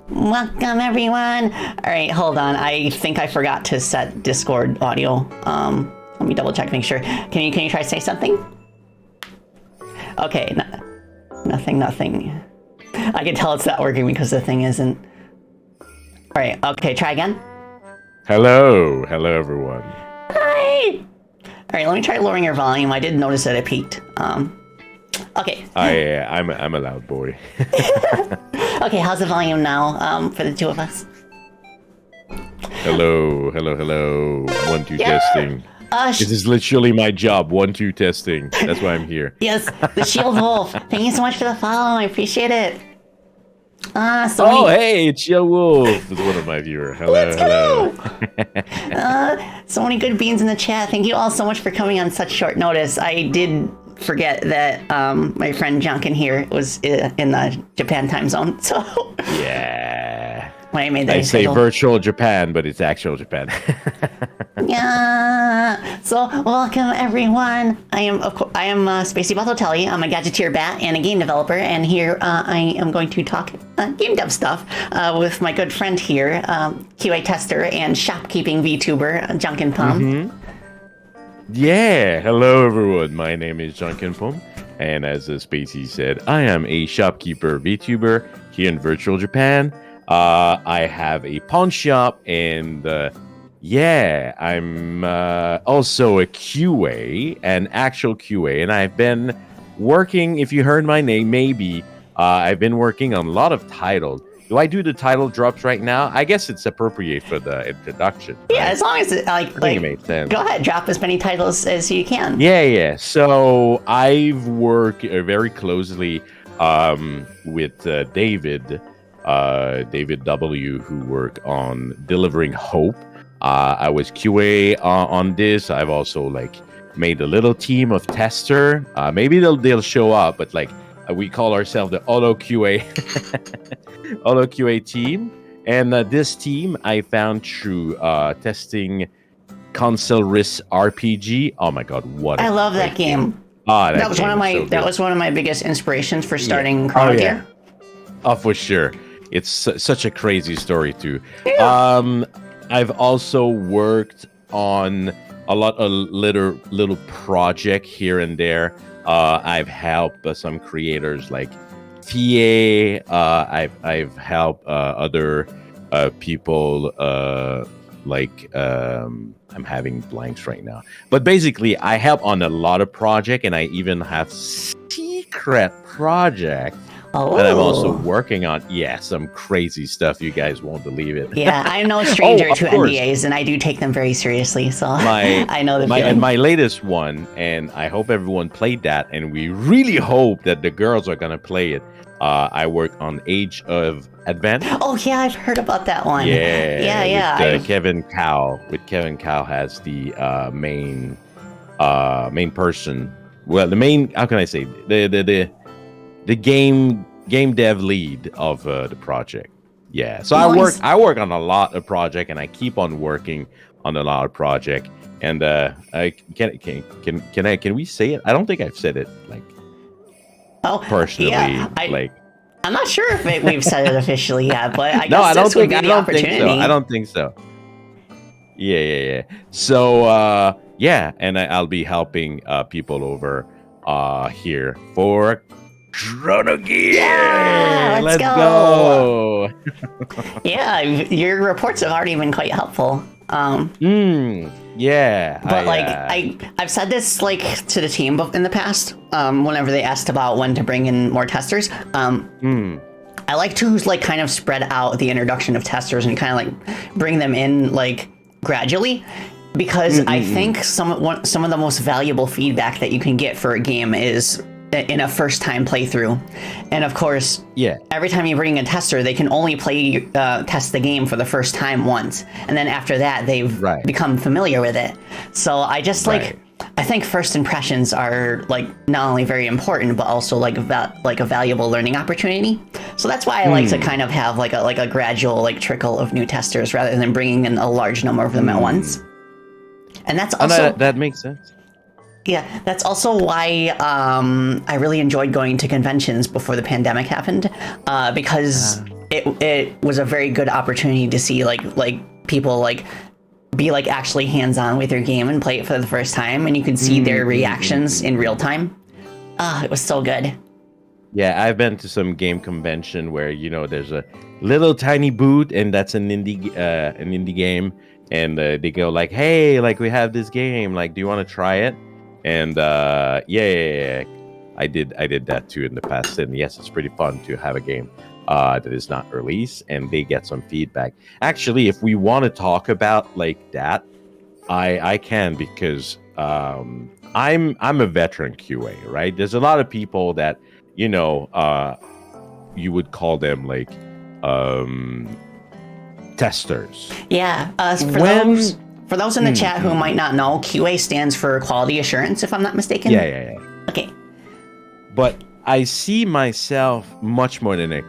Welcome everyone. All right, hold on. I think I forgot to set Discord audio. Let me double check, make sure. Can you try to say something? Okay, nothing. I can tell it's not working because the thing isn't. All right, okay, try again. Hello everyone. Hi. All right, let me try lowering your volume. I did notice that it peaked. Okay. I'm a loud boy. Okay, how's the volume now? For the two of us. Hello. 1 2 Yeah. testing. This is literally my job. 1 2 testing. That's why I'm here. Yes, the Shield Wolf. Thank you so much for the follow. I appreciate it. Hey, it's Shield Wolf. It's one of my viewers. Hello. So many good beans in the chat. Thank you all so much for coming on such short notice. I did forget that my friend Janken here was in the Japan time zone. So Yeah. when I made that I say virtual Japan, but it's actual Japan. Yeah. So welcome everyone. I am Spacey Bottotelli. I'm a gadgeteer bat and a game developer, and here I am going to talk game dev stuff with my good friend here, QA tester and shopkeeping VTuber Janken Pomme. Mm-hmm. Yeah. Hello everyone. My name is Janken Pomme, and as Spacey said, I am a shopkeeper VTuber here in virtual Japan. I have a pawn shop and. Yeah, I'm also a QA, an actual QA, and I've been working, if you heard my name, maybe, I've been working on a lot of titles. Do I do the title drops right now? I guess it's appropriate for the introduction. Yeah, right? as long as it, I think it made sense. Go ahead, drop as many titles as you can. Yeah. So I've worked very closely with David W., who worked on Delivering Hope. I was QA on this. I've also made a little team of tester. Maybe they'll show up, but we call ourselves the Auto QA Auto QA team. And this team I found through testing Console Risk RPG. Oh my god, what! I love that game. That was one of my biggest inspirations for starting Chrono Gear. Oh, for sure. It's such a crazy story too. Yeah. I've also worked on a lot of little project here and there. I've helped some creators like TA. I've helped other people I'm having blanks right now. But basically, I help on a lot of project, and I even have secret projects. And I'm also working on, some crazy stuff. You guys won't believe it. Yeah, I'm no stranger to NDAs, and I do take them very seriously. So I know the feeling. And my latest one, and I hope everyone played that, and we really hope that the girls are going to play it. I work on Age of Advent. Oh, yeah, I've heard about that one. Yeah. With Kevin Cow. With Kevin Cow as the main person. Well, the main, how can I say, the game dev lead of the project. Yeah, so nice. I work on a lot of project, and I keep on working on a lot of project. And can we say it? I don't think I've said it personally. Yeah, I'm not sure if we've said it officially yet, but I guess this would be the opportunity. I don't think so. Yeah. So and I'll be helping people over here for Chrono Gear. Yeah, let's go. Yeah, your reports have already been quite helpful. Yeah. But I've said this to the team in the past. Whenever they asked about when to bring in more testers, I like to kind of spread out the introduction of testers and kind of bring them in gradually. Because I think some of the most valuable feedback that you can get for a game is in a first-time playthrough. And of course, every time you bring a tester, they can only test the game for the first time once, and then after that, they've become familiar with it. So I just I think first impressions are not only very important, but also a valuable learning opportunity. So that's why I like to kind of have a gradual trickle of new testers rather than bringing in a large number of them at once. And that's also that makes sense. Yeah, that's also why I really enjoyed going to conventions before the pandemic happened, because it was a very good opportunity to see like people like be like actually hands-on with your game and play it for the first time, and you could see their reactions in real time. It was so good. Yeah, I've been to some game convention where there's a little tiny booth, and that's an indie game, and they go like, "Hey, like we have this game, like, do you want to try it?" And yeah, I did that too in the past, and yes, it's pretty fun to have a game that is not released, and they get some feedback. Actually, if we want to talk about like that, I can, because I'm a veteran QA, right? There's a lot of people that you would call them like testers. Yeah. For those in the chat who might not know, QA stands for quality assurance, if I'm not mistaken. Yeah. Okay. But I see myself much more than a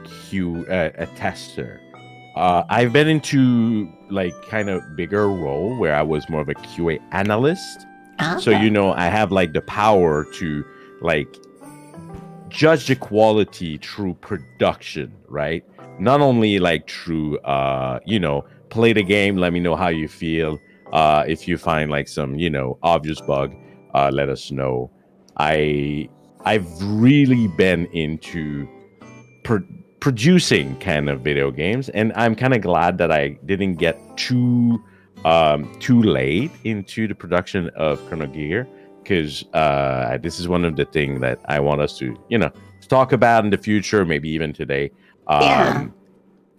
tester. I've been into like kind of bigger role where I was more of a QA analyst. Okay. So I have like the power to like judge the quality through production, right? Not only like through play the game, let me know how you feel. If you find like some obvious bug, let us know. I've really been into producing kind of video games, and I'm kind of glad that I didn't get too late into the production of Chrono Gear, because this is one of the things that I want us to talk about in the future, maybe even today.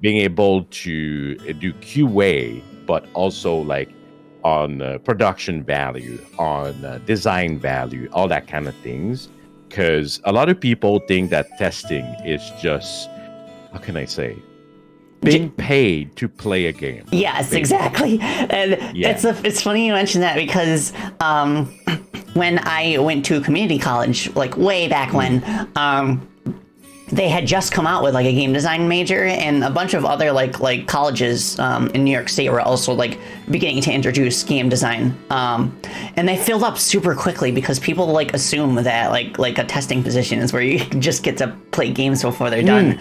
Being able to do QA, but also like on production value, on design value, all that kind of things. Because a lot of people think that testing is just, how can I say, being paid to play a game. Yes, exactly. And it's funny you mention that, because when I went to community college, like way back when, they had just come out with like a game design major, and a bunch of other like colleges in New York State were also like beginning to introduce game design, and they filled up super quickly because people like assume that like a testing position is where you just get to play games before they're done.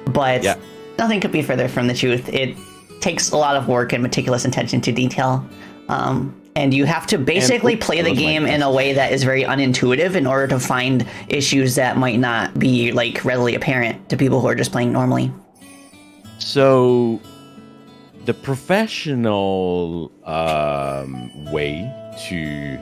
But nothing could be further from the truth. It takes a lot of work and meticulous attention to detail. And you have to basically play the game in a way that is very unintuitive in order to find issues that might not be like readily apparent to people who are just playing normally. So the professional way to,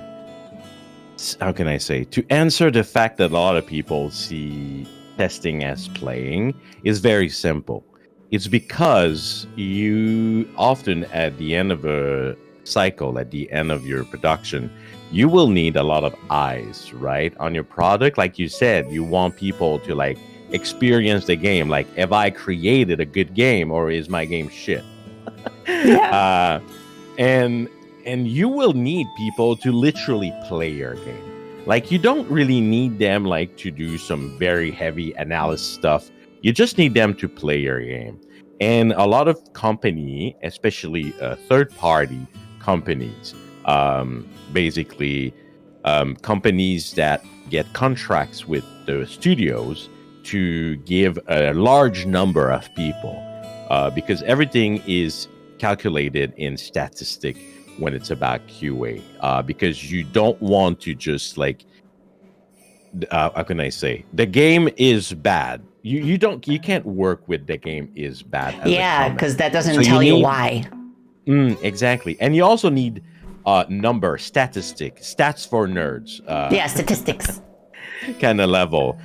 how can I say, to answer the fact that a lot of people see testing as playing is very simple. It's because you often, at the end of a cycle, at the end of your production, you will need a lot of eyes, right, on your product. Like you said, you want people to like experience the game, like, have I created a good game, or is my game shit? And you will need people to literally play your game. Like, you don't really need them like to do some very heavy analysis stuff. You just need them to play your game. And a lot of company, especially third-party companies, basically companies that get contracts with the studios to give a large number of people, because everything is calculated in statistic when it's about QA, because you don't want to just like, how can I say, the game is bad. You can't work with the game is bad. Because that doesn't tell you why. Exactly. And you also need stats for nerds. Statistics. Kind of level.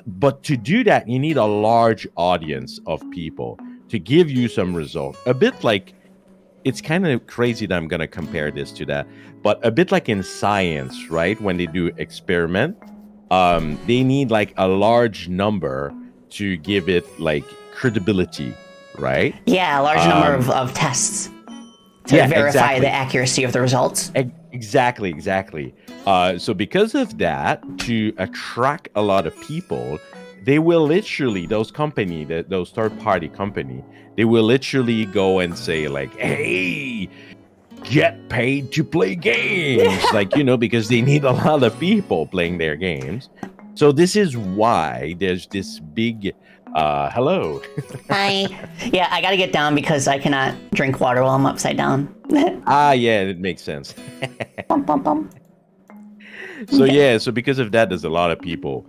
But to do that, you need a large audience of people to give you some result. A bit like, it's kind of crazy that I'm going to compare this to that, but a bit like in science, right? When they do experiment, they need like a large number to give it like credibility, right? Yeah, a large number of tests to verify the accuracy of the results. Exactly. So because of that, to attract a lot of people, they will literally, those third-party company, they will literally go and say like, hey, get paid to play games. Like, because they need a lot of people playing their games. So this is why there's this big hello. Hi. Yeah, I gotta get down because I cannot drink water while I'm upside down. Yeah, it makes sense. Bum, bum, bum. So yeah, so because of that, there's a lot of people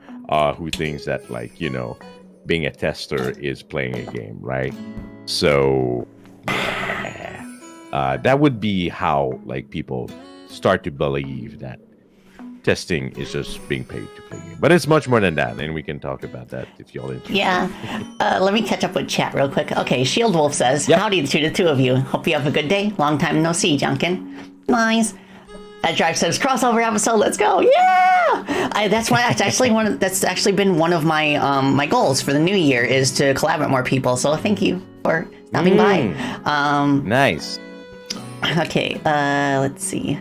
who thinks that, like, being a tester is playing a game, right? So yeah, that would be how, like, people start to believe that testing is just being paid to play game. But it's much more than that, and we can talk about that if y'all interested. Yeah. Let me catch up with chat real quick. Okay, Shield Wolf says, Yep. howdy to the two of you. Hope you have a good day. Long time no see, Janken. Nice. Drive says, crossover episode, let's go. Yeah! That's actually been one of my my goals for the new year, is to collaborate more people. So thank you for stopping by. Nice. Okay, let's see.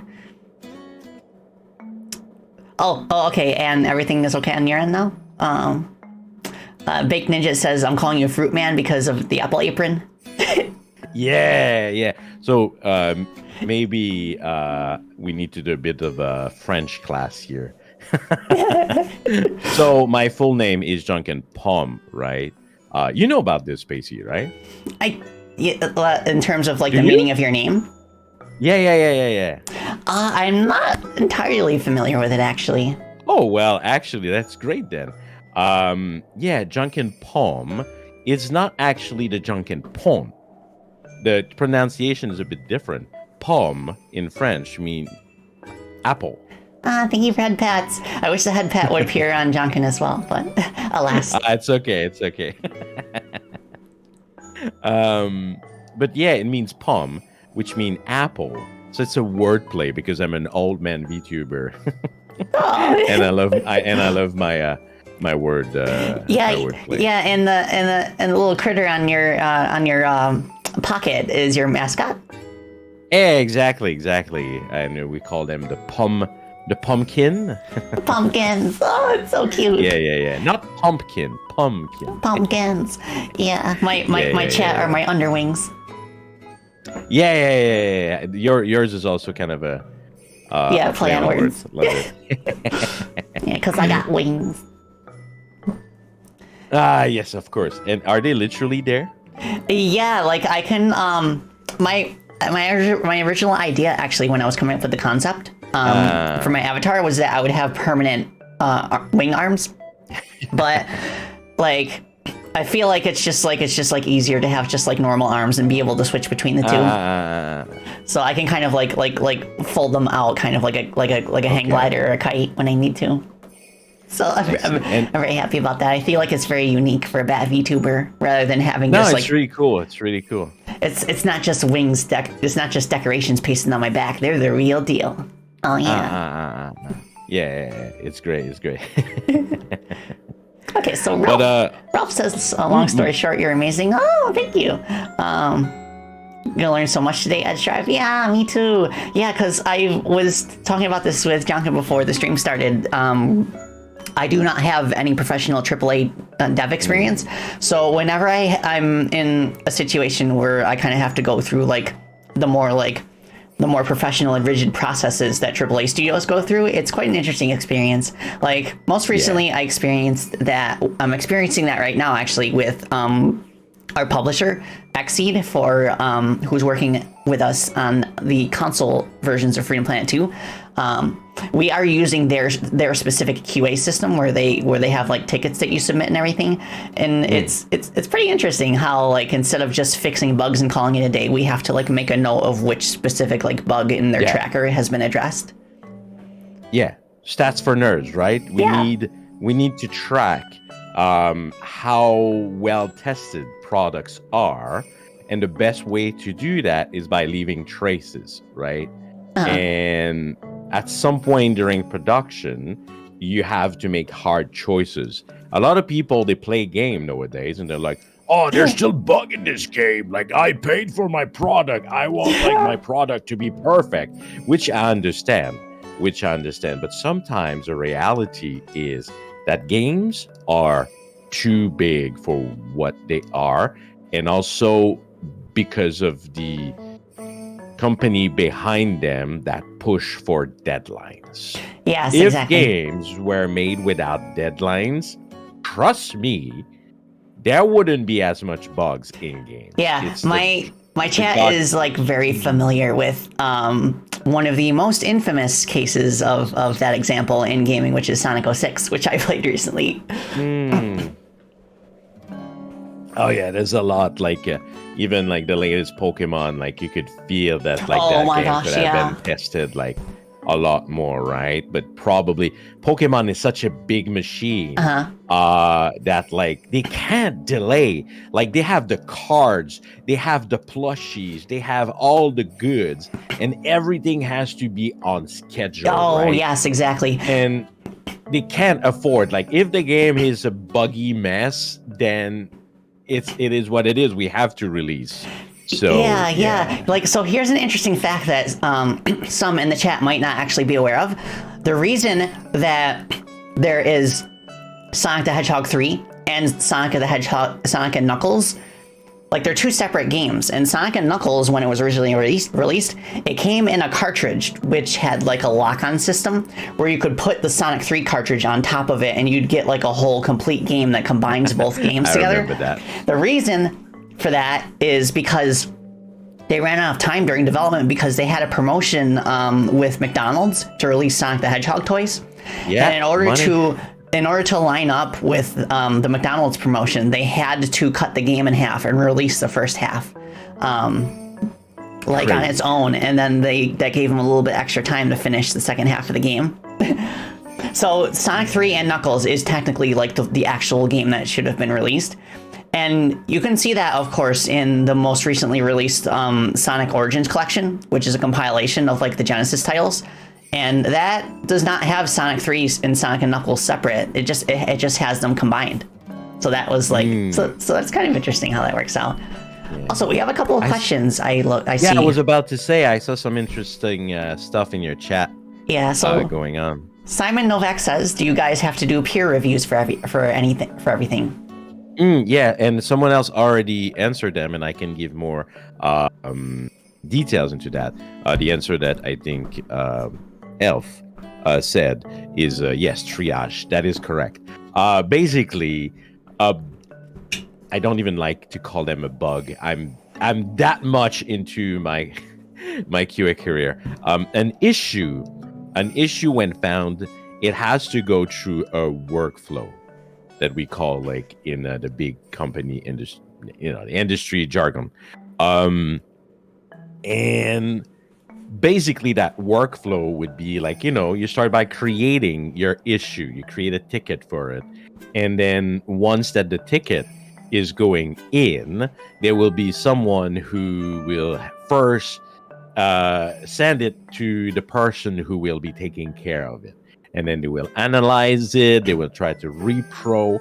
Oh, okay, and everything is okay on your end now? Baked Ninja says, I'm calling you Fruit Man because of the apple apron. Yeah. So maybe we need to do a bit of a French class here. So my full name is Janken Pomme, right? You know about this, Spacey, right? In terms of like Do the you? meaning of your name? Yeah. I'm not entirely familiar with it, actually. Oh, well, actually, that's great then. Yeah, Janken Pomme is not actually the Janken Pomme. The pronunciation is a bit different. Pomme in French means apple. Thank you for head pats. I wish the head pat would appear on Janken as well, but alas. It's okay. But yeah, it means pomme, which means apple. So it's a wordplay because I'm an old man VTuber, and I love my my word. Yeah, my wordplay. yeah, and the little critter on your pocket is your mascot. Yeah, exactly. And we call them the pumpkin. Pumpkins. Oh, it's so cute. Yeah. Not pumpkin. Pumpkins. Yeah, my chat are my underwings. Yeah. Yours is also kind of a play on words. Love it. Yeah, because I got wings. Yes, of course. And are they literally there? Yeah, like I can. My original idea, actually, when I was coming up with the concept for my avatar, was that I would have permanent wing arms, but like I feel like it's just easier to have just like normal arms and be able to switch between the two. So I can kind of like fold them out, kind of like a hang glider or a kite when I need to. So I'm very happy about that. I feel like it's very unique for a bad VTuber, rather than having just like. It's really cool. It's really cool. It's not just wings. It's not just decorations pasted on my back. They're the real deal. Oh yeah. Yeah. It's great. Okay, so Ralph says, long story short, you're amazing. Oh, thank you. Gonna learn so much today at Strive. Yeah, me too. Yeah, because I was talking about this with Janken before the stream started. I do not have any professional AAA dev experience, so whenever I'm in a situation where I kind of have to go through like the more professional and rigid processes that AAA studios go through, it's quite an interesting experience. Like most recently, I experienced that. I'm experiencing that right now, actually, with our publisher, Xseed, for who's working with us on the console versions of Freedom Planet 2. We are using their specific QA system where they have like tickets that you submit and everything, and it's pretty interesting how, like, instead of just fixing bugs and calling it a day, we have to like make a note of which specific like bug in their tracker has been addressed. Yeah, stats for nerds, right? We need to track how well tested products are, and the best way to do that is by leaving traces, right? And at some point during production, you have to make hard choices. A lot of people, they play game nowadays and they're like, oh, there's still bug in this game. Like, I paid for my product. I want like my product to be perfect, which I understand. But sometimes the reality is that games are too big for what they are. And also because of the company behind them that push for deadlines. Yes, If exactly. games were made without deadlines, trust me, there wouldn't be as much bugs in games. Yeah, my chat God- is like very familiar with one of the most infamous cases of that example in gaming, which is Sonic 06, which I played recently. Oh yeah, there's a lot. Like even like the latest Pokemon, like you could feel that like Oh that my game gosh, could have yeah. been tested like a lot more, right? But probably Pokemon is such a big machine that like they can't delay. Like they have the cards, they have the plushies, they have all the goods, and everything has to be on schedule. Oh right? yes, exactly. And they can't afford, like, if the game is a buggy mess, then it is what it is. We have to release. So Yeah. Like, so here's an interesting fact that some in the chat might not actually be aware of. The reason that there is Sonic the Hedgehog 3 and Sonic and Knuckles, like, they're two separate games. And Sonic and Knuckles, when it was originally released, it came in a cartridge which had like a lock-on system where you could put the Sonic 3 cartridge on top of it and you'd get like a whole complete game that combines both games together. Remember that. The reason for that is because they ran out of time during development because they had a promotion with McDonald's to release Sonic the Hedgehog toys. Yeah, And in order to line up with the McDonald's promotion, they had to cut the game in half and release the first half like on its own, and then that gave them a little bit extra time to finish the second half of the game. So Sonic 3 and Knuckles is technically like the actual game that should have been released. And you can see that, of course, in the most recently released Sonic Origins collection, which is a compilation of like the Genesis titles. And that does not have Sonic 3 and Sonic and Knuckles separate. It just has them combined. So that was like so that's kind of interesting how that works out. Yeah. Also, we have a couple of questions. I see. Yeah, I was about to say I saw some interesting stuff in your chat. Yeah, so going on. Simon Novak says, "Do you guys have to do peer reviews for everything?" Yeah, and someone else already answered them, and I can give more details into that. The answer that I think Elf said is yes, triage. That is correct. Basically, I don't even like to call them a bug. I'm that much into my QA career. An issue when found, it has to go through a workflow that we call, like, in the big company industry, the industry jargon. And basically that workflow would be like, you start by creating your issue. You create a ticket for it. And then once that the ticket is going in, there will be someone who will first send it to the person who will be taking care of it. And then they will analyze it. They will try to repro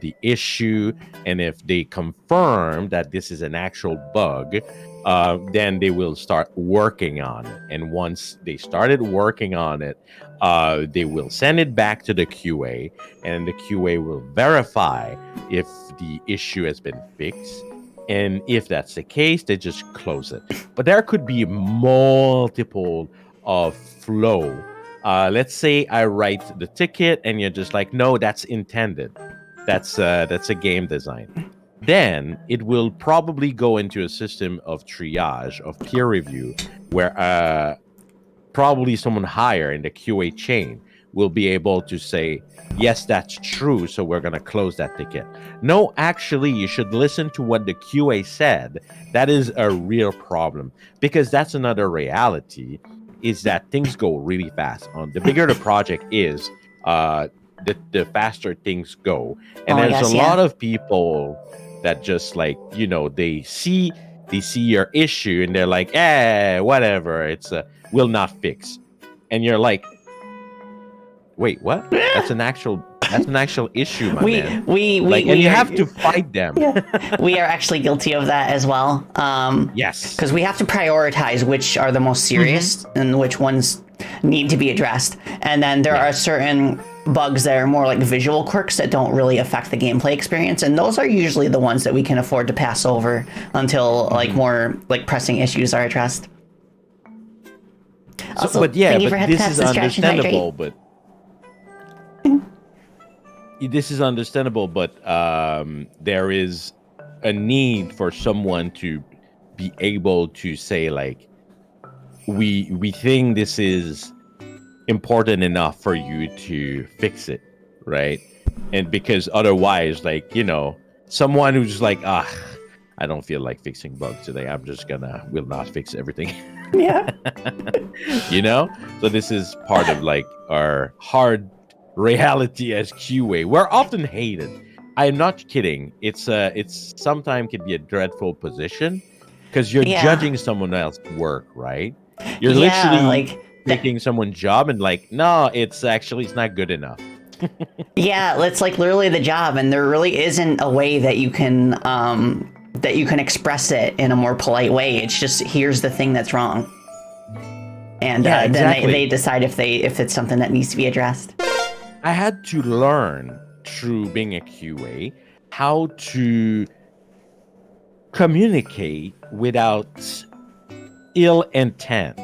the issue. And if they confirm that this is an actual bug, then they will start working on it. And once they started working on it, they will send it back to the QA. And the QA will verify if the issue has been fixed. And if that's the case, they just close it. But there could be multiple of flow. Let's say I write the ticket and you're just like, no, that's intended. That's a game design. Then it will probably go into a system of triage, of peer review, where probably someone higher in the QA chain will be able to say, yes, that's true, so we're going to close that ticket. No, actually, you should listen to what the QA said. That is a real problem, because that's another reality, is that things go really fast. The bigger the project is, the faster things go. And there's a lot of people that just, like, they see your issue and they're like, whatever, it's will not fix. And you're like, wait, what? That's an actual issue, my man. And you have to fight them. Yeah. We are actually guilty of that as well. Yes. Because we have to prioritize which are the most serious and which ones need to be addressed. And then there are certain bugs that are more like visual quirks that don't really affect the gameplay experience. And those are usually the ones that we can afford to pass over until like more like pressing issues are addressed. Also, but yeah, thank you for but this Headpats is and Scratch and Hydrate. understandable. But this is understandable. But there is a need for someone to be able to say like, we think this is important enough for you to fix it, right? And because otherwise, like, someone who's like, I don't feel like fixing bugs today, will not fix everything. Yeah. So this is part of like our hard reality as QA. We're often hated. I'm not kidding. It's sometimes can be a dreadful position because you're Yeah. judging someone else's work, right? You're Yeah, literally like taking someone's job and like, no, it's not good enough. yeah, it's like literally the job, and there really isn't a way that you can express it in a more polite way. It's just, here's the thing that's wrong, and Yeah, exactly. then they decide if it's something that needs to be addressed. I had to learn through being a QA how to communicate without ill intent.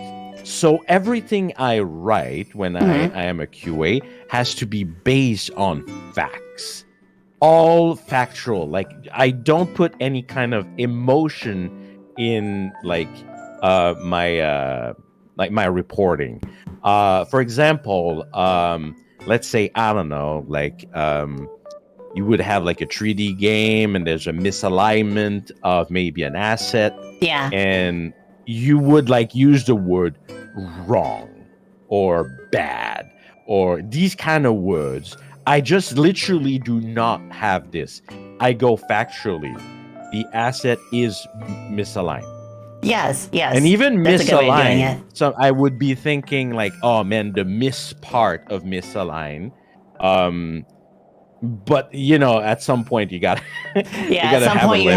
So everything I write when I am a QA has to be based on facts, all factual. Like, I don't put any kind of emotion in like my reporting. For example, let's say, I don't know, like you would have like a 3D game and there's a misalignment of maybe an asset. Yeah. And you would like use the word wrong or bad or these kind of words. I just literally do not have this. I go factually. The asset is misaligned. Yes. And even That's a good way of doing misaligned. it. So I would be thinking like, oh man, the miss part of misaligned. But at some point you got Yeah, at some point you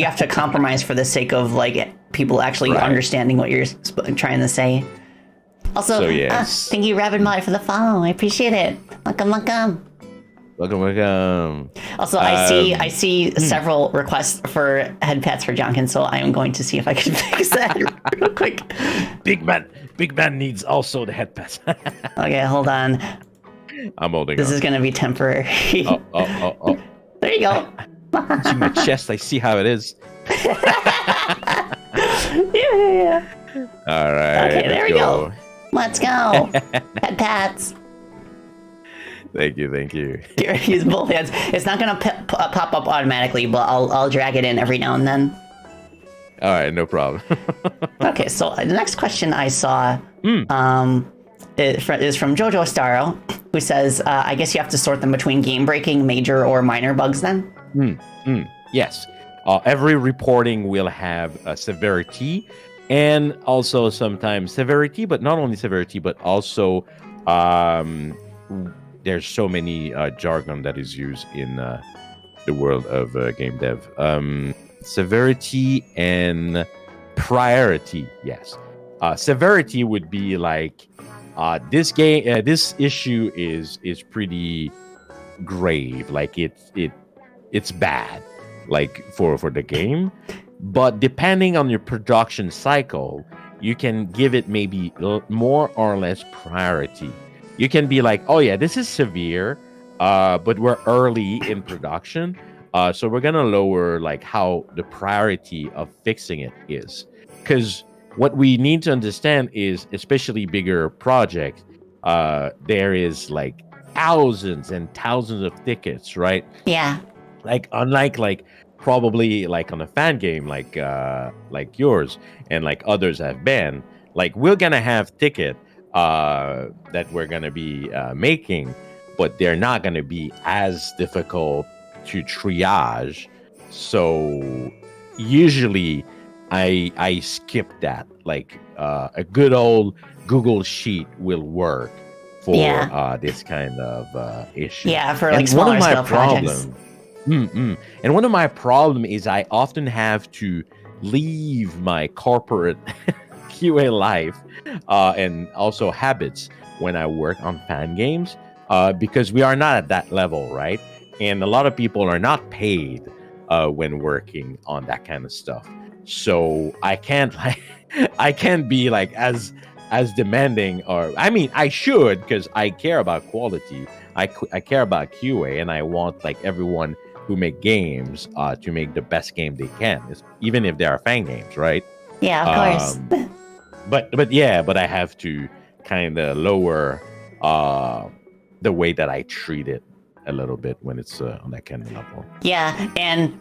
have to compromise for the sake of like people actually understanding what you're trying to say. Also, So, yes. Thank you, Rabid Molly, for the follow. I appreciate it. Welcome. Also, I see several requests for head pats for Janken, so I am going to see if I can fix that real quick. Big man needs also the head pats. Okay, hold on. I'm holding This on. is going to be temporary. Oh. There you go. Punching my chest, I see how it is. Yeah. All right. Okay, there we go. Let's go. Head pats. Thank you. Use both hands. It's not going to pop up automatically, but I'll drag it in every now and then. All right, no problem. Okay, so the next question I saw is from Jojo Staro, who says, I guess you have to sort them between game-breaking, major, or minor bugs then? Yes. Every reporting will have a severity and also sometimes severity, but not only severity, but also there's so many jargon that is used in the world of game dev. Severity and priority, yes. Severity would be like this issue is pretty grave, like it's bad, like for the game. But depending on your production cycle, you can give it maybe more or less priority. You can be like, oh yeah, this is severe, but we're early in production, so we're gonna lower like how the priority of fixing it is. Because what we need to understand is, especially bigger projects, there is like thousands and thousands of tickets, right? Yeah. Like, unlike like probably like on a fan game like yours and like others have been, like we're gonna have ticket that we're gonna be making, but they're not gonna be as difficult to triage. So usually I skip that. Like a good old Google Sheet will work for this kind of issue. Yeah, for like smaller scale projects. And one of my problem is I often have to leave my corporate QA life and also habits when I work on fan games because we are not at that level, right? And a lot of people are not paid when working on that kind of stuff. So I can't be like as as demanding, or I mean, I should, because I care about quality. I care about QA, and I want like everyone who make games to make the best game they can, even if they are fan games, right? Yeah, of course. But I have to kind of lower the way that I treat it a little bit when it's on that kind of level. Yeah, and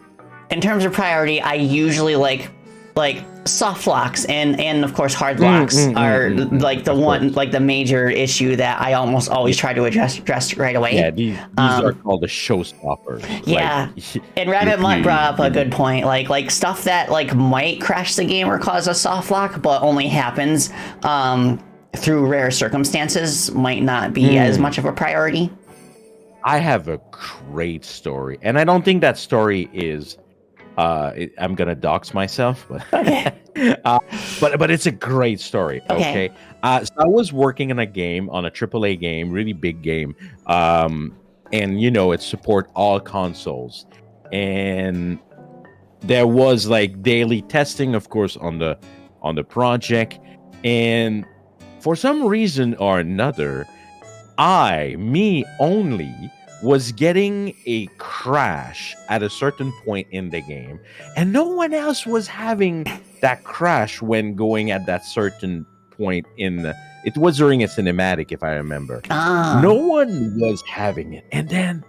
in terms of priority, I usually like soft locks and of course hard locks are like the one like the major issue that I almost always try to address right away. Yeah, these are called the showstoppers. Yeah, like, and Rabbit Mutt brought up a good point. Like stuff that like might crash the game or cause a soft lock, but only happens through rare circumstances, might not be as much of a priority. I have a great story, and I don't think that story is. I'm gonna dox myself, but Okay. but it's a great story. Okay. So I was working on a game, on a AAA game, really big game, and it support all consoles, and there was like daily testing, of course, on the project, and for some reason or another, me only, was getting a crash at a certain point in the game, and no one else was having that crash when going at that certain point it was during a cinematic, if I remember. No one was having it, and then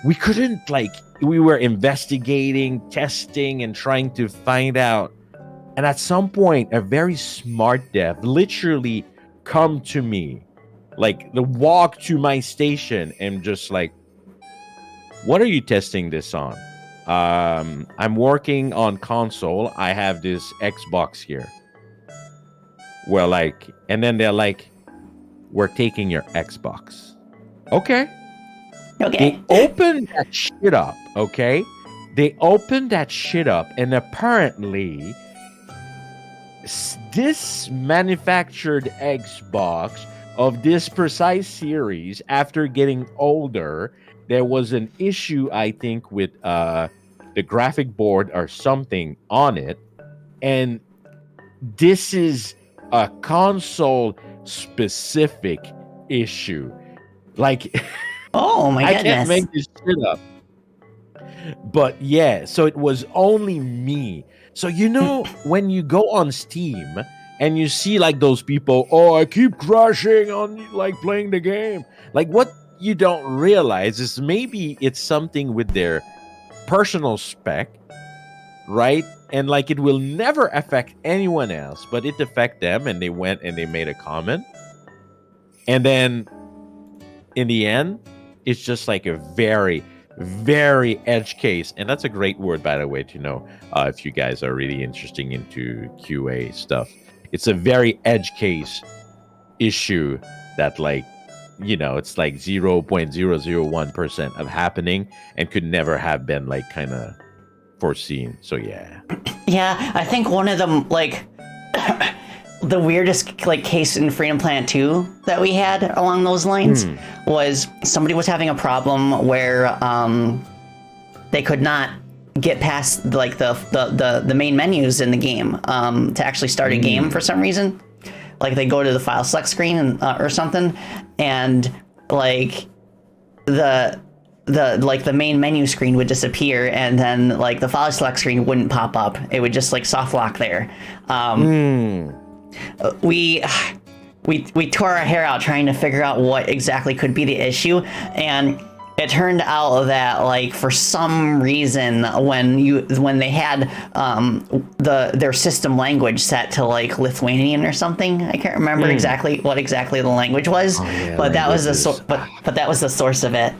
we were investigating, testing, and trying to find out, and at some point a very smart dev literally come to me, like the walk to my station, and just like, what are you testing this on? I'm working on console. I have this Xbox here. Well, like, and then they're like, we're taking your Xbox. Okay. They opened that shit up, okay? They opened that shit up, and apparently this manufactured Xbox of this precise series, after getting older, there was an issue, I think, with the graphic board or something on it. And this is a console specific issue. Like, oh my goodness. I can't make this shit up. But yeah, so it was only me. So, when you go on Steam and you see like those people, I keep crashing on like playing the game. Like, what you don't realize is maybe it's something with their personal spec, right? And like it will never affect anyone else, but it affect them, and they went and they made a comment. And then in the end, it's just like a very, very edge case. And that's a great word, by the way, to know if you guys are really interested into QA stuff. It's a very edge case issue that like, it's like 0.001% of happening and could never have been like kind of foreseen. So yeah. Yeah, I think one of them, like, the weirdest like case in Freedom Planet 2 that we had along those lines was somebody was having a problem where they could not get past like the main menus in the game to actually start a game for some reason. Like they go to the file select screen and, or something, and like the main menu screen would disappear, and then like the file select screen wouldn't pop up. It would just like soft lock there. We tore our hair out trying to figure out what exactly could be the issue, and it turned out that like for some reason when they had their system language set to like Lithuanian or something, I can't remember exactly what the language was, but that was but that was the source of it.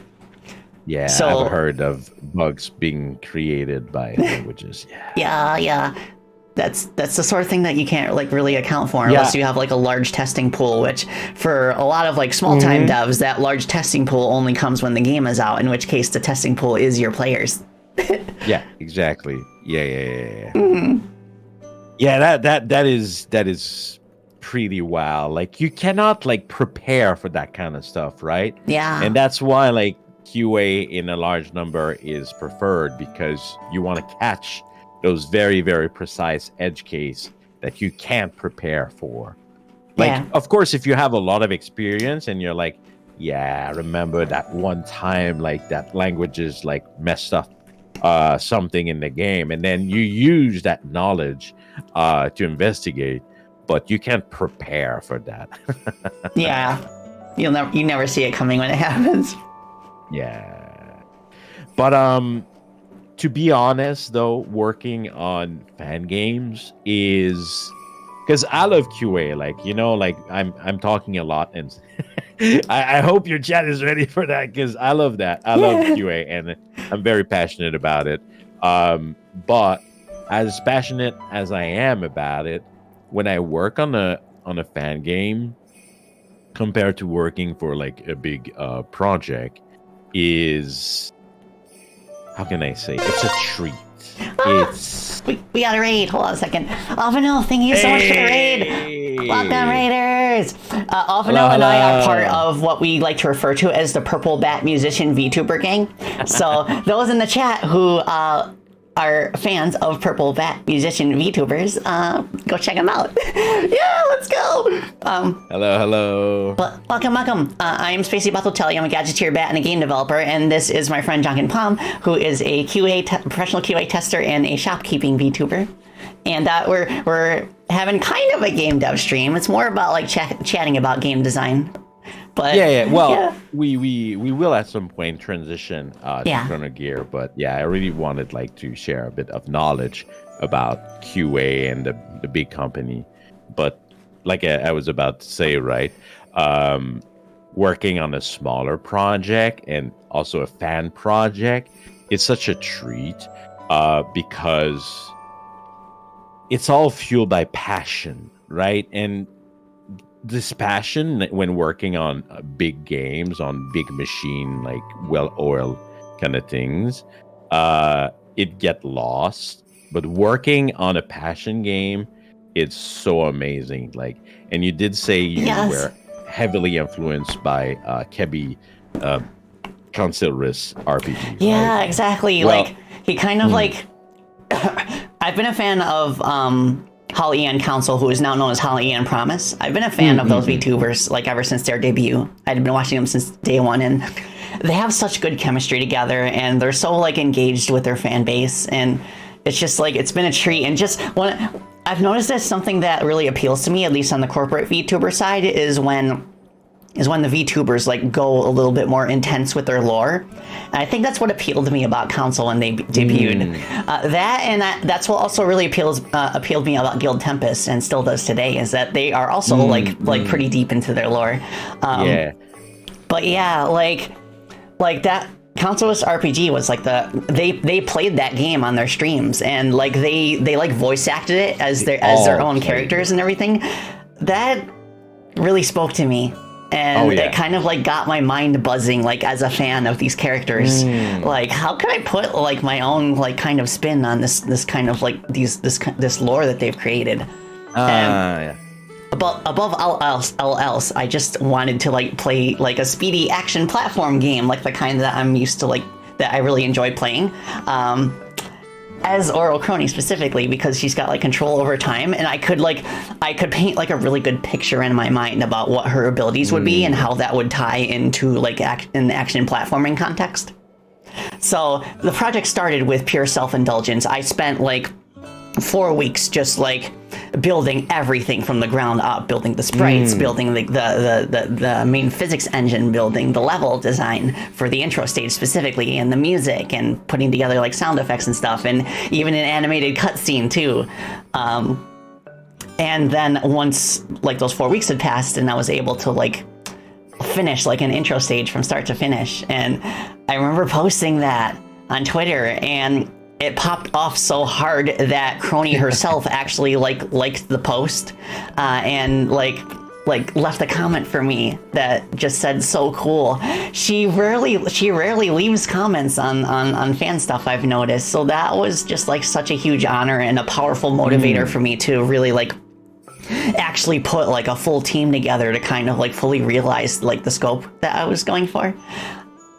Yeah, so, I've heard of bugs being created by languages. Yeah. That's the sort of thing that you can't like really account for unless you have like a large testing pool, which for a lot of like small time devs, that large testing pool only comes when the game is out, in which case the testing pool is your players. Yeah, exactly. Yeah. Yeah, that is pretty wild. Like you cannot like prepare for that kind of stuff, right? Yeah. And that's why like QA in a large number is preferred, because you want to catch those very, very precise edge case that you can't prepare for. Like, Yeah. of course, if you have a lot of experience and you're like, yeah, I remember that one time, like that language is like messed up something in the game, and then you use that knowledge to investigate, but you can't prepare for that. Yeah. You never see it coming when it happens. Yeah. But to be honest though, working on fan games is because I love QA, like, you know, like I'm talking a lot, and I hope your chat is ready for that because I love that. I love Yeah. QA and I'm very passionate about it. But as passionate as I am about it, when I work on a fan game compared to working for like a big project is, how can I say, it's a treat. It's We got a raid. Hold on a second. Alvino, thank you so much for the raid. Welcome, Raiders. Alvino and I are part of what we like to refer to as the Purple Bat Musician VTuber gang. So those in the chat who are fans of Purple Bat Musician VTubers, go check them out. Yeah, let's go. hello. But welcome. I am Spacey Bartheltelli. I'm a gadgeteer bat and a game developer, and this is my friend Janken Pomme, who is a professional QA tester and a shopkeeping VTuber. And we're having kind of a game dev stream. It's more about like chatting about game design. But Yeah. Well, yeah. we will at some point transition to Yeah. Chrono Gear, but yeah, I really wanted like to share a bit of knowledge about QA and the big company. But like I was about to say, right, working on a smaller project and also a fan project, it's such a treat because it's all fueled by passion, right? And this passion when working on big games, on big machine, like well-oiled kind of things, it get lost. But working on a passion game, it's so amazing. Like, and you did say you were heavily influenced by Kebi Consilris RPG. Yeah, right? exactly. Well, like he kind of like I've been a fan of Holly Ann Council, who is now known as Holly Ann Promise. I've been a fan of those VTubers like ever since their debut. I'd been watching them since day one, and they have such good chemistry together, and they're so like engaged with their fan base, and it's just like it's been a treat. And just when I've noticed that something that really appeals to me, at least on the corporate VTuber side, is when the VTubers like go a little bit more intense with their lore. And I think that's what appealed to me about Council when they debuted. That's what also really appealed me about Guild Tempest, and still does today, is that they are also like pretty deep into their lore. But yeah, like that Councilist RPG was like they played that game on their streams, and like they like voice acted it as their own characters and everything. That really spoke to me. And it kind of like got my mind buzzing, like as a fan of these characters. Like, how can I put like my own like kind of spin on this kind of like this lore that they've created? Above all else, I just wanted to like play like a speedy action platform game, like the kind that I'm used to, like that I really enjoy playing. As Oral Crony specifically, because she's got like control over time, and I could paint like a really good picture in my mind about what her abilities would be and how that would tie into like in the action platforming context. So the project started with pure self-indulgence. I spent like 4 weeks just like building everything from the ground up, building the sprites, building the main physics engine, building the level design for the intro stage specifically, and the music, and putting together like sound effects and stuff, and even an animated cutscene too. And then once like those 4 weeks had passed, and I was able to like finish like an intro stage from start to finish, and I remember posting that on Twitter, and it popped off so hard that Crony herself actually liked the post, and like left a comment for me that just said so cool. She rarely leaves comments on fan stuff, I've noticed. So that was just like such a huge honor and a powerful motivator for me to really like actually put like a full team together to kind of like fully realize like the scope that I was going for.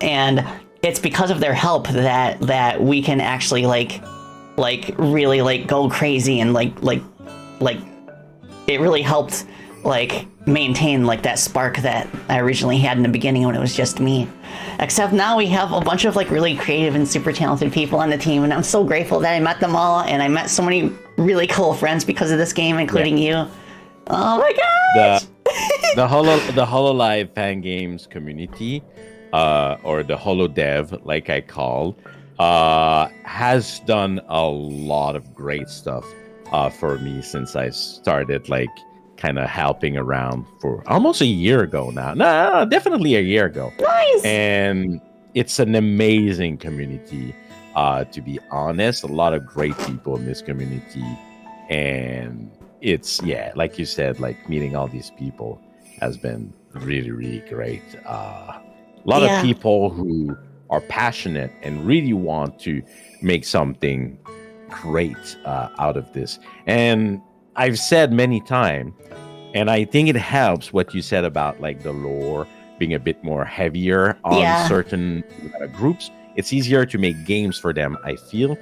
And it's because of their help that we can actually like really like go crazy, and like it really helped like maintain like that spark that I originally had in the beginning when it was just me. Except now we have a bunch of like really creative and super talented people on the team, and I'm so grateful that I met them all, and I met so many really cool friends because of this game, including you. Oh my gosh! The hololive fan games community, or the holo dev, like I call, has done a lot of great stuff for me since I started like kind of helping around for almost a year ago now. No, definitely a year ago. Nice. And it's an amazing community. To be honest, a lot of great people in this community, and it's like you said, like meeting all these people has been really, really great. A lot of people who are passionate and really want to make something great out of this. And I've said many times, and I think it helps what you said about like the lore being a bit more heavier on certain groups. It's easier to make games for them, I feel.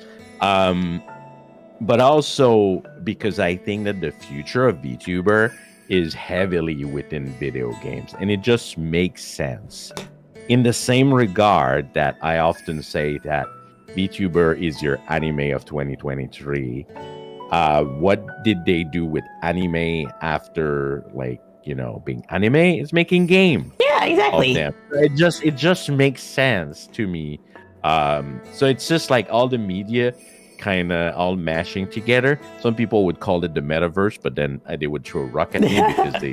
But also because I think that the future of VTuber is heavily within video games, and it just makes sense. In the same regard that I often say that VTuber is your anime of 2023. What did they do with anime after, like, being anime? It's making game. Yeah, exactly. Of them. It just makes sense to me. So it's just like all the media kind of all mashing together. Some people would call it the metaverse, but then they would throw a rock at me because they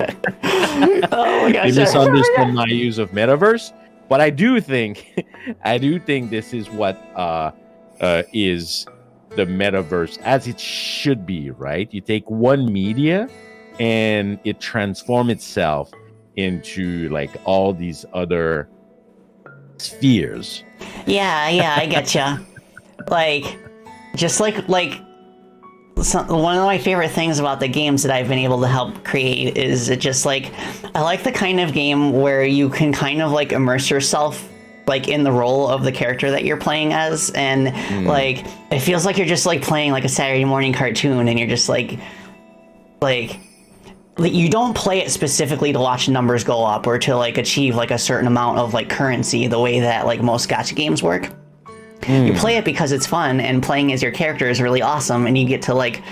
they misunderstood my use of metaverse. But I do think this is what is the metaverse as it should be, right? You take one media and it transforms itself into like all these other spheres. Yeah, I getcha. Like, just like one of my favorite things about the games that I've been able to help create is it just like, I like the kind of game where you can kind of like immerse yourself like in the role of the character that you're playing as, and like it feels like you're just like playing like a Saturday morning cartoon, and you're just like you don't play it specifically to watch numbers go up or to like achieve like a certain amount of like currency the way that like most gacha games work. You play it because it's fun, and playing as your character is really awesome, and you get to like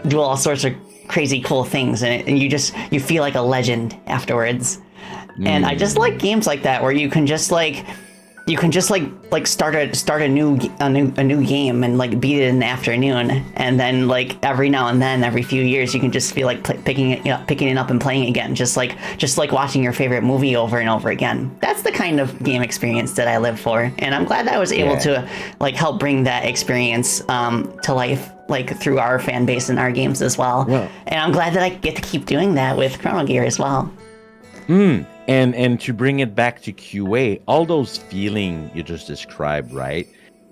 do all sorts of crazy cool things, and you feel like a legend afterwards. And I just like games like that where you can just like start a new game and like beat it in the afternoon, and then like every now and then, every few years, you can just feel like picking it up and playing it again, just like watching your favorite movie over and over again. That's the kind of game experience that I live for, and I'm glad that I was able to like help bring that experience to life, like through our fan base and our games as well. Yeah. And I'm glad that I get to keep doing that with Chrono Gear as well. And to bring it back to QA, all those feelings you just described, right?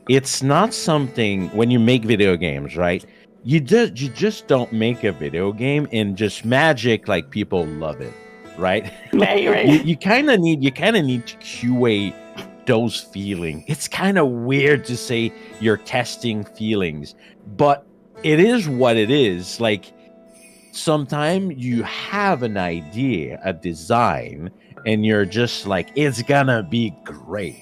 It's not something when you make video games, right? You just don't make a video game and just magic like people love it, right? Right. You kind of need to QA those feelings. It's kind of weird to say you're testing feelings, but it is what it is. Like, sometimes you have an idea, a design, and you're just like, it's gonna be great,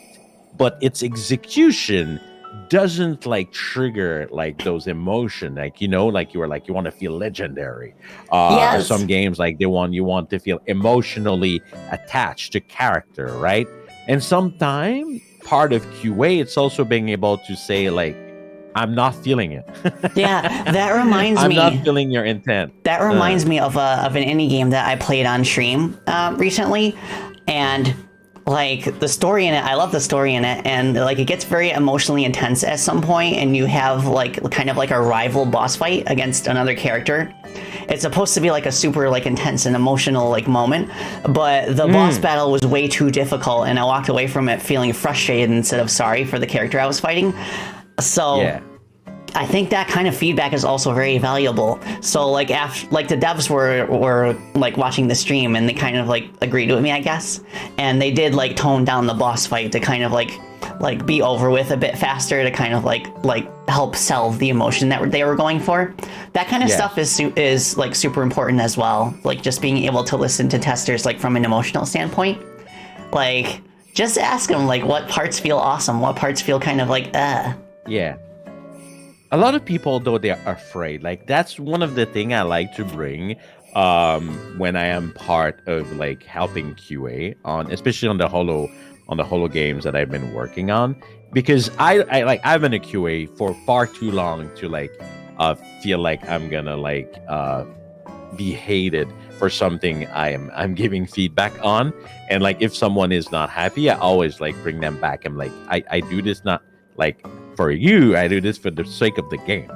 but its execution doesn't like trigger like those emotions, like you want to feel legendary. Yes. Some games like you want to feel emotionally attached to character, right? And sometimes part of QA, it's also being able to say like, I'm not feeling it. Yeah, that reminds me. I'm not feeling your intent. That reminds me of an indie game that I played on stream recently, and like the story in it, I love the story in it, and like it gets very emotionally intense at some point, and you have like kind of like a rival boss fight against another character. It's supposed to be like a super like intense and emotional like moment, but the boss battle was way too difficult, and I walked away from it feeling frustrated instead of sorry for the character I was fighting. So I think that kind of feedback is also very valuable. So like the devs were like watching the stream, and they kind of like agreed with me, I guess. And they did like tone down the boss fight to kind of like like be over with a bit faster to kind of like help sell the emotion that they were going for. That kind of stuff is like super important as well. Like just being able to listen to testers like from an emotional standpoint. Like just ask them like what parts feel awesome, what parts feel kind of like Yeah. A lot of people, though, they're afraid. Like, that's one of the things I like to bring when I am part of like helping QA on, especially on the holo games that I've been working on, because I've been a QA for far too long to like feel like I'm gonna like be hated for something I'm giving feedback on. And like if someone is not happy, I always like bring them back. I'm like, I do this not like for you, I do this for the sake of the game.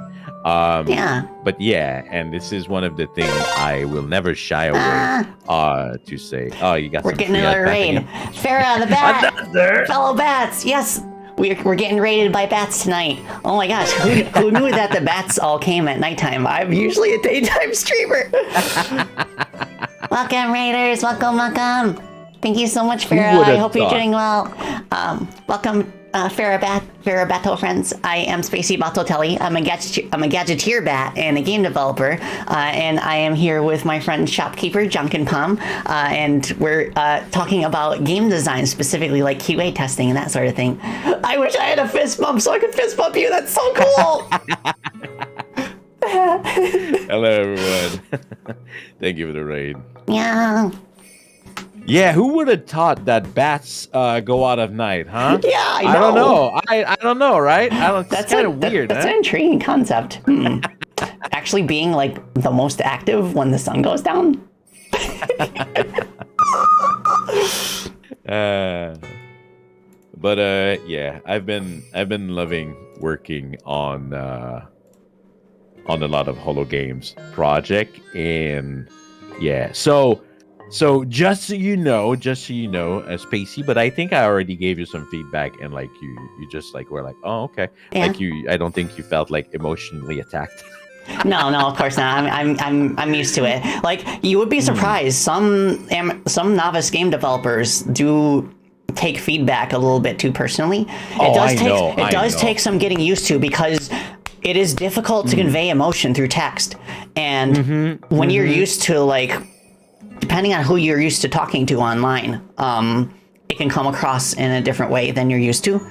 But yeah, and this is one of the things I will never shy away to say. Oh, you got. We're getting another raid. Farah the bat, fellow bats. Yes, we're getting raided by bats tonight. Oh my gosh, who knew that the bats all came at nighttime? I'm usually a daytime streamer. Welcome, raiders. Welcome. Thank you so much, Farah. I hope you're doing well. Welcome. Farah Battle friends. I am Spacey Batotelli. I'm a gadgeteer bat and a game developer, and I am here with my friend shopkeeper Janken Pomme, and we're talking about game design, specifically like QA testing and that sort of thing. I wish I had a fist bump so I could fist bump you. That's so cool. Hello, everyone. Thank you for the raid. Yeah. Yeah, who would have thought that bats go out of night, huh? Yeah, I know. I don't know. I don't know, right? That's kind of weird. That's an intriguing concept. Actually being like the most active when the sun goes down. Yeah, I've been loving working on a lot of holo games project, and yeah, So just so you know, Spacey, but I think I already gave you some feedback, and like you just like were like, oh, okay. Yeah. Like I don't think you felt like emotionally attacked. No, of course not. I'm used to it. Like you would be surprised. Some novice game developers do take feedback a little bit too personally. It does take some getting used to, because it is difficult to convey emotion through text, and when you're used to like. Depending on who you're used to talking to online, it can come across in a different way than you're used to.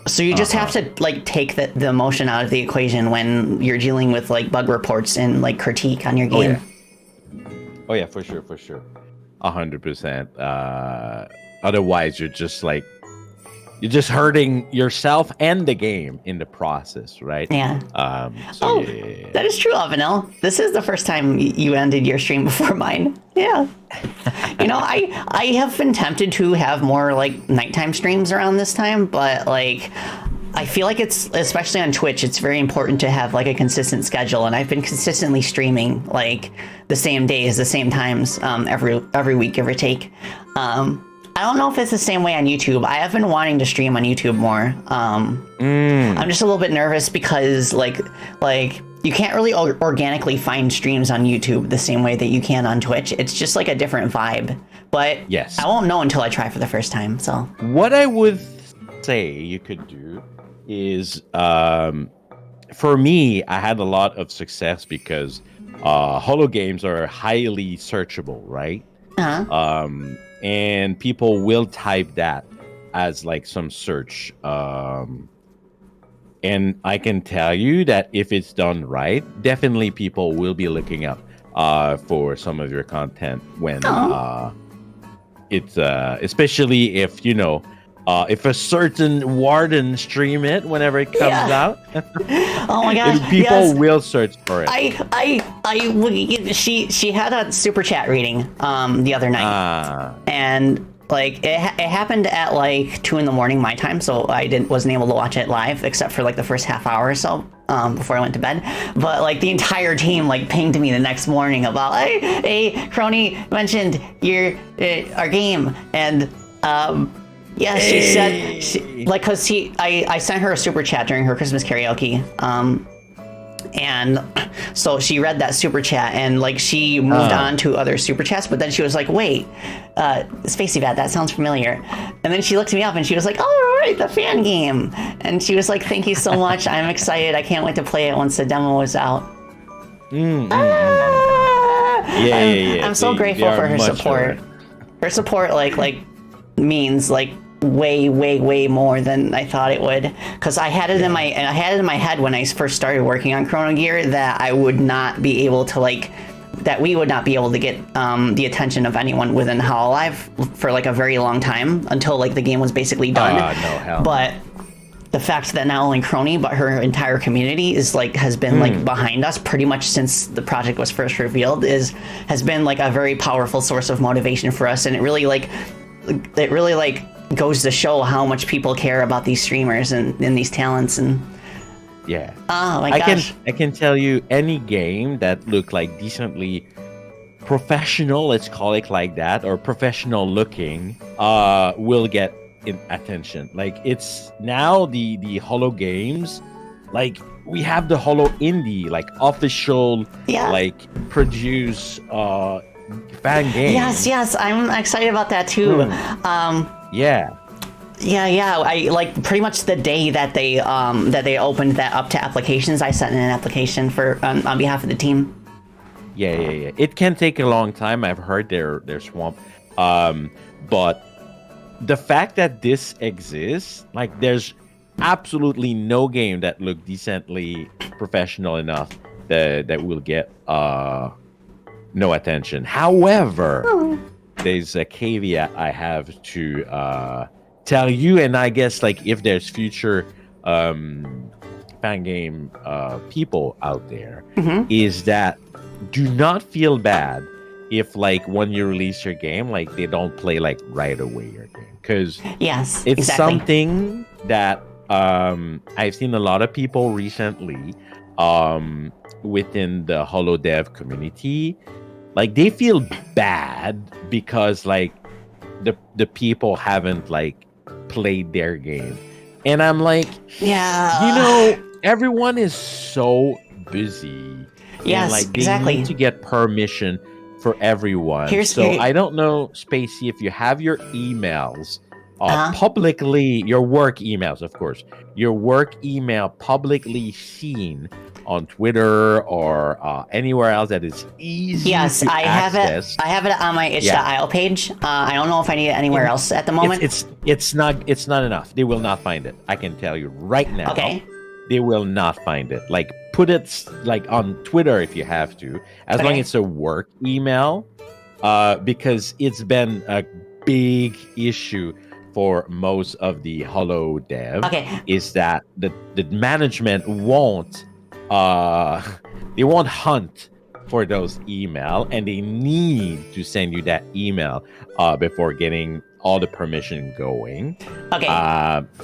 So you just have to like take the emotion out of the equation when you're dealing with like bug reports and like critique on your game. Oh yeah, for sure. 100%. Otherwise, you're just hurting yourself and the game in the process, right? Yeah. Yeah. That is true, Avanel. This is the first time you ended your stream before mine. Yeah. I have been tempted to have more like nighttime streams around this time, but like I feel like it's, especially on Twitch, it's very important to have like a consistent schedule, and I've been consistently streaming like the same days, the same times, every week, give or take. I don't know if it's the same way on YouTube. I have been wanting to stream on YouTube more. I'm just a little bit nervous because like you can't really organically find streams on YouTube the same way that you can on Twitch. It's just like a different vibe. But yes, I won't know until I try for the first time. So what I would say you could do is, for me, I had a lot of success because holo games are highly searchable, right? And people will type that as like some search. And I can tell you that if it's done right, definitely people will be looking up for some of your content when it's especially if if a certain warden stream it whenever it comes out. Oh my gosh! People will search for it. She had a super chat reading the other night, and like it happened at like 2 a.m. my time, so I wasn't able to watch it live except for like the first half hour or so before I went to bed. But like the entire team like pinged me the next morning about hey Crony mentioned our game, and yeah, she said, because I sent her a super chat during her Christmas karaoke, And so she read that super chat and like she moved on to other super chats, but then she was like, wait, Spacey Bat, that sounds familiar. And then she looked me up and she was like, oh, right, the fan game. And she was like, thank you so much. I'm excited. I can't wait to play it once the demo is out. I'm so grateful for her support. Her support like means like way more than I thought it would, because I had it in my head when I first started working on Chrono Gear that I would not be able to that we would not be able to get the attention of anyone within hololive for like a very long time until like the game was basically done. No, hell. But the fact that not only Crony but her entire community is like has been like behind us pretty much since the project was first revealed has been like a very powerful source of motivation for us, and it really goes to show how much people care about these streamers and these talents. And yeah, oh my gosh, I can tell you any game that looked like decently professional, let's call it like that, or professional looking, will get attention. Like it's now the holo games, like we have the holo indie, like official, like produce fan games. Yes, I'm excited about that too. Yeah. I like pretty much the day that they opened that up to applications, I sent in an application for on behalf of the team. Yeah. It can take a long time. I've heard they're swamped. But the fact that this exists, like there's absolutely no game that looked decently professional enough that will get no attention. However, there's a caveat I have to tell you, and I guess like if there's future fan game people out there, is that do not feel bad if like when you release your game, like they don't play like right away your game, because it's something that I've seen a lot of people recently within the holo dev community. Like they feel bad because like the people haven't like played their game, and I'm like, everyone is so busy. Yes, and, like they need to get permission for everyone. I don't know, Spacey, if you have your emails publicly, your work emails, of course, your work email publicly seen on Twitter or anywhere else that is easy to access. I have it on my itch.io page. I don't know if I need it anywhere else at the moment. It's not enough. They will not find it. I can tell you right now. Okay. They will not find it. Like put it like on Twitter if you have to, as long as it's a work email, because it's been a big issue for most of the holo dev. Is that the management won't they won't hunt for those email, and they need to send you that email before getting all the permission going.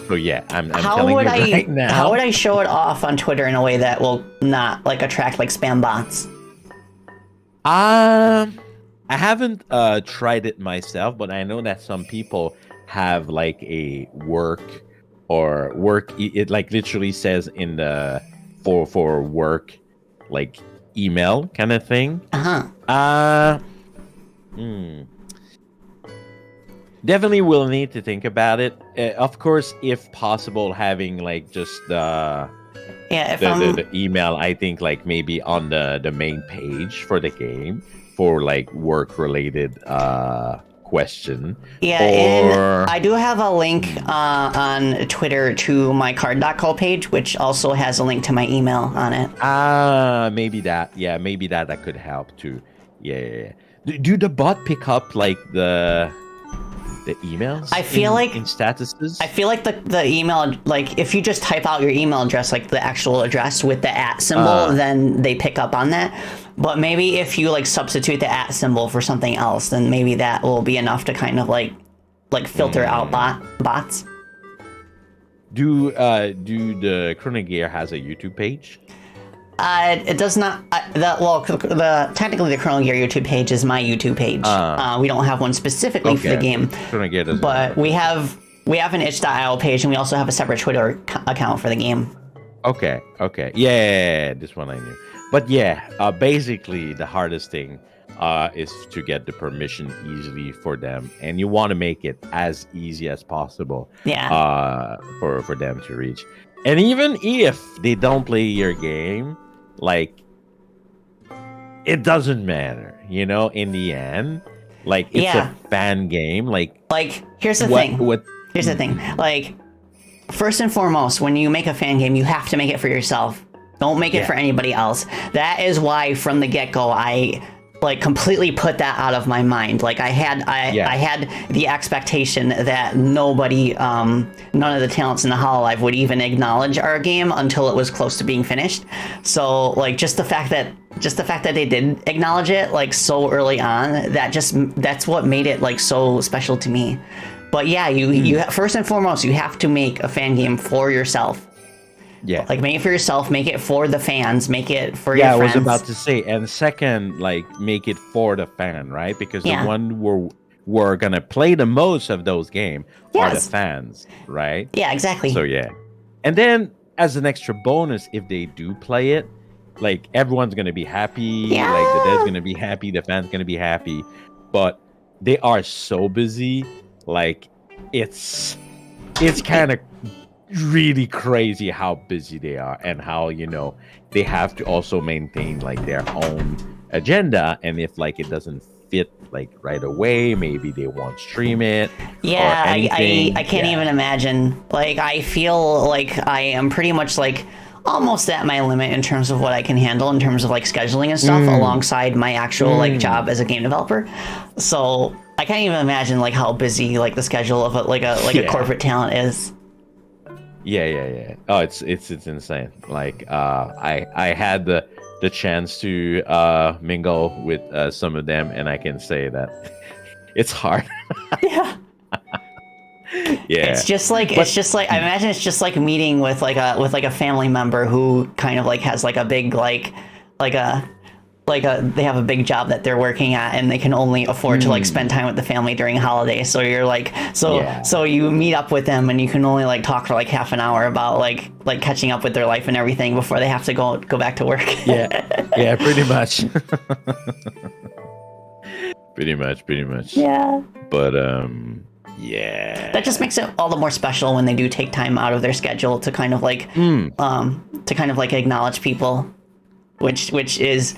So yeah, I'm telling you right now. How would I show it off on Twitter in a way that will not like attract like spam bots? I haven't tried it myself, but I know that some people have like a work. It like literally says in the for work like email kind of thing. Definitely will need to think about it. Of course, if possible, having like just the email, I think like maybe on the main page for the game for like work related question. And I do have a link on Twitter to my card.co page, which also has a link to my email on it. Maybe that. Yeah, maybe that could help too. Yeah. Do the bot pick up like the emails? I feel like in statuses. I feel like the email, like if you just type out your email address, like the actual address with the @ symbol, then they pick up on that. But maybe if you like substitute the @ symbol for something else, then maybe that will be enough to kind of like filter out bots. Do the Chrono Gear has a YouTube page? It does not. Technically, the Chrono Gear YouTube page is my YouTube page. We don't have one specifically for the game, Chrono Gear doesn't but we have an itch.io page, and we also have a separate Twitter account for the game. Okay, okay. Yeah, this one I knew. But yeah, basically the hardest thing is to get the permission easily for them, and you want to make it as easy as possible Yeah. for them to reach. And even if they don't play your game, like it doesn't matter, in the end. Like it's a Yeah. fan game. Like Like, here's the what thing. what Here's the thing. Like, first and foremost, when you make a fan game, you have to make it for yourself. Don't make it Yeah. for anybody else. That is why from the get-go I like completely put that out of my mind. Like I had the expectation that nobody none of the talents in the hololive would even acknowledge our game until it was close to being finished. So like just the fact that they did acknowledge it like so early on, that's what made it like so special to me. But yeah, you first and foremost, you have to make a fan game for yourself. Yeah. Like, make it for yourself, make it for the fans, make it for your Yeah, I friends. was about to say, and second, like make it for the fan, right? Because the one we're gonna play the most of those games are the fans, right? Yeah, exactly. So yeah, and then as an extra bonus, if they do play it, like everyone's gonna be happy. Yeah. Like the dev's gonna be happy, the fans gonna be happy, but they are so busy. Like it's kind of really crazy how busy they are and how they have to also maintain like their own agenda, and if like it doesn't fit like right away, maybe they won't stream it. Yeah, or anything. I can't even imagine. Like, I feel like I am pretty much like almost at my limit in terms of what I can handle in terms of like scheduling and stuff alongside my actual like job as a game developer. So I can't even imagine like how busy like the schedule of a corporate talent is. Yeah. Oh, it's insane. Like I had the chance to mingle with some of them, and I can say that it's hard. Yeah. Yeah. It's just like I imagine it's just like meeting with like a family member who kind of like has like a big they have a big job that they're working at, and they can only afford to like spend time with the family during holidays. So you're like, so you meet up with them, and you can only like talk for like half an hour about like catching up with their life and everything before they have to go back to work. Yeah, pretty much. pretty much. Yeah. But yeah. That just makes it all the more special when they do take time out of their schedule to kind of like acknowledge people. Which is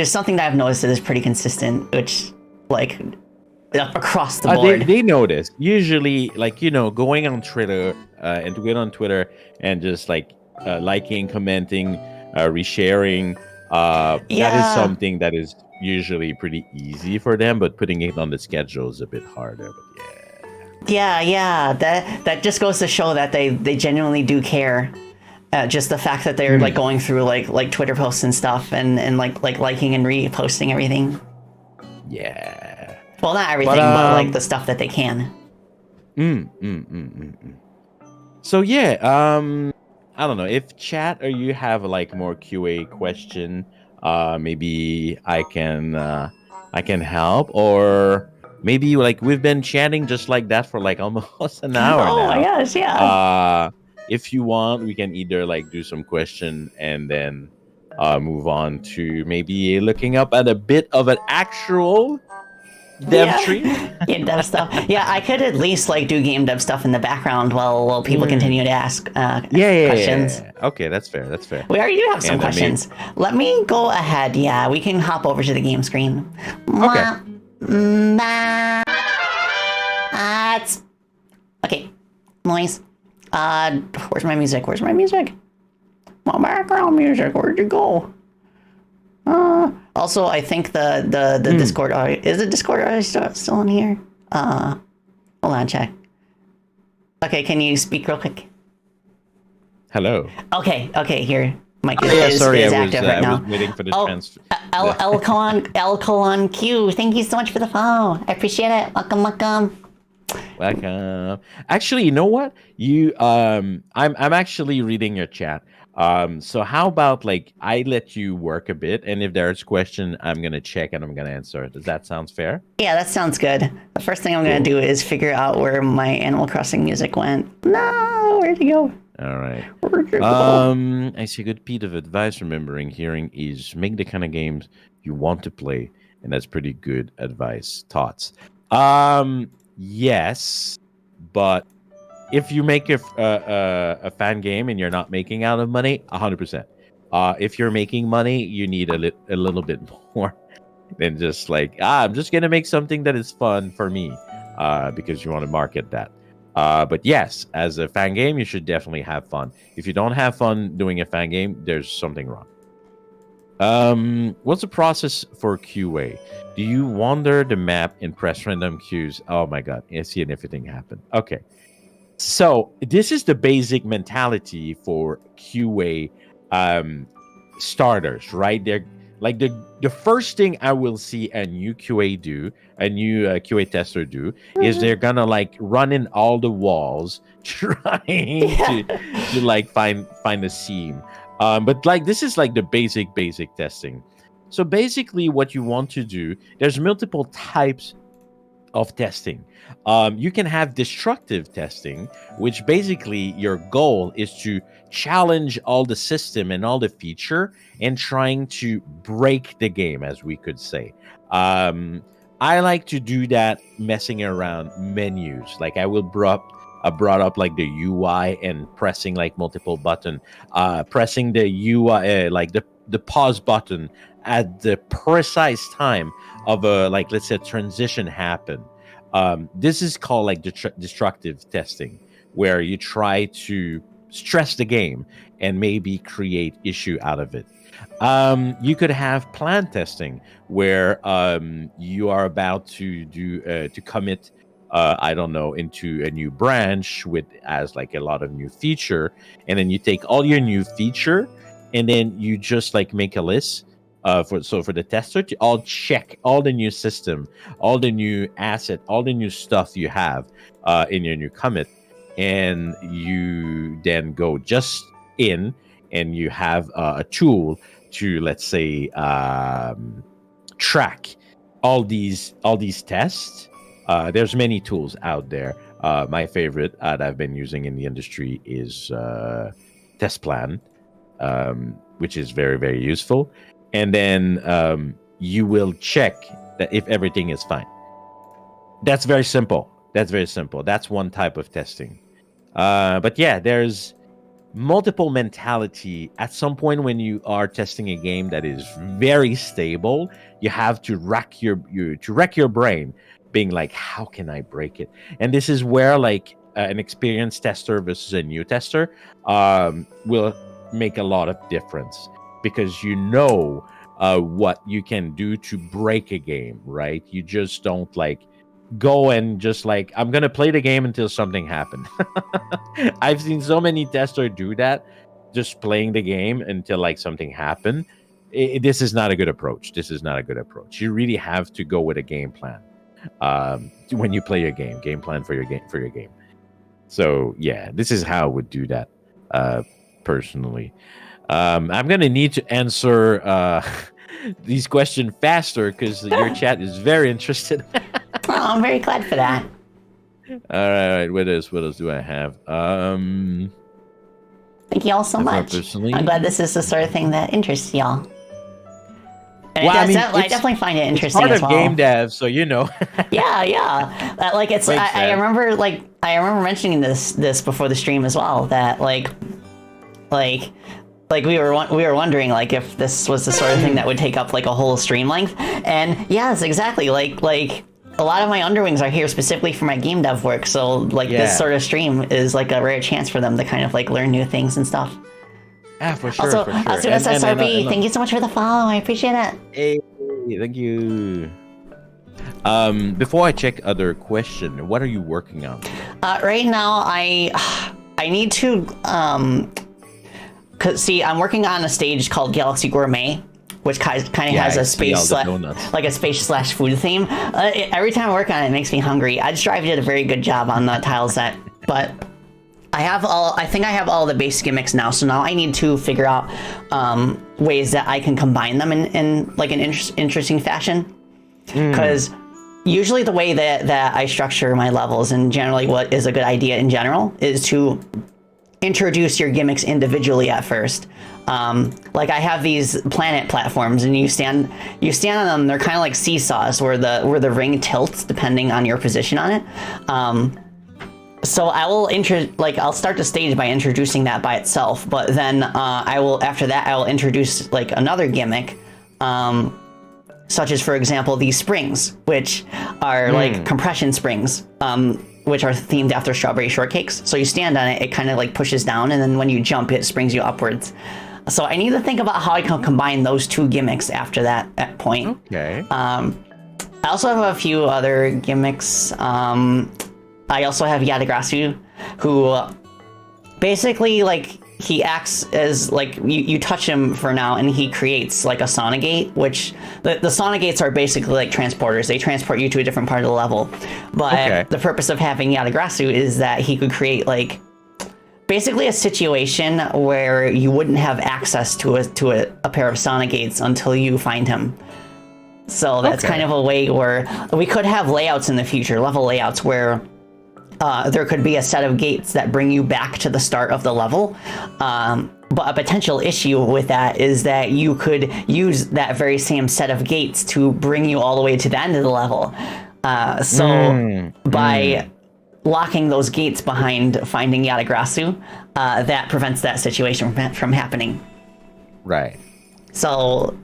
something that I've noticed that is pretty consistent, which like across the board. They notice usually, like going on Twitter and to get on Twitter and just like liking, commenting, resharing. That is something that is usually pretty easy for them, but putting it on the schedule is a bit harder. But yeah. That just goes to show that they genuinely do care. Just the fact that they're like going through like Twitter posts and stuff and like liking and reposting everything. Yeah. Well, not everything, but like the stuff that they can. So yeah, I don't know if chat or you have like more QA question. Maybe I can help, or maybe like we've been chatting just like that for like almost an hour now. Oh my gosh, yeah. If you want, we can either like do some question and then move on to maybe looking up at a bit of an actual dev tree. Yeah, dev stuff. Yeah, I could at least like do game dev stuff in the background while people continue to ask questions. Yeah. Okay, that's fair. We already do have some questions. Let me go ahead. Yeah, we can hop over to the game screen. Okay. Okay. Noise. Where's my music? My background music. Where'd you go? Also, I think the Discord is the Discord still in here? Hold on, check. Okay, can you speak real quick? Hello. Okay, here. Mic is active right now. I was waiting for the transfer. Elcolon Q, thank you so much for the follow. I appreciate it. Welcome. Actually, you know what? I'm actually reading your chat. So how about like I let you work a bit, and if there's a question, I'm gonna check and I'm gonna answer. Does that sound fair? Yeah, that sounds good. The first thing I'm gonna do is figure out where my Animal Crossing music went. No, where'd it go? All right. I see a good piece of advice remembering hearing is make the kind of games you want to play, and that's pretty good advice. Thoughts? Yes, but if you make a fan game and you're not making out of money, 100%. If you're making money, you need a little bit more than just like I'm just gonna make something that is fun for me, because you want to market that. But yes, as a fan game, you should definitely have fun. If you don't have fun doing a fan game, there's something wrong. What's the process for QA? Do you wander the map and press random cues? Oh my god, and see if anything happen. Okay. So this is the basic mentality for QA starters, right? They're like the first thing I will see a new QA do, a new QA tester do, is they're gonna like run in all the walls trying to like find a seam. But like this is like the basic testing. So basically, what you want to do, there's multiple types of testing. You can have destructive testing, which basically your goal is to challenge all the system and all the feature and trying to break the game, as we could say. I like to do that messing around menus. Like I will brought up like the UI and pressing like multiple button, pressing the UI like the pause button at the precise time of a like let's say transition happen. This is called like destructive testing, where you try to stress the game and maybe create issue out of it. You could have plan testing, where you are about to do to commit I don't know, into a new branch with as like a lot of new feature, and then you take all your new feature and then you just like make a list for the tester to all check all the new system, all the new asset, all the new stuff you have in your new commit, and you then go just in and you have a tool to let's say track all these tests. There's many tools out there. My favorite that I've been using in the industry is Test Plan, which is very, very useful. And then you will check that if everything is fine. That's very simple. That's one type of testing. But yeah, there's multiple mentality. At some point when you are testing a game that is very stable, you have to rack your brain, being like, how can I break it? And this is where like an experienced tester versus a new tester will make a lot of difference, because you know what you can do to break a game, right? You just don't like go and just like, I'm gonna play the game until something happened. I've seen so many testers do that, just playing the game until like something happened. This is not a good approach. You really have to go with a game plan when you play your game plan for your game. So yeah, this is how I would do that personally. I'm gonna need to answer these questions faster because your chat is very interested. Oh, I'm very glad for that. All right, what else do I have? Thank you all so much. I'm glad this is the sort of thing that interests y'all. And well, I definitely find it interesting as well. It's part of game dev, so you know. yeah. Like it's. I remember mentioning this before the stream as well. That like we were wondering like if this was the sort of thing that would take up like a whole stream length. And yes, exactly. Like a lot of my underlings are here specifically for my game dev work. So like this sort of stream is like a rare chance for them to kind of like learn new things and stuff. Yeah, for sure. Also, SRB, thank you so much for the follow. I appreciate it. Hey, thank you. Before I check other question, what are you working on? Right now, I need to see, I'm working on a stage called Galaxy Gourmet, which kind of has a space / food theme. Every time I work on it, it makes me hungry. I just did a very good job on the tile set, but I think I have all the base gimmicks now, so now I need to figure out ways that I can combine them in like an interesting fashion. Because usually the way that I structure my levels, and generally what is a good idea in general, is to introduce your gimmicks individually at first. Like I have these planet platforms, and you stand on them. They're kind of like seesaws, where the ring tilts depending on your position on it. So I will I'll start the stage by introducing that by itself, but then after that I will introduce like another gimmick, such as, for example, these springs, which are like compression springs, which are themed after strawberry shortcakes. So you stand on it, it kind of like pushes down, and then when you jump, it springs you upwards. So I need to think about how I can combine those two gimmicks after that point. Okay. I also have a few other gimmicks. I also have Yadagrasu, who basically, like, he acts as, like, you touch him for now, and he creates, like, a Sonagate, which, the Sonagates are basically, like, transporters. They transport you to a different part of the level. But the purpose of having Yadagrasu is that he could create, like, basically a situation where you wouldn't have access to a pair of Sonagates until you find him. So that's kind of a way where we could have layouts in the future, level layouts, where there could be a set of gates that bring you back to the start of the level. But a potential issue with that is that you could use that very same set of gates to bring you all the way to the end of the level. By locking those gates behind finding Yadagrasu, that prevents that situation from happening. Right. So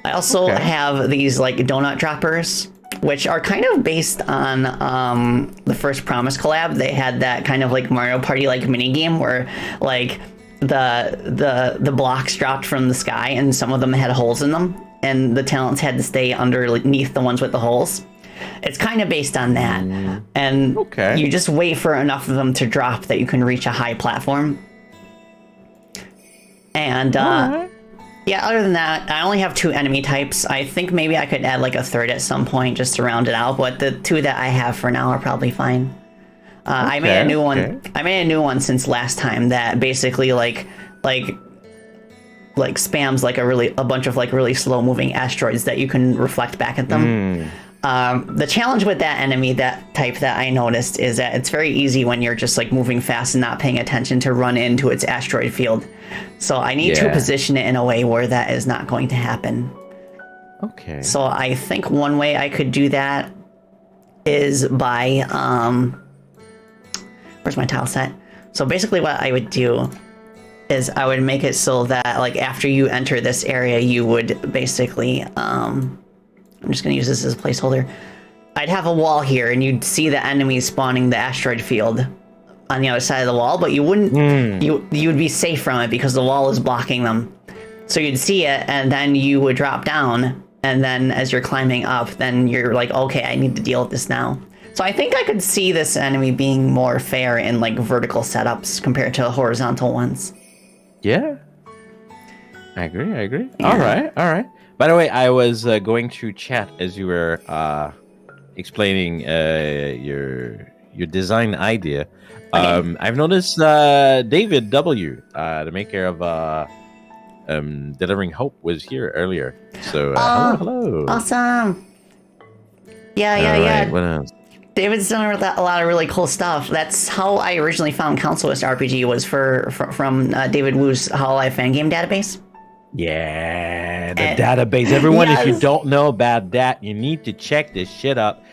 I also have these like donut droppers, which are kind of based on the first Promise collab. They had that kind of like Mario Party like mini game where like the blocks dropped from the sky, and some of them had holes in them, and the talents had to stay underneath the ones with the holes. It's kind of based on that. And you just wait for enough of them to drop that you can reach a high platform. And yeah, other than that, I only have 2 enemy types. I think maybe I could add like a third at some point just to round it out, but the 2 that I have for now are probably fine. I made a new one. I made a new one since last time that basically like spams like a bunch of like really slow moving asteroids that you can reflect back at them. The challenge with that enemy, that type that I noticed, is that it's very easy when you're just like moving fast and not paying attention to run into its asteroid field. So I need to position it in a way where that is not going to happen. Okay. So I think one way I could do that is by, where's my tile set? So basically what I would do is I would make it so that like after you enter this area, you would basically, I'm just going to use this as a placeholder. I'd have a wall here, and you'd see the enemies spawning the asteroid field on the other side of the wall, but you wouldn't. You would be safe from it because the wall is blocking them. So you'd see it, and then you would drop down, and then as you're climbing up, then you're like, okay, I need to deal with this now. So I think I could see this enemy being more fair in like vertical setups compared to horizontal ones. Yeah, I agree. Yeah. All right. By the way, I was going through chat as you were explaining your design idea. I've noticed David W, the maker of Delivering Hope, was here earlier. So hello. Awesome. Yeah. Right, what else? David's done a lot of really cool stuff. That's how I originally found Councilist RPG, was from David Wu's hololive fangame database. Yeah, the database. Everyone, if you don't know about that, you need to check this shit up.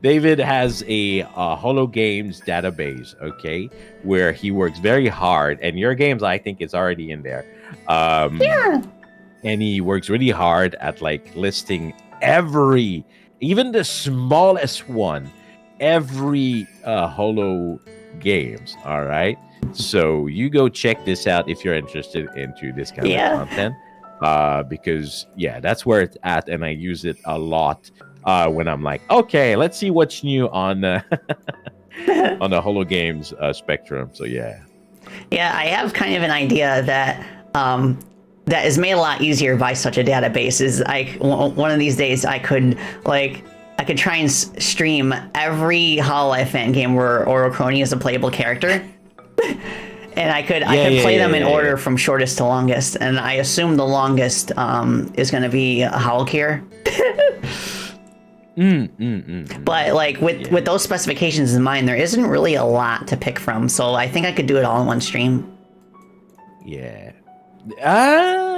David has a Holo Games database, okay, where he works very hard, and your games, I think, is already in there. And he works really hard at like listing even the smallest one, every Holo Games. All right. So you go check this out if you're interested into this kind of content, because that's where it's at, and I use it a lot when I'm like, okay, let's see what's new on the on the Holo Games spectrum. So yeah, I have kind of an idea that that is made a lot easier by such a database. Is one of these days I could try and stream every hololive fan game where Orocrony is a playable character. And I could play them in order from shortest to longest, and I assume the longest is going to be a Holocare. But like with those specifications in mind, there isn't really a lot to pick from. So I think I could do it all in one stream. Yeah.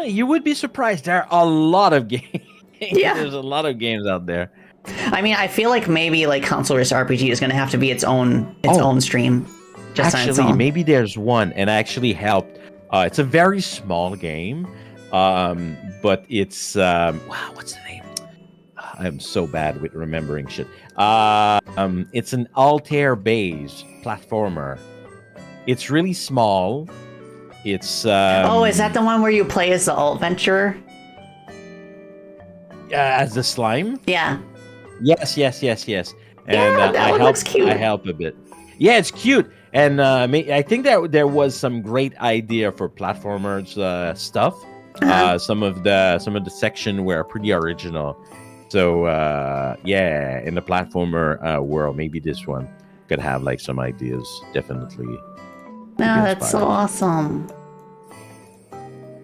You would be surprised. There are a lot of games. Yeah. There's a lot of games out there. I mean, I feel like maybe like console versus RPG is going to have to be its own stream. Just on its Actually, own. maybe there's one, and I actually helped. It's a very small game, but it's wow. What's the name? I'm so bad with remembering shit. It's an Altair-based platformer. It's really small. It's Is that the one where you play as the alt venturer? as the slime? Yeah. Yes. And that one looks cute. I help a bit. Yeah, it's cute. And I think that there was some great idea for platformers stuff. Some of the section were pretty original. So yeah, in the platformer world, maybe this one could have like some ideas. Definitely. No, that's so awesome.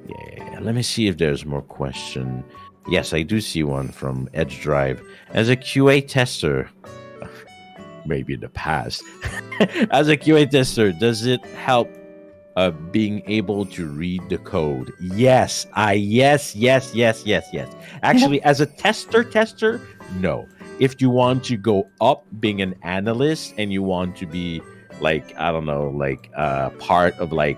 Yeah, let me see if there's more question. Yes, I do see one from Edge Drive. As a QA tester, maybe in the past, as a QA tester, does it help being able to read the code? Yes. Yes. Actually, as a tester, no. If you want to go up being an analyst and you want to be like, I don't know, like part of like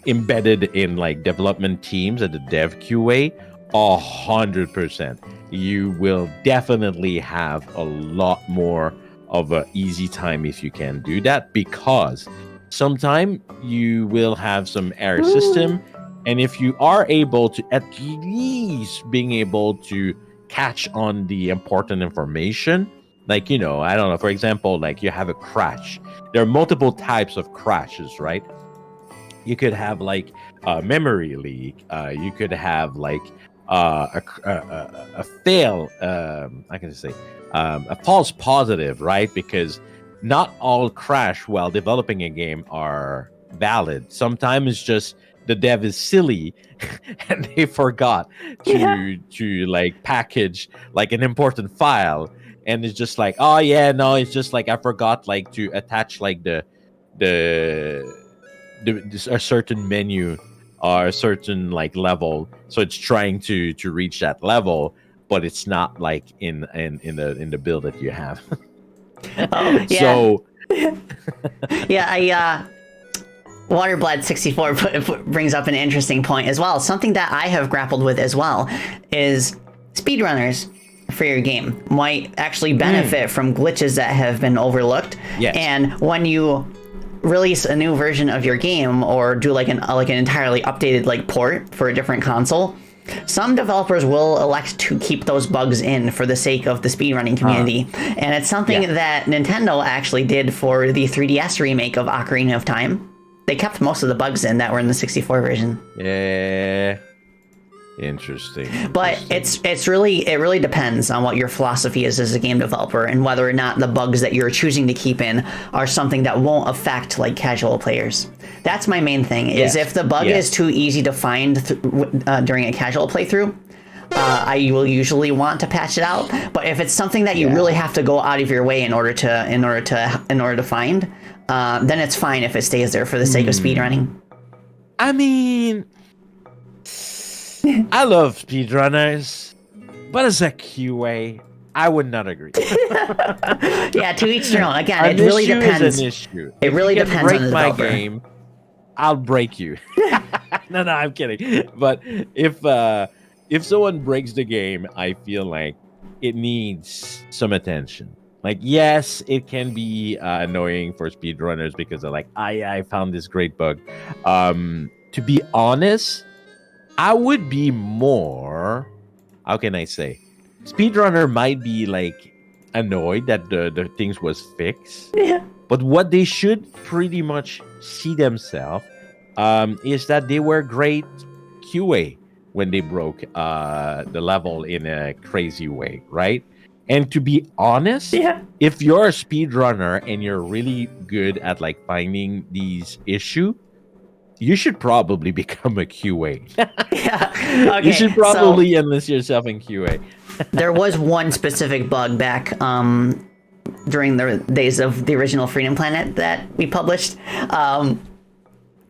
embedded in like development teams at the dev QA, 100%. You will definitely have a lot more of an easy time if you can do that, because sometime you will have some error system, and if you are able to at least being able to catch on the important information, like, you know, I don't know, for example, like you have a crash. There are multiple types of crashes, right? You could have like a memory leak. You could have like a fail. I can say a false positive, right? Because not all crash while developing a game are valid. Sometimes it's just the dev is silly and they forgot to like package like an important file, and it's just like, oh yeah, no, it's just like I forgot like to attach like a certain menu or a certain like level, so it's trying to reach that level, but it's not like in the build that you have. Oh, yeah. So yeah, Waterblood64 brings up an interesting point as well. Something that I have grappled with as well is speedrunners for your game might actually benefit from glitches that have been overlooked. Yes. And when you release a new version of your game or do like an entirely updated like port for a different console, some developers will elect to keep those bugs in for the sake of the speedrunning community. And it's something that Nintendo actually did for the 3DS remake of Ocarina of Time. They kept most of the bugs in that were in the 64 version. Yeah. Interesting. But it really depends on what your philosophy is as a game developer, and whether or not the bugs that you're choosing to keep in are something that won't affect like casual players. That's my main thing. Is if the bug is too easy to find during a casual playthrough, I will usually want to patch it out. But if it's something that you really have to go out of your way in order to find, then it's fine if it stays there for the sake of speedrunning. I mean, I love speedrunners, but as a QA, I would not agree. Yeah, to each their own. Again, it really depends. Is an issue. It really depends on the my developer. game, I'll break you. No, I'm kidding. But if someone breaks the game, I feel like it needs some attention. Like, yes, it can be annoying for speedrunners because they're like, I found this great bug. To be honest, I would be more, how can I say? Speedrunner might be like annoyed that the things was fixed. Yeah. But what they should pretty much see themselves is that they were great QA when they broke the level in a crazy way, right? And to be honest, if you're a speedrunner and you're really good at like finding these issues, you should probably become a QA. Okay, you should probably enlist yourself in QA. There was one specific bug back during the days of the original Freedom Planet that we published.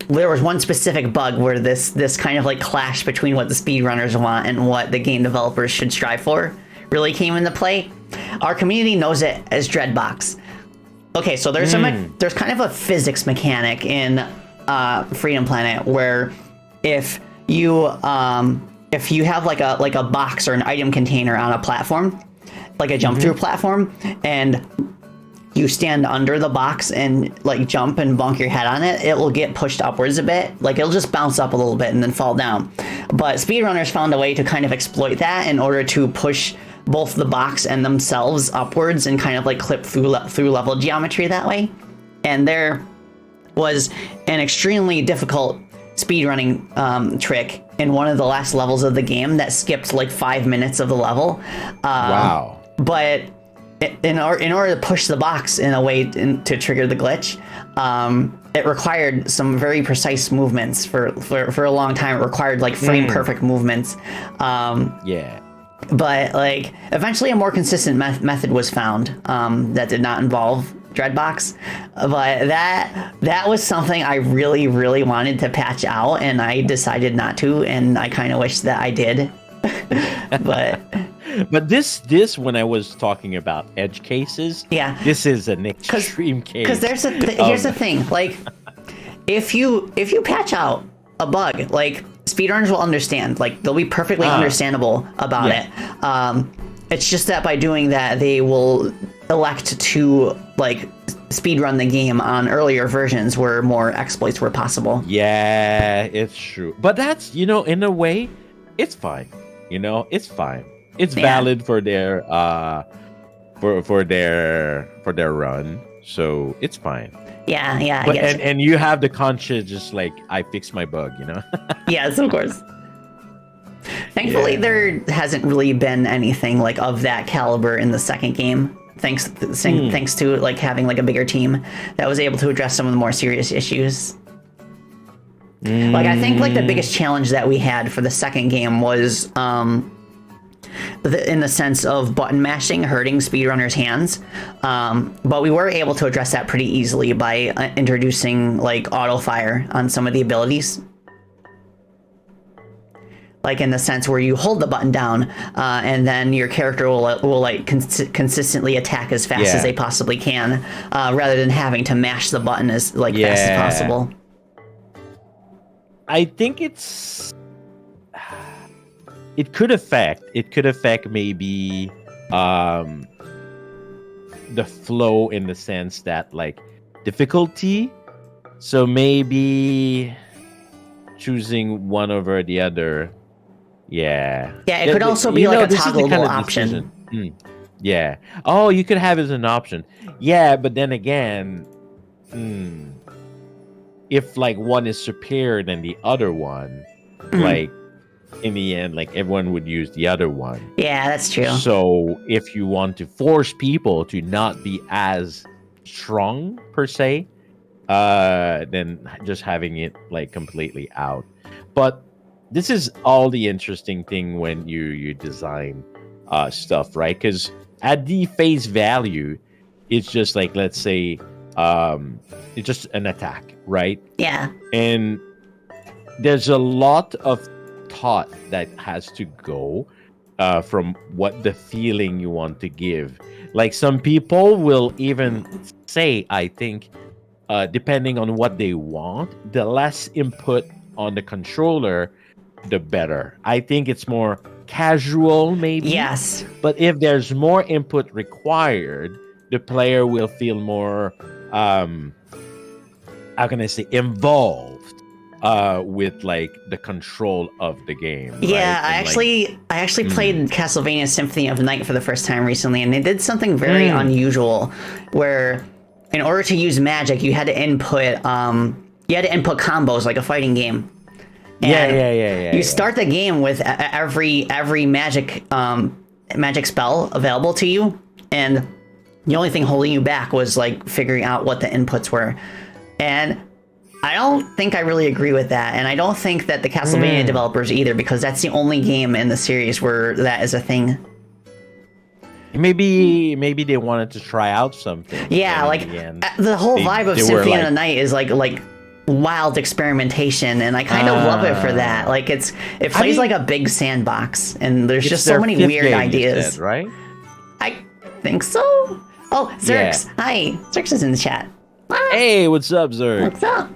There was one specific bug where this kind of like clash between what the speedrunners want and what the game developers should strive for really came into play. Our community knows it as Dreadbox. Okay, so there's there's kind of a physics mechanic in Freedom Planet where if you have like a box or an item container on a platform, like a jump through platform, and you stand under the box and like jump and bonk your head on it, it will get pushed upwards a bit. Like it'll just bounce up a little bit and then fall down. But speedrunners found a way to kind of exploit that in order to push both the box and themselves upwards and kind of like clip through level geometry that way. And there was an extremely difficult speedrunning trick in one of the last levels of the game that skipped like 5 minutes of the level. Wow. But in order to push the box in a way to trigger the glitch, it required some very precise movements for a long time. It required like frame perfect movements. Yeah. But like eventually a more consistent method was found that did not involve Dreadbox. But that was something I really, really wanted to patch out, and I decided not to, and I kind of wish that I did. But this when I was talking about edge cases, yeah, this is an extreme case. Because here's the thing, like if you patch out a bug, like speedrunners will understand, like they'll be perfectly understandable about it. It's just that by doing that, they will elect to like speedrun the game on earlier versions where more exploits were possible. Yeah, it's true. But that's, in a way, it's fine. It's fine. It's valid for their for their run. So it's fine. Yeah, but, and you have the conscience just like, I fixed my bug, Yes, of course. Thankfully, there hasn't really been anything like of that caliber in the second game. Thanks to like having like a bigger team that was able to address some of the more serious issues. Like I think like the biggest challenge that we had for the second game was in the sense of button mashing hurting speedrunners' hands, but we were able to address that pretty easily by introducing like auto fire on some of the abilities. Like in the sense where you hold the button down and then your character will like consistently attack as fast as they possibly can, rather than having to mash the button as fast as possible. I think it could affect maybe the flow in the sense that like difficulty. So maybe choosing one over the other. Yeah, it could also be like a toggleable option. Yeah. Oh, you could have it as an option. Yeah, but then again, if like one is superior than the other one, like in the end, like everyone would use the other one. Yeah, that's true. So if you want to force people to not be as strong per se, then just having it like completely out. But this is all the interesting thing when you design stuff, right? Because at the face value, it's just like, let's say, it's just an attack, right? Yeah. And there's a lot of thought that has to go from what the feeling you want to give. Like some people will even say, I think, depending on what they want, the less input on the controller, the better. I think it's more casual, maybe. Yes. But if there's more input required, the player will feel more, how can I say, involved with like the control of the game. Yeah, right? I actually played Castlevania Symphony of the Night for the first time recently, and they did something very unusual, where in order to use magic, you had to input combos like a fighting game. And you start the game with every magic spell available to you, and the only thing holding you back was like figuring out what the inputs were. And I don't think I really agree with that, and I don't think that the Castlevania developers either, because that's the only game in the series where that is a thing. Maybe they wanted to try out something. Yeah, and like in the end, the whole vibe of they were Symphony of like, the Night is like wild experimentation, and I kind of love it for that. Like it plays mean, like a big sandbox, and there's it's just so their many fifth weird game, you ideas. said, right? I think so. Oh, Zerx, Yeah. hi. Zerx is in the chat. Hey, what's up, Zerg? What's up?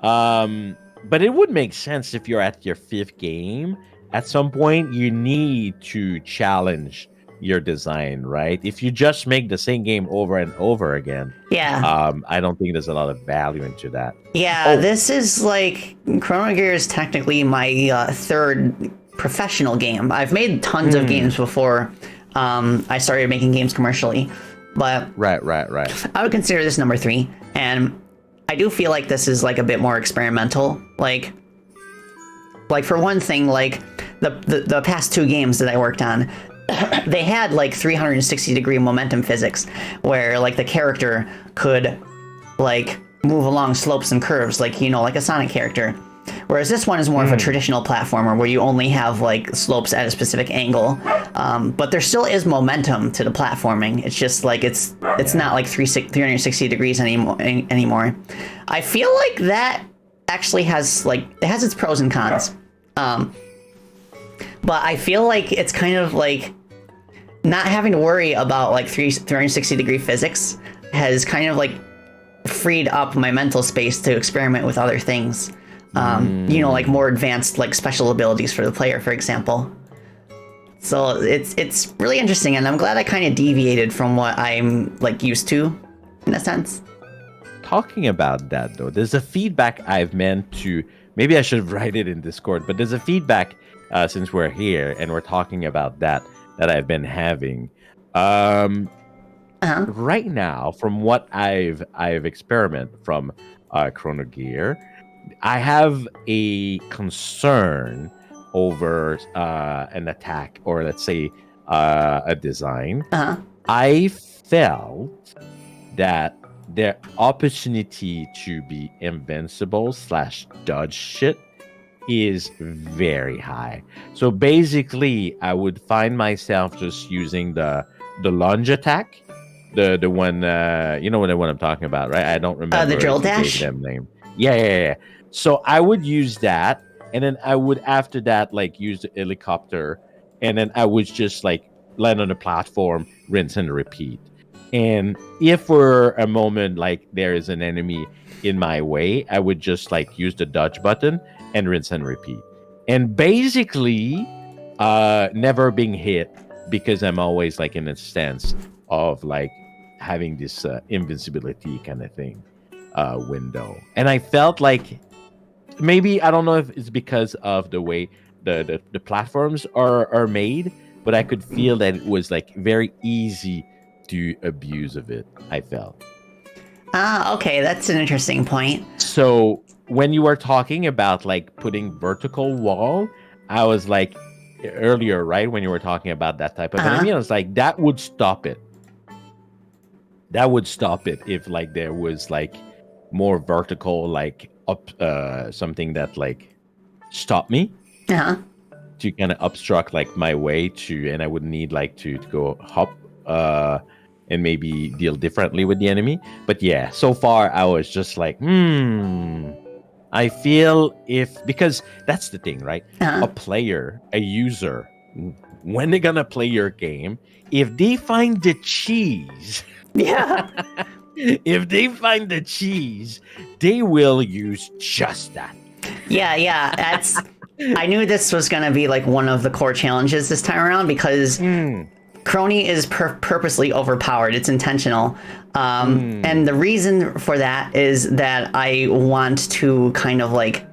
But it would make sense if you're at your fifth game. At some point, you need to challenge your design, right? If you just make the same game over and over again, Yeah. I don't think there's a lot of value into that. Yeah, this is like Chrono Gear is technically my third professional game. I've made tons of games before I started making games commercially, but Right. I would consider this number 3, and I do feel like this is like a bit more experimental. Like for one thing, like the past 2 games that I worked on, they had like 360-degree momentum physics, where like the character could like move along slopes and curves, like like a Sonic character. Whereas this one is more of a traditional platformer where you only have like slopes at a specific angle, but there still is momentum to the platforming. It's just like it's not like 360 degrees anymore. I feel like that actually has its pros and cons, but I feel like it's kind of like not having to worry about like 360-degree physics has kind of like freed up my mental space to experiment with other things. Like more advanced, like special abilities for the player, for example. So it's really interesting, and I'm glad I kind of deviated from what I'm like used to, in a sense. Talking about that though, there's a feedback I've meant to. Maybe I should write it in Discord, but there's a feedback since we're here and we're talking about that I've been having. Right now, from what I've experimented from Chrono Gear, I have a concern over an attack, or let's say a design. I felt that the opportunity to be invincible / dodge shit is very high. So basically, I would find myself just using the lunge attack, the one the one I'm talking about, right? I don't remember The drill if you gave dash? them name. Yeah. So I would use that, and then I would after that like use the helicopter, and then I would just like land on the platform, rinse and repeat. And if for a moment like there is an enemy in my way, I would just like use the dodge button and rinse and repeat. And basically, never being hit because I'm always like in a stance of like having this invincibility kind of thing window. And I felt like maybe I don't know if it's because of the way the platforms are made, but I could feel that it was like very easy to abuse of it. I felt. Okay, that's an interesting point. So when you were talking about like putting vertical wall, I was like earlier, right? When you were talking about that type of enemy, I was like, that would stop it. That would stop it if like there was like more vertical, like up something that like stopped me to kind of obstruct like my way to, and I would need like to go hop and maybe deal differently with the enemy. But yeah, so far I was just like, I feel because that's the thing, right? A player, a user, when they're gonna play your game, if they find the cheese, if they find the cheese, they will use just that. Yeah, that's. I knew this was gonna be like one of the core challenges this time around because Crony is purposely overpowered. It's intentional. And the reason for that is that I want to kind of like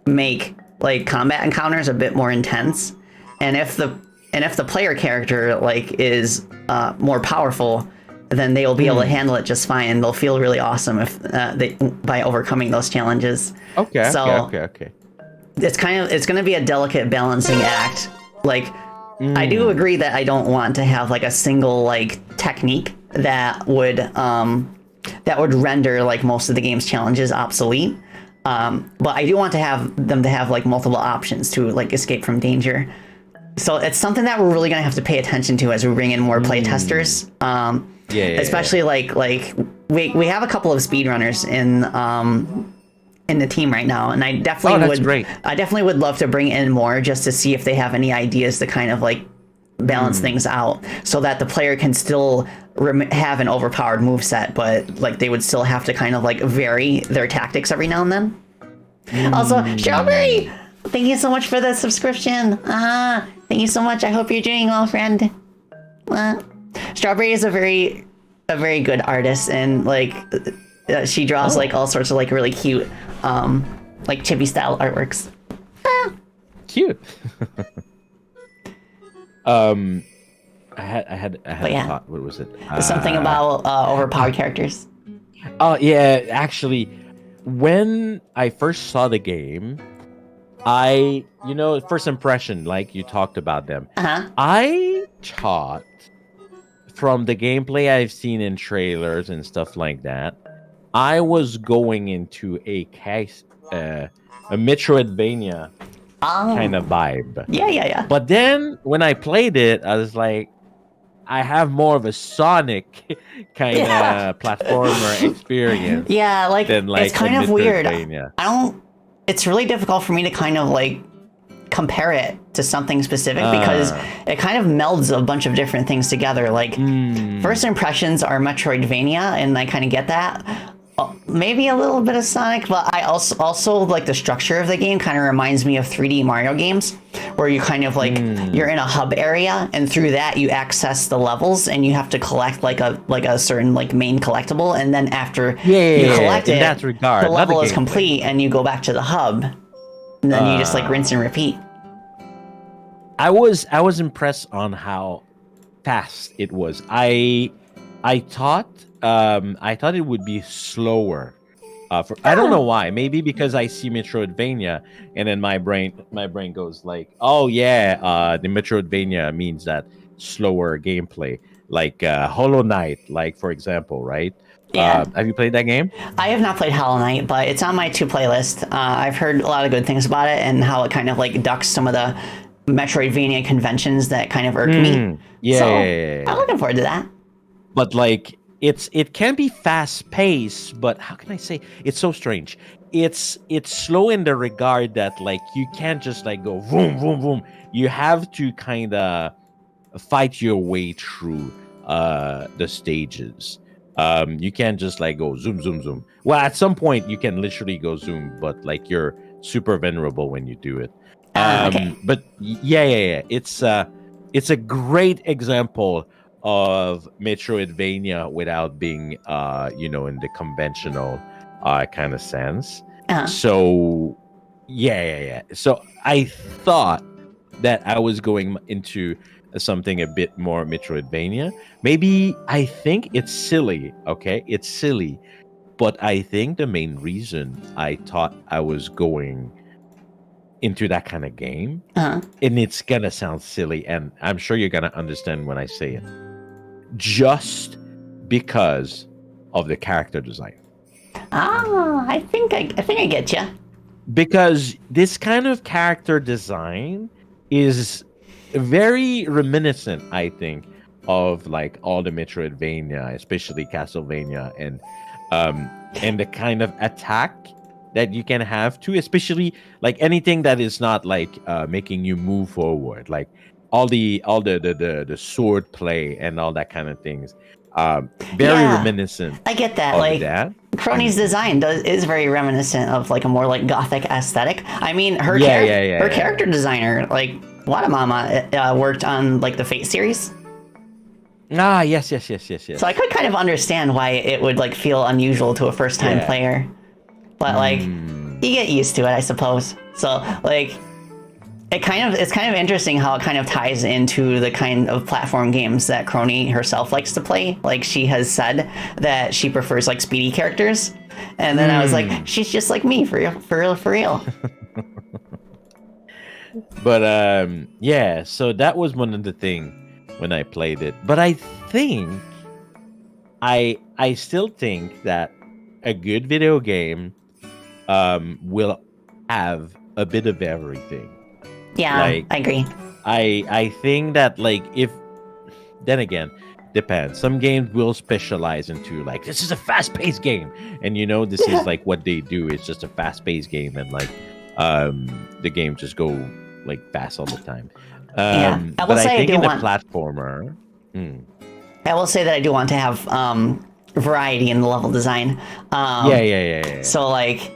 make like combat encounters a bit more intense. And if the player character like is more powerful, then they will be able to handle it just fine. And they'll feel really awesome if by overcoming those challenges. Okay. It's going to be a delicate balancing act. Like, I do agree that I don't want to have like a single like technique that would render like most of the game's challenges obsolete. But I do want to have them to have like multiple options to like escape from danger. So it's something that we're really gonna have to pay attention to as we bring in more playtesters. Especially like we have a couple of speedrunners in the team right now, and I definitely would love to bring in more just to see if they have any ideas to kind of like balance things out, so that the player can still have an overpowered moveset, but like they would still have to kind of like vary their tactics every now and then. Also, Strawberry, thank you so much for the subscription. Thank you so much. I hope you're doing well, friend. Strawberry is a very good artist, and like she draws like all sorts of like really cute like chibi style artworks. Cute. I had a thought. What was it? Something about overpowered characters. Oh yeah, actually, when I first saw the game, first impression, like you talked about them. I thought from the gameplay I've seen in trailers and stuff like that, I was going into a Metroidvania kind of vibe. Yeah. But then when I played it, I was like, I have more of a Sonic kind of platformer experience. Yeah, like, it's kind of weird. Metroidvania. It's really difficult for me to kind of like compare it to something specific because it kind of melds a bunch of different things together. Like first impressions are Metroidvania, and I kind of get that. Maybe a little bit of Sonic, but I also like the structure of the game kind of reminds me of 3D Mario games, where you kind of like you're in a hub area, and through that you access the levels, and you have to collect like a certain like main collectible, and then after you collect it, the level is complete, and you go back to the hub, and then you just like rinse and repeat. I was impressed on how fast it was. I thought it would be slower. I don't know why. Maybe because I see Metroidvania, and then my brain goes like, oh yeah, the Metroidvania means that slower gameplay, like Hollow Knight, like for example, right? Yeah. Have you played that game? I have not played Hollow Knight, but it's on my playlist. I've heard a lot of good things about it, and how it kind of like ducks some of the Metroidvania conventions that kind of irk me. Yeah. I'm looking forward to that. But like, it can be fast paced, but how can I say, it's so strange. It's slow in the regard that like you can't just like go boom boom boom. You have to kind of fight your way through the stages. You can't just like go zoom zoom zoom. Well, at some point you can literally go zoom, but like you're super vulnerable when you do it. Okay. But yeah. It's a great example of Metroidvania without being in the conventional kind of sense. So yeah. So I thought that I was going into something a bit more Metroidvania. Maybe I think it's silly, okay? It's silly. But I think the main reason I thought I was going into that kind of game, and it's gonna sound silly, and I'm sure you're gonna understand when I say it, just because of the character design. I think I get you. Because this kind of character design is very reminiscent, I think, of like all the Metroidvania, especially Castlevania, and the kind of attack that you can have too, especially like anything that is not like making you move forward, like all the sword play and all that kind of things. Very reminiscent. I get that. Like that. Crony's design is very reminiscent of like a more like gothic aesthetic. I mean, her character designer, like Watamama, worked on like the Fate series. Yes. So I could kind of understand why it would like feel unusual to a first time player, but like you get used to it, I suppose. So like it's kind of interesting how it kind of ties into the kind of platform games that Crony herself likes to play. Like she has said that she prefers like speedy characters, and then I was like, she's just like me, for real. But so that was one of the things when I played it. But I think I still think that a good video game will have a bit of everything. Yeah, I agree. I think that like if then again depends. Some games will specialize into like this is a fast-paced game, and this is like what they do. It's just a fast-paced game, and like the game just go like fast all the time. But I think in the platformer, I will say that I do want to have variety in the level design. Yeah. So like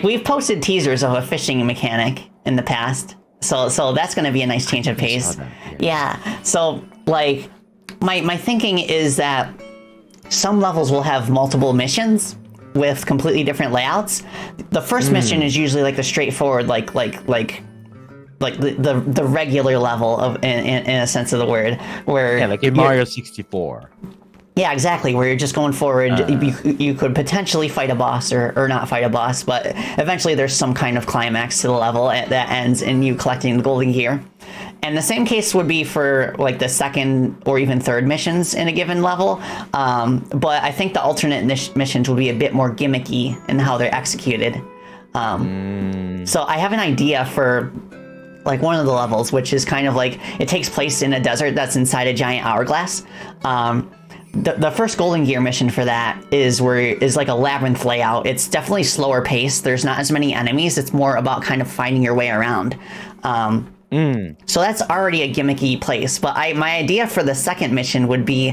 we've posted teasers of a fishing mechanic in the past. So that's going to be a nice change of pace. Yeah. So like my thinking is that some levels will have multiple missions with completely different layouts. The first mission is usually like the straightforward like the regular level of in a sense of the word, where like in Mario 64. Yeah, exactly. Where you're just going forward. You could potentially fight a boss or not fight a boss, but eventually there's some kind of climax to the level that ends in you collecting the golden gear. And the same case would be for like the second or even third missions in a given level. But I think the alternate missions would be a bit more gimmicky in how they're executed. So I have an idea for like one of the levels, which is kind of like it takes place in a desert that's inside a giant hourglass. The first Golden Gear mission for that is like a labyrinth layout. It's definitely slower paced. There's not as many enemies. It's more about kind of finding your way around. So that's already a gimmicky place. But my idea for the second mission would be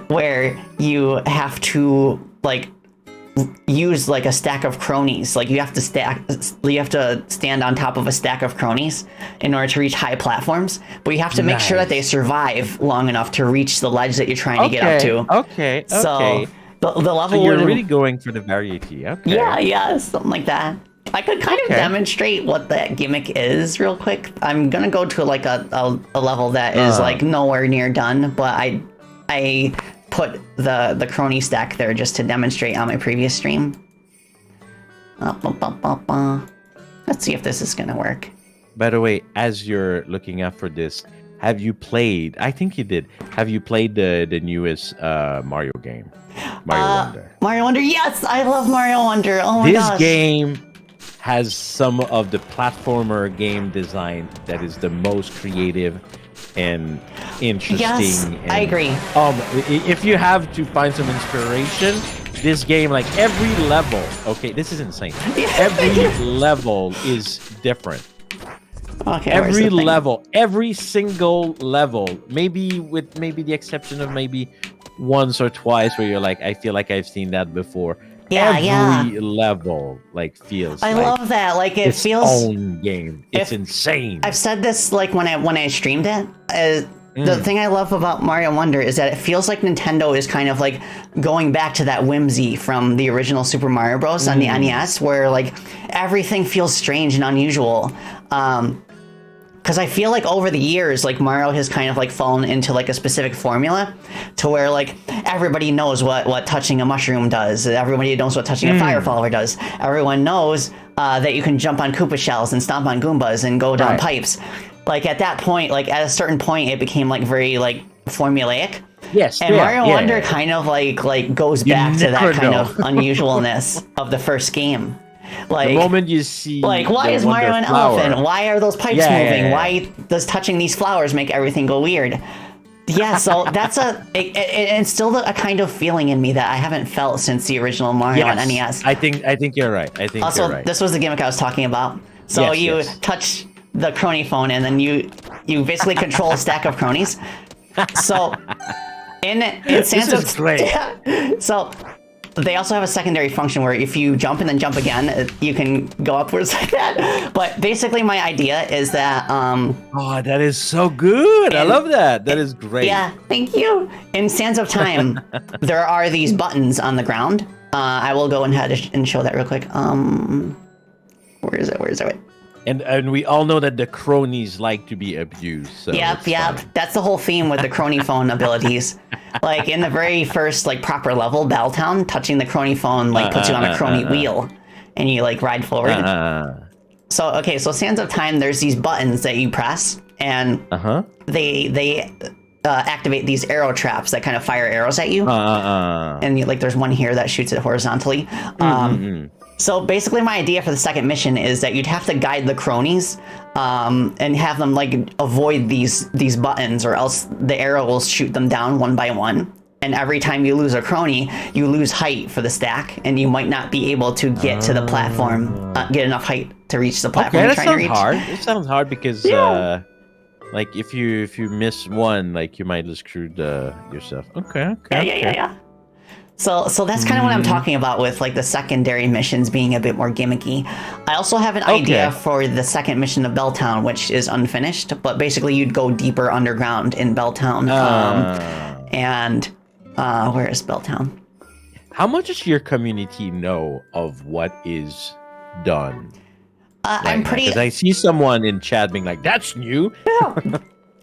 where you have to like use like a stack of cronies. Like you have to stand on top of a stack of cronies in order to reach high platforms, but you have to make sure that they survive long enough to reach the ledge that you're trying to get up to. Okay. So the level so you're really going for the variety. Okay. Yeah, something like that. I could kind of demonstrate what that gimmick is real quick. I'm gonna go to like a level that is like nowhere near done, but I put the crony stack there just to demonstrate on my previous stream. Let's see if this is gonna work. By the way, as you're looking up for this, have you played? I think you did. Have you played the newest Mario game, Mario Wonder? Mario Wonder, yes, I love Mario Wonder. Oh my gosh. This game has some of the platformer game design that is the most creative and interesting. Yes, I agree. If you have to find some inspiration, this game, like every level, okay, this is insane. Every level is different. Okay. Every level, every single level, maybe with the exception of maybe once or twice where you're like, I feel like I've seen that before. Every level like feels. I love that. Like it feels own game. It's insane. I've said this like when I streamed it. The thing I love about Mario Wonder is that it feels like Nintendo is kind of like going back to that whimsy from the original Super Mario Bros. On the NES, where like everything feels strange and unusual. Because I feel like over the years, like Mario has kind of like fallen into like a specific formula to where like everybody knows what touching a mushroom does. Everybody knows what touching a fire follower does. Everyone knows that you can jump on Koopa shells and stomp on Goombas and go down pipes. Like at that point, like at a certain point, it became like very like formulaic. Yes. And Mario Wonder kind of like goes back to that kind of unusualness of the first game. Like the moment you see, like, why is Mario an elephant? Why are those pipes moving? Why does touching these flowers make everything go weird? Yeah, so that's it's still a kind of feeling in me that I haven't felt since the original Mario on NES. I think you're right. I think also, you're right. This was the gimmick I was talking about. So you touch the crony phone, and then you basically control a stack of cronies. So in Sands of great. So they also have a secondary function where if you jump and then jump again, you can go upwards like that. But basically, my idea is that oh, that is so good. I love that. That is great. Yeah, thank you. In Sands of Time, there are these buttons on the ground. I will go ahead and show that real quick. Where is it? And we all know that the cronies like to be abused. So yep. That's the whole theme with the crony phone abilities. Like in the very first like proper level, Battletown, touching the crony phone like puts you on a crony wheel, and you like ride forward. So Sands of Time, there's these buttons that you press, and they activate these arrow traps that kind of fire arrows at you. And there's one here that shoots it horizontally. So basically, my idea for the second mission is that you'd have to guide the cronies, and have them like avoid these buttons, or else the arrow will shoot them down one by one. And every time you lose a crony, you lose height for the stack, and you might not be able to get to the platform, get enough height to reach the platform Okay, you're that trying to reach. sounds hard. It sounds hard because, like, if you miss one, like, you might just screw yourself. Okay. Yeah. So that's kind of what I'm talking about with like the secondary missions being a bit more gimmicky. I also have an idea for the second mission of Belltown, which is unfinished, but basically you'd go deeper underground in Belltown. Where is Belltown? How much does your community know of what is done? I'm pretty. Because I see someone in chat being like, "That's new."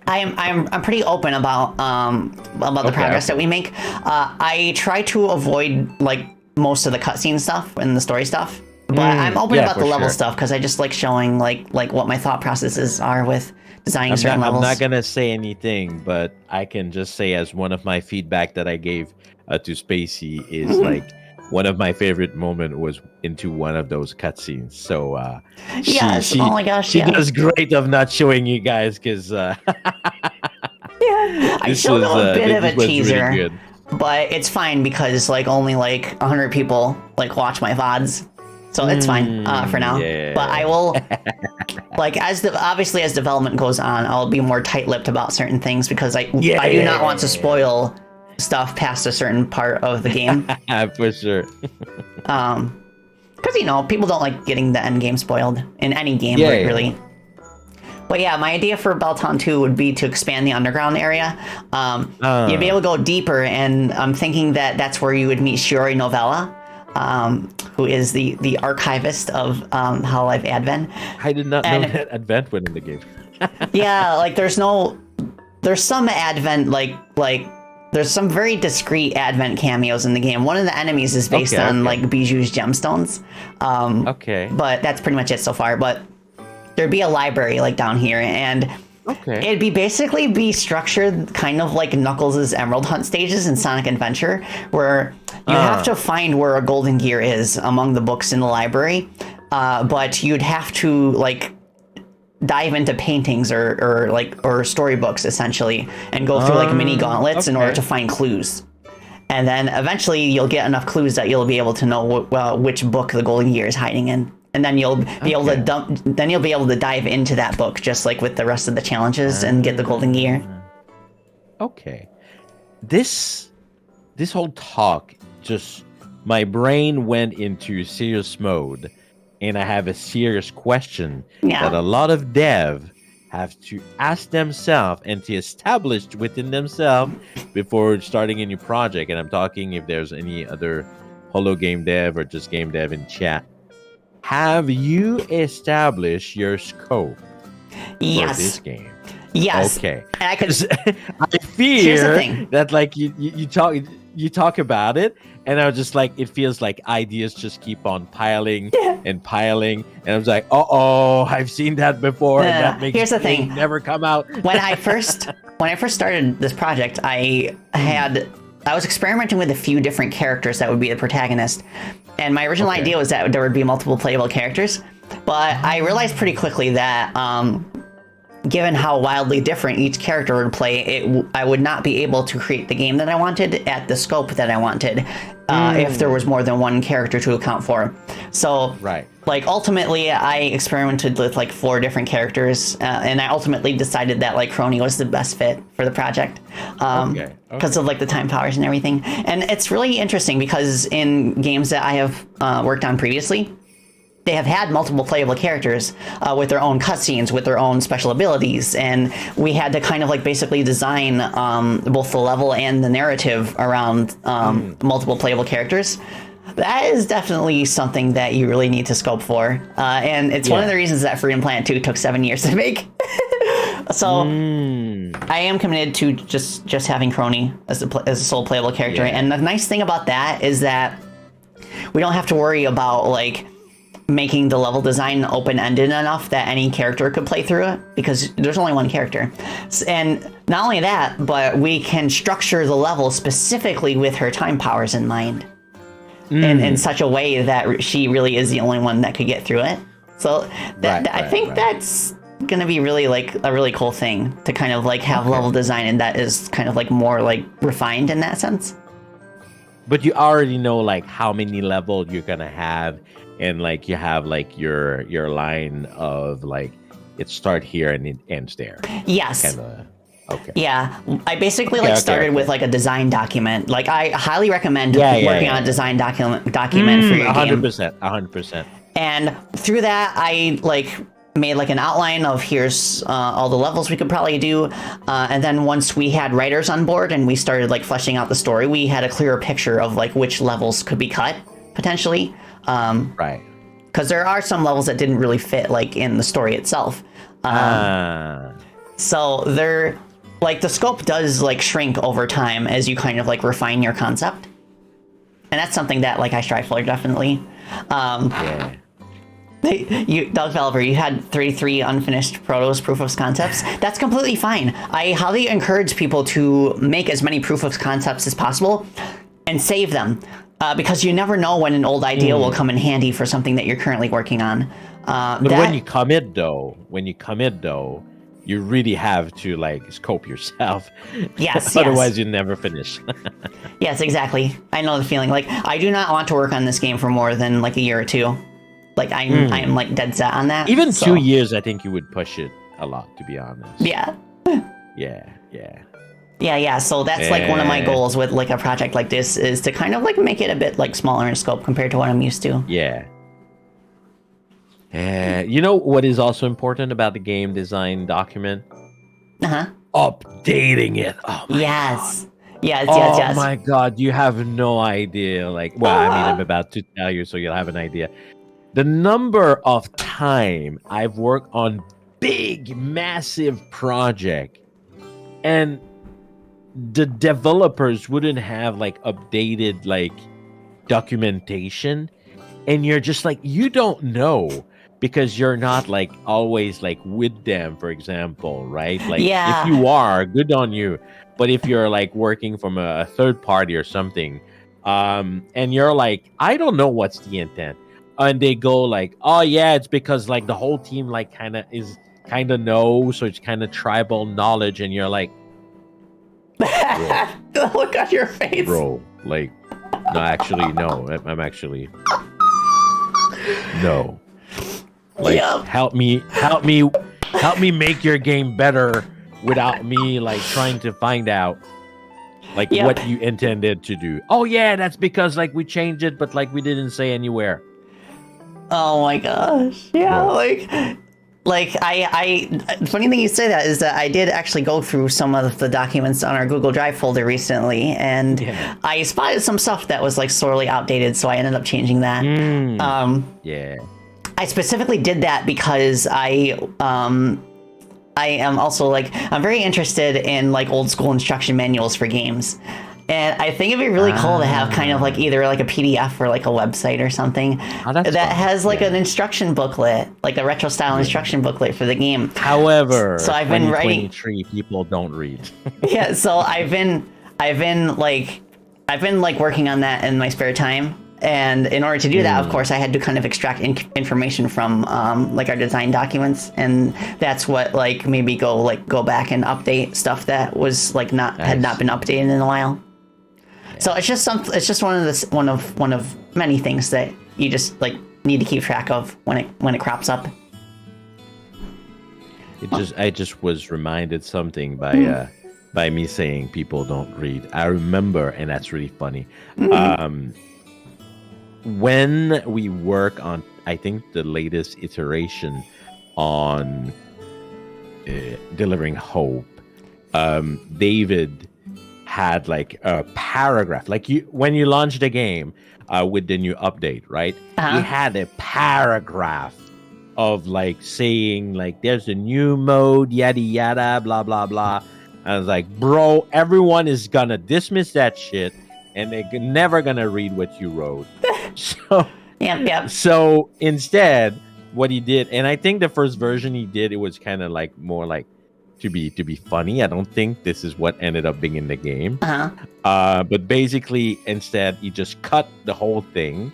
I'm pretty open about the progress that we make. I try to avoid like most of the cutscene stuff and the story stuff, but I'm open about the level stuff because I just like showing like what my thought processes are with designing certain levels. I'm not gonna say anything, but I can just say as one of my feedback that I gave to Spacey is like one of my favorite moment was into one of those cutscenes. So she oh my gosh, she does great of not showing you guys because I showed a bit of a teaser, really, but it's fine because like only like 100 people like watch my VODs. So it's fine for now. Yeah. But I will, like, obviously as development goes on, I'll be more tight-lipped about certain things because I do not want to spoil stuff past a certain part of the game. For sure. Because, people don't like getting the end game spoiled in any game, really. But yeah, my idea for Belltown 2 would be to expand the underground area. You'd be able to go deeper, and I'm thinking that that's where you would meet Shiori Novella. Who is the archivist of Hololive Advent. I did not know that Advent went in the game. Yeah, like there's some Advent, like there's some very discreet Advent cameos in the game. One of the enemies is based on like Bijou's gemstones. But that's pretty much it so far. But there'd be a library like down here, and it'd be structured kind of like Knuckles' Emerald Hunt stages in Sonic Adventure, where you have to find where a golden gear is among the books in the library, but you'd have to like dive into paintings or storybooks essentially, and go through like mini gauntlets in order to find clues. And then eventually you'll get enough clues that you'll be able to know which book the golden gear is hiding in. And then you'll be able to dive into that book just like with the rest of the challenges and get the golden gear. Okay. This whole talk, just my brain went into serious mode, and I have a serious question that a lot of dev have to ask themselves and to establish within themselves before starting a new project. And I'm talking if there's any other holo game dev or just game dev in chat. Have you established your scope for this game? Yes. Okay. And I fear that like you talk about it, and I was just like, it feels like ideas just keep on piling and piling, and I was like, I've seen that before, and that makes it never come out. When I first started this project, I was experimenting with a few different characters that would be the protagonist. And my original idea was that there would be multiple playable characters. But I realized pretty quickly that given how wildly different each character would play, I would not be able to create the game that I wanted at the scope that I wanted if there was more than one character to account for. So, like, ultimately, I experimented with, like, 4 different characters, and I ultimately decided that, like, Crony was the best fit for the project because of, like, the time powers and everything. And it's really interesting because in games that I have worked on previously, they have had multiple playable characters with their own cutscenes, with their own special abilities, and we had to kind of like basically design both the level and the narrative around multiple playable characters. That is definitely something that you really need to scope for, and it's one of the reasons that Freedom Planet 2 took 7 years to make. So I am committed to just having Crony as a sole playable character, and the nice thing about that is that we don't have to worry about like making the level design open-ended enough that any character could play through it, because there's only one character. And not only that, but we can structure the level specifically with her time powers in mind. in such a way that she really is the only one that could get through it. So I think that's gonna be really like a really cool thing to kind of like have level design, and that is kind of like more like refined in that sense. But you already know like how many levels you're gonna have, and like you have like your line of like it start here and it ends there. Yes. Kinda, okay. Yeah, I basically started with like a design document. Like I highly recommend working on a design document for your 100%, game. 100%. And through that, I like made like an outline of here's all the levels we could probably do, and then once we had writers on board and we started like fleshing out the story, we had a clearer picture of like which levels could be cut potentially. Right. Because there are some levels that didn't really fit like in the story itself. So they're like the scope does like shrink over time as you kind of like refine your concept, and that's something that like I strive for definitely. You, developer, you had 33 unfinished protos, proof of concepts. That's completely fine. I highly encourage people to make as many proof of concepts as possible and save them, because you never know when an old idea will come in handy for something that you're currently working on. But when you commit though, you really have to like scope yourself. Yes. Otherwise, you never finish. Yes, exactly. I know the feeling. Like, I do not want to work on this game for more than like a year or two. Like, I'm like dead set on that. Even 2 years, I think you would push it a lot, to be honest. Yeah. Yeah. So that's like one of my goals with like a project like this is to kind of like make it a bit like smaller in scope compared to what I'm used to. Yeah. You know what is also important about the game design document? Updating it. Oh my God. Yes. Oh my God, you have no idea. Like, well, I mean, I'm about to tell you, so you'll have an idea. The number of time I've worked on big, massive project, and the developers wouldn't have like updated like documentation, and you're just like, you don't know because you're not like always like with them, for example, right? Like if you are, good on you. But if you're like working from a third party or something, and you're like, I don't know what's the intent. And they go like, oh yeah, it's because like the whole team like kind of knows, so it's kind of tribal knowledge, and you're like, the look on your face, bro. Like, no, actually, no. I'm actually no. Like, help me make your game better without me like trying to find out like what you intended to do. Oh yeah, that's because like we changed it, but like we didn't say anywhere. Oh my gosh. Yeah, like I funny thing you say that is that I did actually go through some of the documents on our Google Drive folder recently, and I spotted some stuff that was like sorely outdated, so I ended up changing that. I specifically did that because I am also like, I'm very interested in like old school instruction manuals for games. And I think it'd be really cool to have kind of like either like a PDF or like a website or something that has like an instruction booklet, like a retro style instruction booklet for the game. However, so I've been writing. People don't read. So I've been working on that in my spare time. And in order to do that, of course, I had to kind of extract information from like our design documents, and that's what like made me go back and update stuff that was like had not been updated in a while. So it's just one of many things that you just like need to keep track of when it crops up. I just was reminded something by me saying people don't read. I remember, and that's really funny. When we work on, I think the latest iteration on delivering hope, David had like a paragraph, like when you launch the game with the new update, right? He had a paragraph of like saying like there's a new mode, yada yada, blah blah blah. I was like, bro, everyone is gonna dismiss that shit, and they're never gonna read what you wrote. So So instead, what he did, and I think the first version he did, it was kind of like more like to be funny. I don't think this is what ended up being in the game. Uh-huh. But basically, instead, you just cut the whole thing,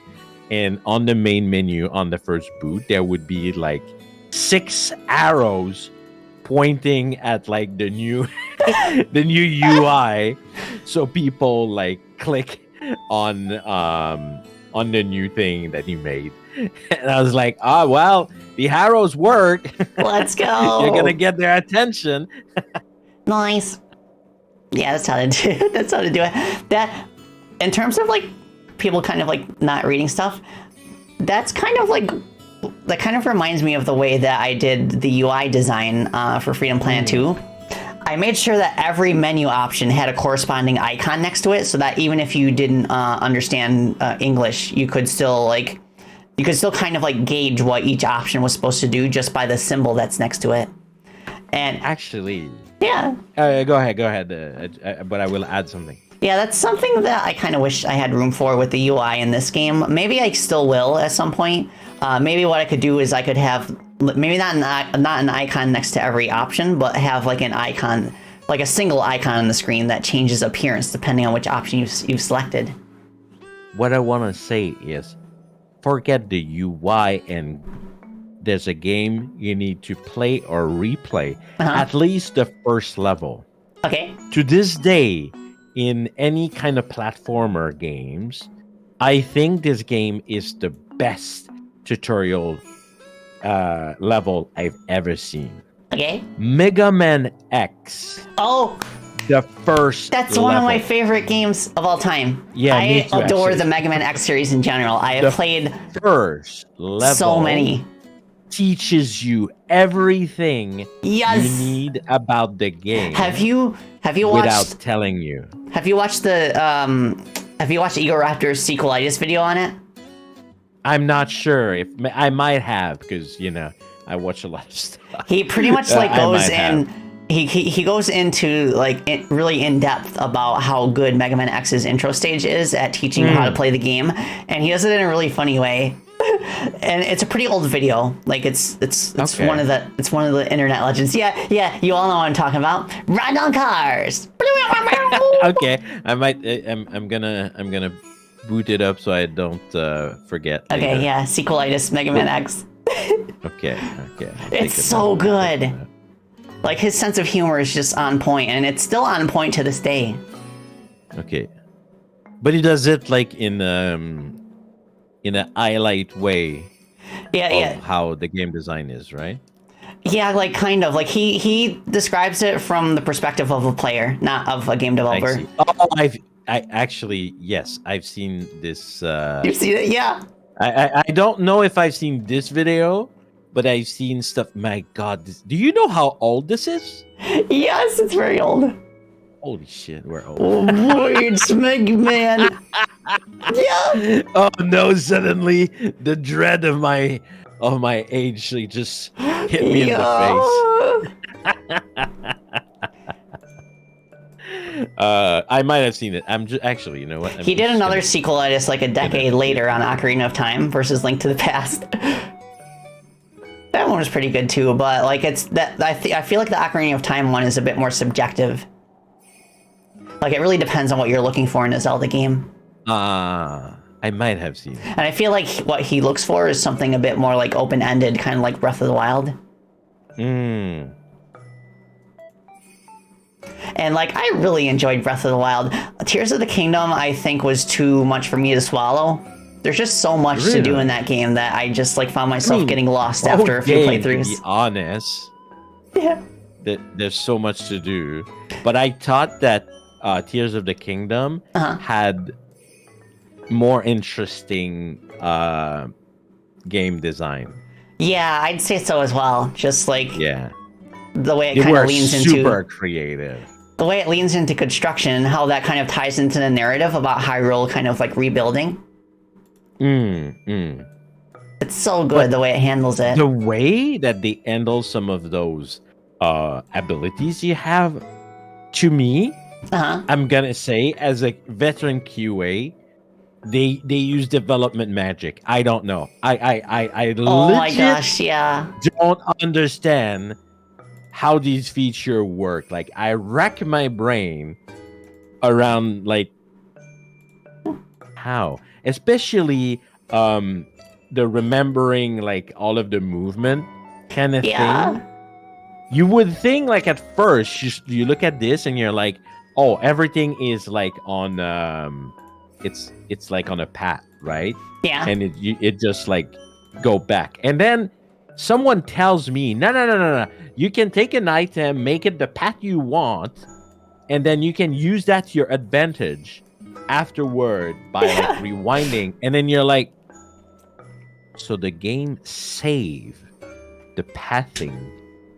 and on the main menu on the first boot, there would be like 6 arrows pointing at like the new the new UI, so people like click on the new thing that you made. And I was like, well, the arrows work. Let's go. You're gonna get their attention. Nice. Yeah, that's how to do. That's how to do it. That, in terms of like people kind of like not reading stuff, that's kind of like that kind of reminds me of the way that I did the UI design for Freedom Planet 2. I made sure that every menu option had a corresponding icon next to it, so that even if you didn't understand English, you could still kind of like gauge what each option was supposed to do just by the symbol that's next to it. And actually, yeah. Go ahead. But I will add something. Yeah, that's something that I kind of wish I had room for with the UI in this game. Maybe I still will at some point. Maybe what I could do is I could have maybe not an icon next to every option, but have like an icon, like a single icon on the screen that changes appearance depending on which option you've selected. What I want to say is, forget the UI, and there's a game you need to play or replay at least the first level. Okay. To this day, in any kind of platformer games, I think this game is the best tutorial level I've ever seen. Okay. Mega Man X. Oh, the first that's level. One of my favorite games of all time. Yeah, I me too, adore actually. the Mega Man X series in general. I have played first level. So many. Teaches you everything yes. you need about the game. Have you watched without telling you? Have you watched the Ego Raptor's sequelitis video on it? I'm not sure if I might have, because I watch a lot of stuff. He pretty much like goes in. He goes into like really in depth about how good Mega Man X's intro stage is at teaching you how to play the game, and he does it in a really funny way. And it's a pretty old video. Like it's okay. one of the internet legends. Yeah, you all know what I'm talking about. Ride on cars. Okay, I might. I'm gonna boot it up so I don't forget. Okay, later. yeah, sequelitis Mega Man X. Okay. It's so good. Like his sense of humor is just on point, and it's still on point to this day. Okay, but he does it like in a highlight way. Yeah. How the game design is, right? Yeah, like kind of like he describes it from the perspective of a player, not of a game developer. I actually, yes, I've seen this. You've seen it, yeah. I don't know if I've seen this video, but I've seen stuff. My God, do you know how old this is? Yes, it's very old. Holy shit, we're old. Oh boy, it's Mega Man. Yeah. Oh no! Suddenly, the dread of my age just hit me in the face. I might have seen it. I'm just actually, you know what? He did another sequelitis like a decade later on Ocarina of Time versus Link to the Past. That one was pretty good too, but like it's that I feel like the Ocarina of Time one is a bit more subjective. Like it really depends on what you're looking for in a Zelda game. I might have seen it. And I feel like what he looks for is something a bit more like open-ended, kind of like Breath of the Wild. And like I really enjoyed Breath of the Wild. Tears of the Kingdom I think was too much for me to swallow. There's just so much to do in that game that I just like found myself getting lost after a few playthroughs. To be honest, yeah, there's so much to do. But I thought that Tears of the Kingdom had more interesting game design. Yeah, I'd say so as well. Just like the way it kind of leans into super creative. The way it leans into construction, how that kind of ties into the narrative about Hyrule kind of like rebuilding. It's so good the way it handles it. The way that they handle some of those abilities you have, to me, I'm gonna say as a veteran QA, they use development magic. I don't know. I oh my gosh, yeah. don't understand how these features work. Like I rack my brain around like how, especially the remembering like all of the movement kind of thing. You would think like at first you look at this and you're like, oh, everything is like on it's like on a path, right? Yeah. And it just like go back. And then someone tells me, no. You can take an item, make it the path you want, and then you can use that to your advantage afterward by like rewinding. And then you're like, so the game save the pathing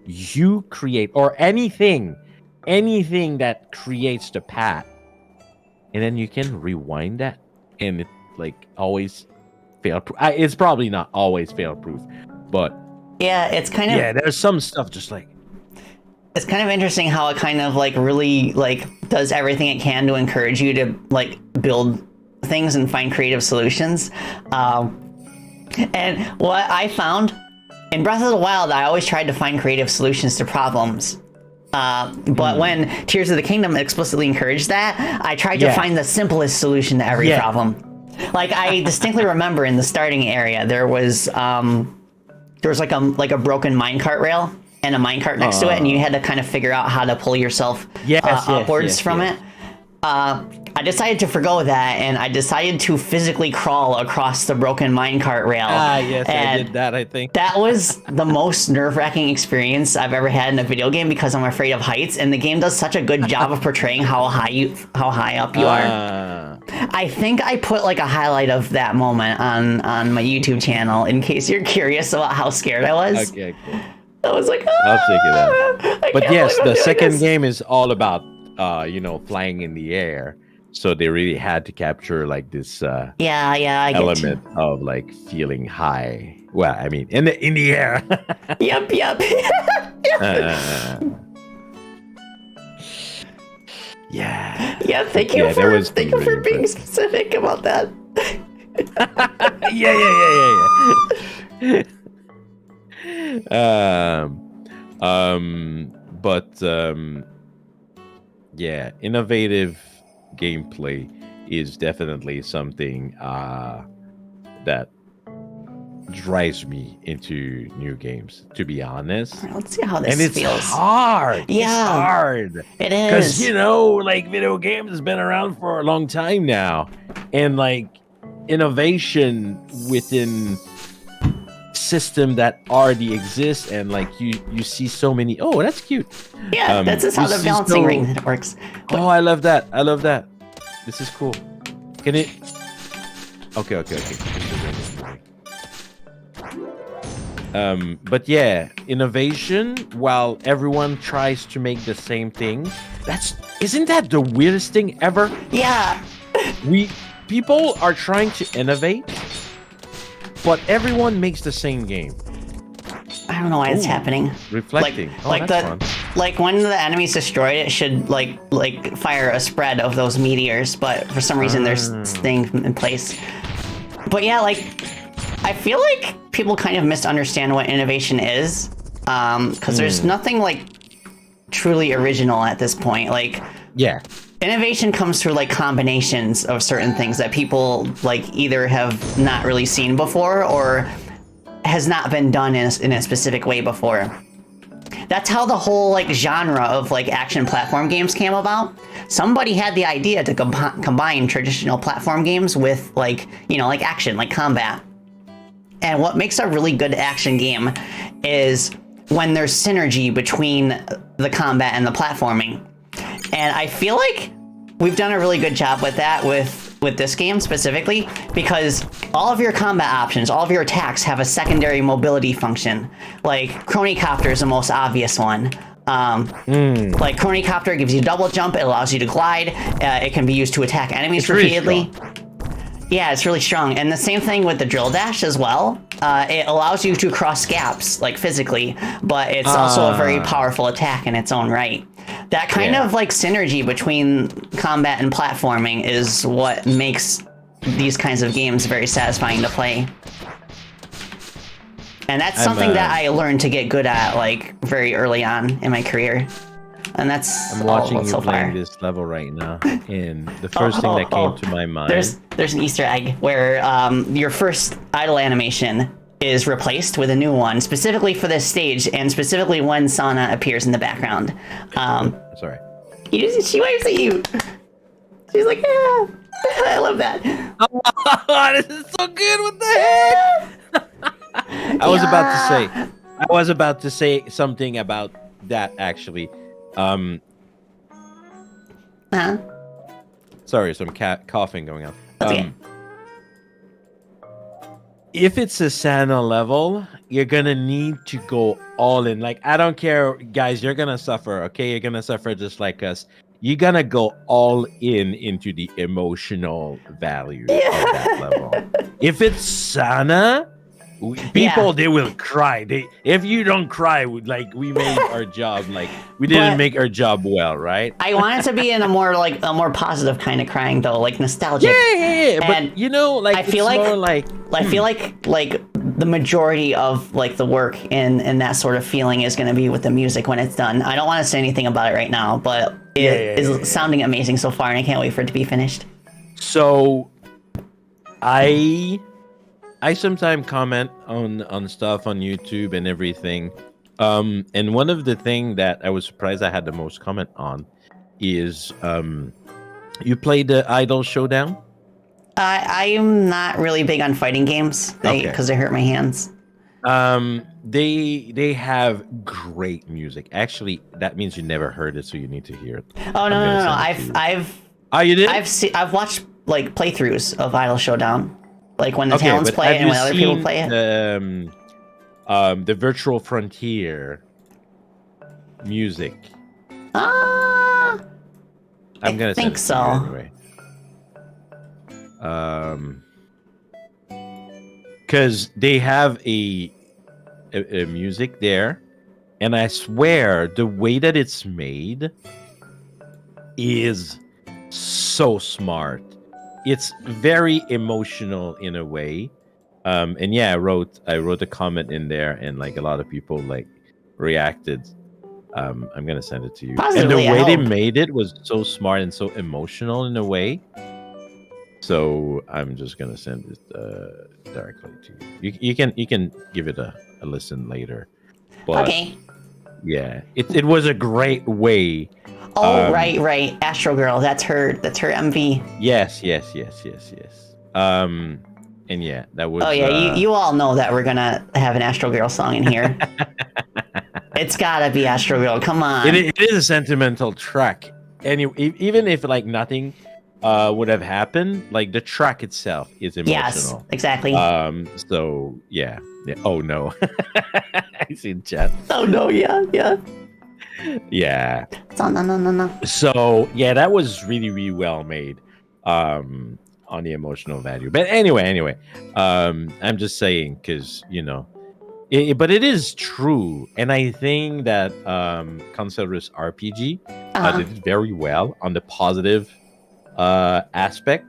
you create, or anything that creates the path, and then you can rewind that, and it like always fail proof. It's probably not always fail proof, but yeah, it's kind of there's some stuff just like it's kind of interesting how it kind of like really like does everything it can to encourage you to like build things and find creative solutions. And what I found in Breath of the Wild, I always tried to find creative solutions to problems. But when Tears of the Kingdom explicitly encouraged that, I tried to find the simplest solution to every problem. Like I distinctly remember in the starting area, there was like a broken minecart rail and a minecart next to it, and you had to kind of figure out how to pull yourself upwards from it. I decided to forgo that, and I decided to physically crawl across the broken minecart rail. Yes, and I did that, I think. That was the most nerve-wracking experience I've ever had in a video game because I'm afraid of heights, and the game does such a good job of portraying how high up you are. I think I put like a highlight of that moment on my YouTube channel in case you're curious about how scared I was. Okay, cool. I was like, I'll take it out. But yes, the second game is all about flying in the air. So they really had to capture like this I element of like feeling high. Well, I mean, in the air. Yep. Yeah. Yeah, thank you for being specific about that. Yeah, innovative gameplay is definitely something that drives me into new games, to be honest. Right, let's see how this feels. And it's hard. Yeah. It's hard. It is. Because, like, video games has been around for a long time now. And, like, innovation within system that already exists, and, like, you see so many... Oh, that's cute. Yeah, that's just how the balancing ring works. Oh, I love that. This is cool. Can it... Okay. But yeah, innovation while everyone tries to make the same thing. Isn't that the weirdest thing ever? Yeah. People are trying to innovate, but everyone makes the same game. I don't know why it's happening. Reflecting. Like when the enemy's destroyed, it should like fire a spread of those meteors, but for some reason they're staying in place. But yeah, like I feel like people kind of misunderstand what innovation is, because there's nothing like truly original at this point. Like, yeah, innovation comes through like combinations of certain things that people like either have not really seen before or has not been done in a specific way before. That's how the whole like genre of like action platform games came about. Somebody had the idea to combine traditional platform games with like, like action, like combat. And what makes a really good action game is when there's synergy between the combat and the platforming. And I feel like we've done a really good job with that with this game specifically, because all of your combat options, all of your attacks have a secondary mobility function. Like Chronicopter is the most obvious one. Like Chronicopter gives you double jump, it allows you to glide, it can be used to attack enemies repeatedly. Yeah, it's really strong. And the same thing with the drill dash as well. It allows you to cross gaps, like physically, but it's also a very powerful attack in its own right. That kind of like synergy between combat and platforming is what makes these kinds of games very satisfying to play. And that's something that I learned to get good at, like, very early on in my career. And that's I'm watching all you so playing far. this level right now, and the first thing that came to my mind. There's an Easter egg where your first idle animation is replaced with a new one, specifically for this stage, and specifically when Sana appears in the background. Sorry. She waves at you. She's like, yeah. I love that. This is so good. What the heck? I was about to say something about that actually. Sorry, some coughing going on. Okay. If it's a Sana level, you're gonna need to go all in. Like, I don't care, guys, you're gonna suffer, okay? You're gonna suffer just like us. You're gonna go all in into the emotional value of that level. If it's Sana, people, they will cry. If you don't cry, like, we made our job, like, we didn't make our job well, right? I want it to be in a more positive kind of crying though, like nostalgic. Yeah. And but you know, like, I feel like, more like I feel like the majority of like the work in that sort of feeling is going to be with the music when it's done. I don't want to say anything about it right now, but it is sounding amazing so far, and I can't wait for it to be finished. So, I sometimes comment on stuff on YouTube and everything. And one of the things that I was surprised I had the most comment on is you played the Idol Showdown? I'm not really big on fighting games because they hurt my hands. They have great music. Actually, that means you never heard it, so you need to hear it. Oh no! You did? I've watched like playthroughs of Idol Showdown, like when the talents play it and when other people play it. The Virtual Frontier music. I'm gonna think send it to you anyway. Because they have a music there, and I swear the way that it's made is so smart. It's very emotional in a way. And yeah, I wrote a comment in there, and like a lot of people like reacted. I'm gonna send it to you. Positively, and the way they made it was so smart and so emotional in a way. So I'm just gonna send it directly to you. You can give it a listen later. But okay. Yeah, it was a great way. Oh right, Astro Girl. That's her MV. Yes. And yeah, that was. Oh yeah, you all know that we're gonna have an Astro Girl song in here. It's gotta be Astro Girl. Come on. It is a sentimental track, and even if like nothing would have happened, like the track itself is emotional. Yes, exactly. So yeah. Oh no, I see chat. Oh no, yeah. Yeah. No. So yeah, that was really well made. On the emotional value, but anyway, I'm just saying because but it is true, and I think that Concertus RPG did it very well on the positive aspect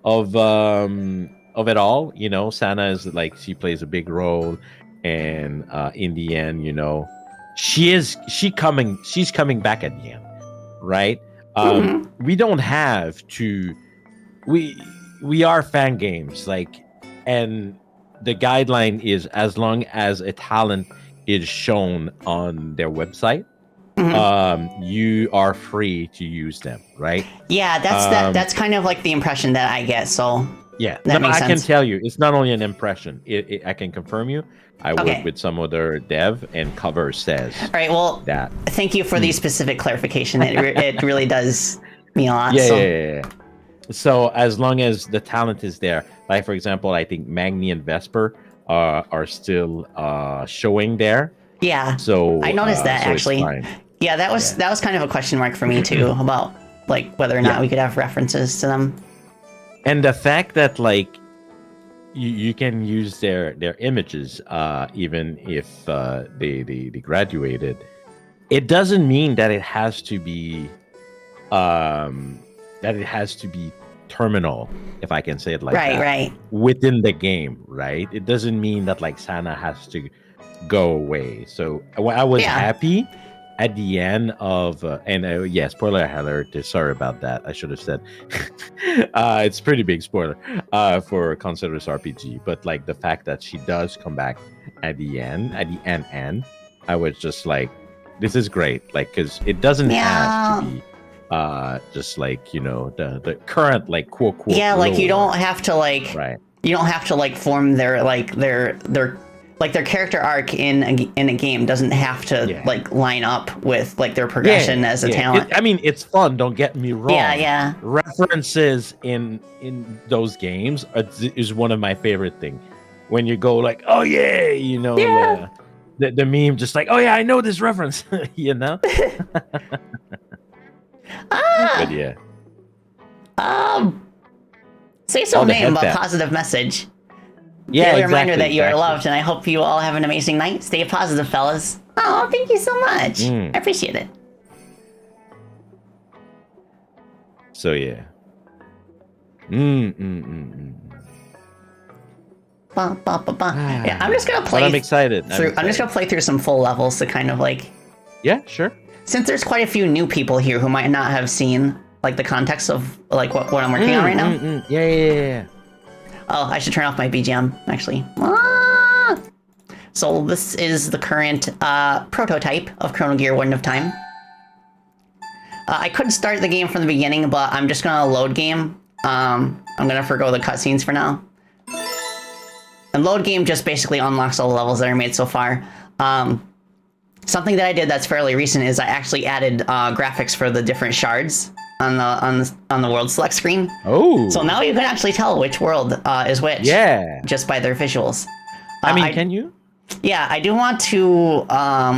of it all. Sana is like, she plays a big role, and in the end, she's coming back at the end, right? We don't have to. We are fan games, like, and the guideline is as long as a talent is shown on their website, you are free to use them, right? Yeah, that's kind of like the impression that I get. So yeah, that makes sense. I can tell you, it's not only an impression. I can confirm you. I work with some other dev, and cover says. All right. Well, that. Thank you for the specific clarification. It really does mean a lot. Yeah. So as long as the talent is there, like for example, I think Magni and Vesper are still showing there. Yeah. So I noticed that actually. Yeah, that was kind of a question mark for me too about like whether or not we could have references to them. And the fact that like you can use their images even if they graduated, it doesn't mean that it has to be terminal, if I can say it like Right, that, right. within the game, right? It doesn't mean that like Sana has to go away. So I was happy at the end of yeah, spoiler alert. Sorry about that. I should have said it's a pretty big spoiler for Considerous RPG, but like the fact that she does come back at the end, I was just like, this is great, like, because it doesn't have to be just like, you know, the current like quote like you lore. don't have to like you don't have to like form their character arc in a game doesn't have to like line up with like their progression as a talent. I mean, it's fun, don't get me wrong. Yeah. References in those games is one of my favorite things. When you go like, oh yeah, you know, the meme just like, oh yeah, I know this reference, you know. But yeah. Say some name but positive message. Yeah, a reminder that you are loved, and I hope you all have an amazing night. Stay positive, fellas. Oh, thank you so much. I appreciate it. So yeah. Yeah, I'm just gonna play. But I'm excited. I'm just gonna play through some full levels to kind of like. Yeah, sure. Since there's quite a few new people here who might not have seen like the context of like what I'm working on right now. Yeah. Oh, I should turn off my BGM actually. So this is the current prototype of Chrono Gear Wind of Time. I could start the game from the beginning, but I'm just gonna load game. I'm gonna forgo the cutscenes for now. And load game just basically unlocks all the levels that are made so far. Something that I did that's fairly recent is I actually added graphics for the different shards on the world select screen. Oh. So now you can actually tell which world is which. Yeah. Just by their visuals. Can you? Yeah, I do want to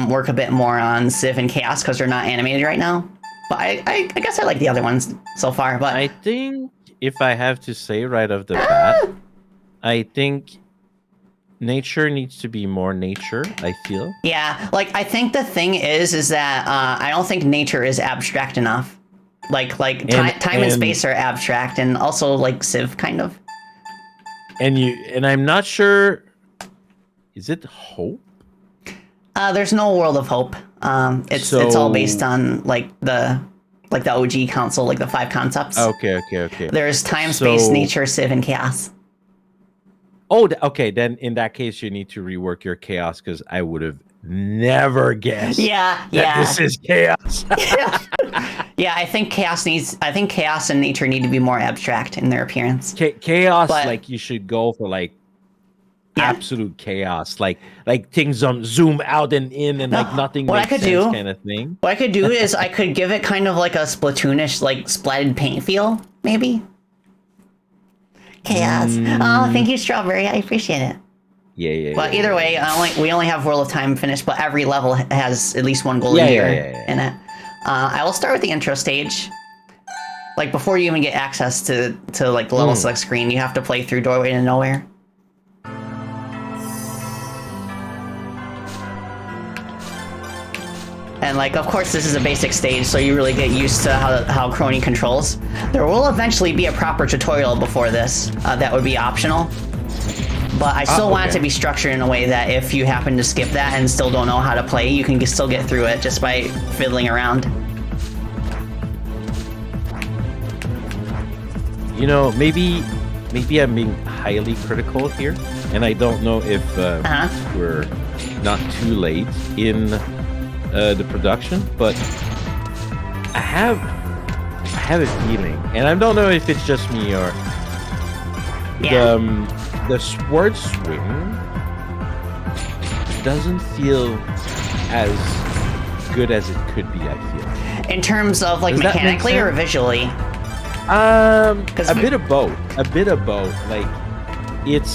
work a bit more on Civ and Chaos because they're not animated right now. But I guess I like the other ones so far. But I think if I have to say right off the bat, I think nature needs to be more nature, I feel. Yeah, like I think the thing is that I don't think nature is abstract enough. Time and space are abstract, and also like Civ kind of. And I'm not sure. Is it Hope? There's no World of Hope. It's all based on like the OG council, like the 5 concepts. Okay. There's time, space, nature, Civ, and chaos. Oh, okay. Then in that case, you need to rework your chaos because I would have never guessed. Yeah. This is chaos. Yeah, I think chaos and nature need to be more abstract in their appearance. Chaos, like you should go for like absolute chaos, like things zoom out and in, and like nothing makes sense kind of thing. What I could do is I could give it kind of like a Splatoonish, like splatted paint feel, maybe. Chaos. Oh, thank you, Strawberry. I appreciate it. Yeah. But either way, we only have World of Time finished, but every level has at least one golden gear in it. I will start with the intro stage. Like before you even get access to like the level select screen, you have to play through Doorway to Nowhere. And like, of course, this is a basic stage, so you really get used to how Crony controls. There will eventually be a proper tutorial before this that would be optional. But I still want it to be structured in a way that if you happen to skip that and still don't know how to play, you can still get through it just by fiddling around. You know, maybe I'm being highly critical here, and I don't know if we're not too late in the production, but I have a feeling, and I don't know if it's just me or the sword swing doesn't feel as good as it could be, I feel. In terms of like mechanically or visually? A bit of both. Like it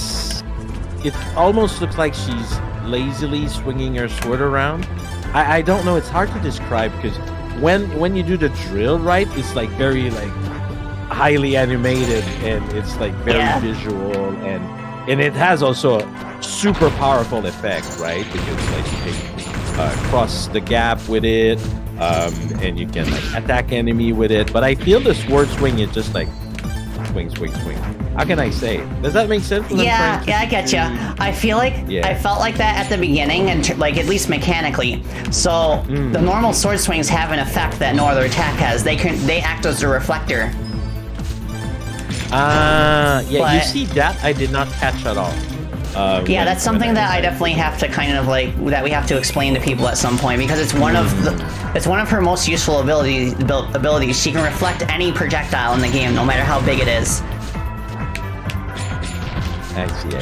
almost looks like she's lazily swinging her sword around. I don't know, it's hard to describe because when you do the drill right, it's like very like highly animated and it's like very visual and it has also a super powerful effect, right? Because like you can cross the gap with it, and you can like attack enemy with it. But I feel the sword swing is just like swing. How can I say it? Does that make sense? Yeah, I get you. I feel like I felt like that at the beginning, and like at least mechanically. So the normal sword swings have an effect that no other attack has. They act as a reflector. You see that I did not catch at all. Yeah, that's something that I definitely have to kind of like that we have to explain to people at some point, because it's one of her most useful abilities. She can reflect any projectile in the game, no matter how big it is. I see.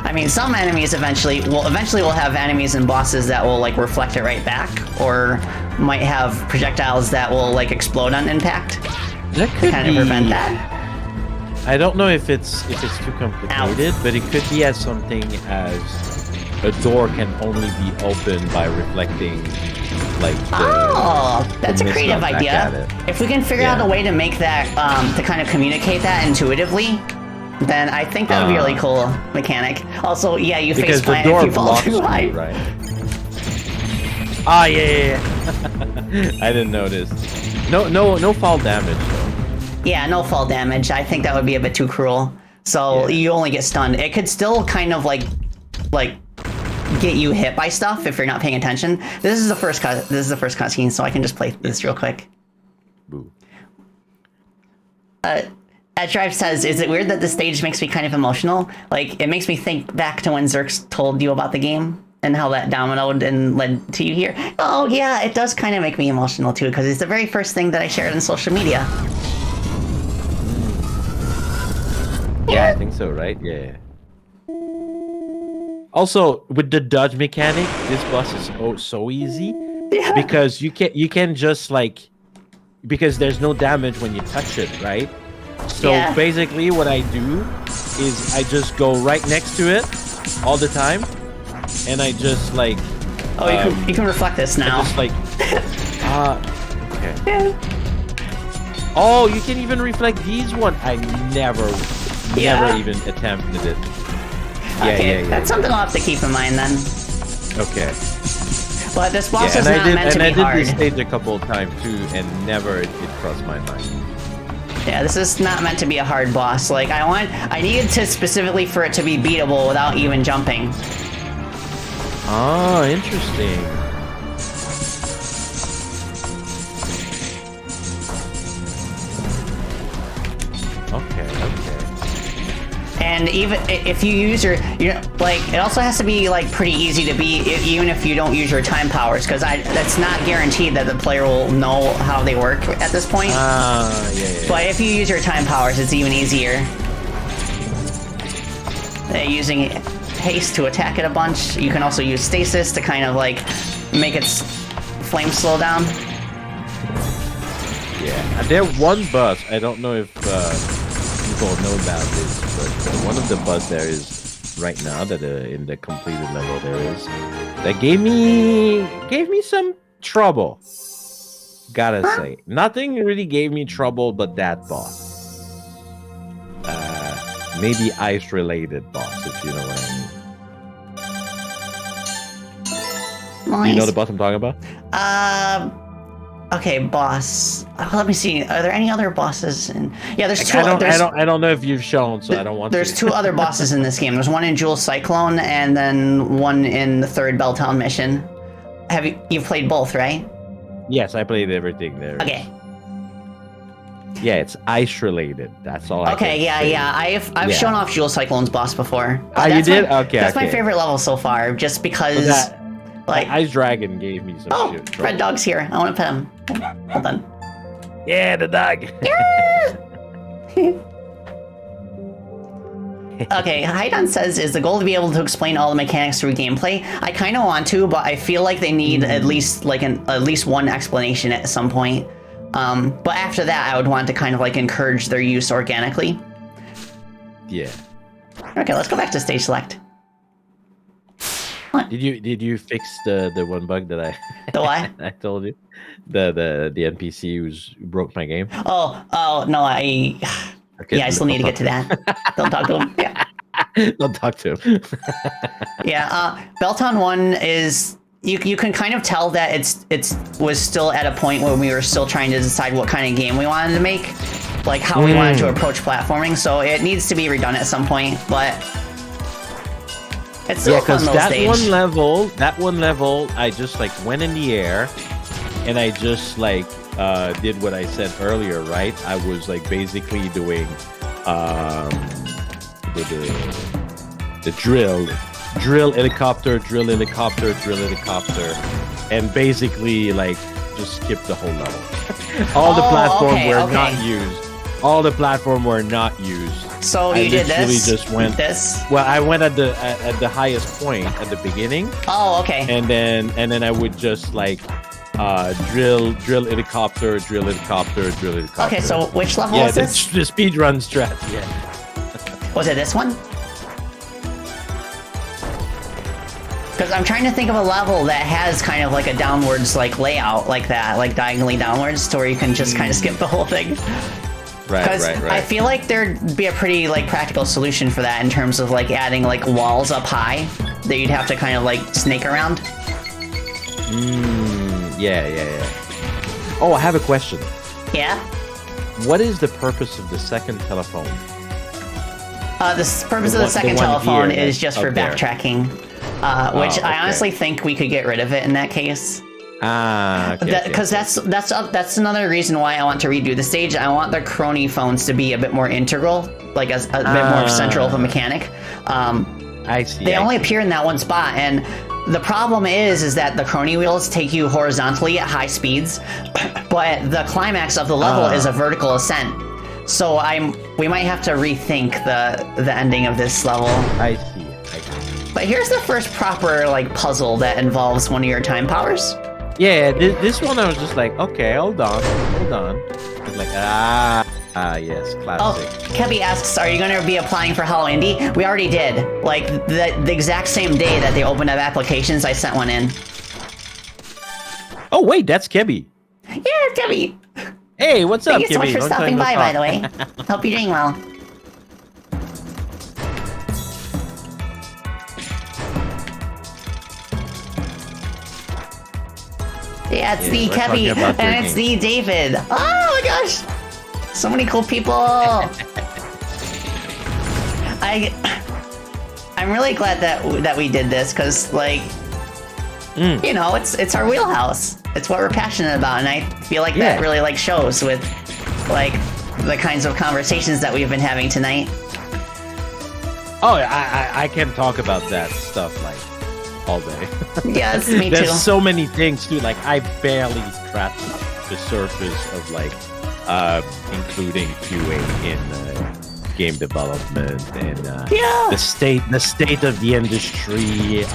I mean, some enemies eventually will have enemies and bosses that will like reflect it right back, or might have projectiles that will like explode on impact. That could kind of prevent that. I don't know if it's too complicated, but it could be as something as a door can only be opened by reflecting, like. That's a creative idea. If we can figure out a way to make that, to kind of communicate that intuitively, then I think that would be a really cool mechanic. Also, yeah, you face plant if you fall too high. Right. Yeah. I didn't notice. No fall damage though. Yeah, no fall damage. I think that would be a bit too cruel. So you only get stunned. It could still kind of like get you hit by stuff if you're not paying attention. This is the first cutscene, so I can just play this real quick. Boo. Drive says, "Is it weird that the stage makes me kind of emotional? Like, it makes me think back to when Zerx told you about the game and how that dominoed and led to you here." Oh yeah, it does kind of make me emotional too, because it's the very first thing that I shared on social media. Yeah, I think so, right? Yeah. Also, with the dodge mechanic, this boss is so easy because you can just like, because there's no damage when you touch it, right? So basically, what I do is I just go right next to it all the time, and I just like. Oh, you can reflect this now. Just like. Okay. Yeah. Oh, you can even reflect these one. I never even attempted it. Yeah. That's something I'll have to keep in mind then. Okay. But this boss is not meant to be hard. And I did this stage a couple of times too, and never it crossed my mind. Yeah, this is not meant to be a hard boss. Like, I needed to specifically for it to be beatable without even jumping. Oh, interesting. Okay. And even if you use like, it also has to be like pretty easy to beat, even if you don't use your time powers, because that's not guaranteed that the player will know how they work at this point. Yeah. But if you use your time powers, it's even easier. Using haste to attack it a bunch. You can also use stasis to kind of like make its flame slow down. Yeah, there's one boss. I don't know if people know about this, but one of the boss there is right now that in the completed level there is that gave me some trouble. Gotta say, nothing really gave me trouble, but that boss. Maybe ice related boss, if you know what I mean. Nice. You know the boss I'm talking about? Okay, boss. Let me see. Are there any other bosses? Yeah, there's two. I don't know if you've shown, so I don't want. There's two other bosses in this game. There's one in Jewel Cyclone, and then one in the third Belltown mission. You've played both, right? Yes, I played everything there. Okay. Yeah, it's ice related. That's all. Okay, yeah. I've shown off Jewel Cyclone's boss before. You did? Okay. That's my favorite level so far, just because. Like, Ice Dragon gave me some shit. Red Dog's here. I want to pet him. Hold on. Yeah, the dog. Okay, Haidon says, is the goal to be able to explain all the mechanics through gameplay? I kind of want to, but I feel like they need at least one explanation at some point. But after that, I would want to kind of like encourage their use organically. Yeah. Okay, let's go back to stage select. What? Did you fix the one bug that I the what? I told you the NPC who broke my game? Oh no, I still need to get to that. Don't talk to him. Yeah. Don't talk to him. Yeah, Belltown 1 is you can kind of tell that it was still at a point where we were still trying to decide what kind of game we wanted to make. like how we wanted to approach platforming. So it needs to be redone at some point, but it's still a fun little stage. That one level, I just like went in the air, and I just like did what I said earlier, right? I was like basically doing the drill helicopter, and basically like just skip the whole level. All the platform were not used. So you did this? Just went this? Well, I went at the highest point at the beginning. Oh, okay. And then I would just like drill helicopter. Okay, so which level is this? The speed run strat. Yeah. Was it this one? Because I'm trying to think of a level that has kind of like a downwards like layout like that, like diagonally downwards, to where you can just kind of skip the whole thing. Right. I feel like there'd be a pretty like practical solution for that in terms of like adding like walls up high that you'd have to kind of like snake around. Yeah. Oh, I have a question. Yeah? What is the purpose of the second telephone? The purpose of the second telephone is just for backtracking, which I honestly think we could get rid of it in that case. Because that's another reason why I want to redo the stage. I want the crony phones to be a bit more integral, like as a bit more central of a mechanic. I see. They only appear in that one spot, and the problem is that the crony wheels take you horizontally at high speeds, but the climax of the level is a vertical ascent. So we might have to rethink the ending of this level. I see. But here's the first proper like puzzle that involves one of your time powers. Yeah, this one I was just like, okay, hold on. I was like, yes, classic. Oh, Kebby asks, are you going to be applying for Hello Indie? We already did. Like the exact same day that they opened up applications, I sent one in. Oh wait, that's Kebby. Yeah, Kebby. Hey, what's up, Kebby? Thank you so much for stopping by the way. Hope you're doing well. Yeah, it's the Kebby, and it's the David. Oh my gosh! So many cool people! I'm really glad that we did this, because, like, you know, it's our wheelhouse. It's what we're passionate about, and I feel like that really, like, shows with, like, the kinds of conversations that we've been having tonight. Oh, I can talk about that stuff, like, all day. Yes, me too. There's so many things too. Like I barely scratched the surface of like including QA in game development and the state of the industry.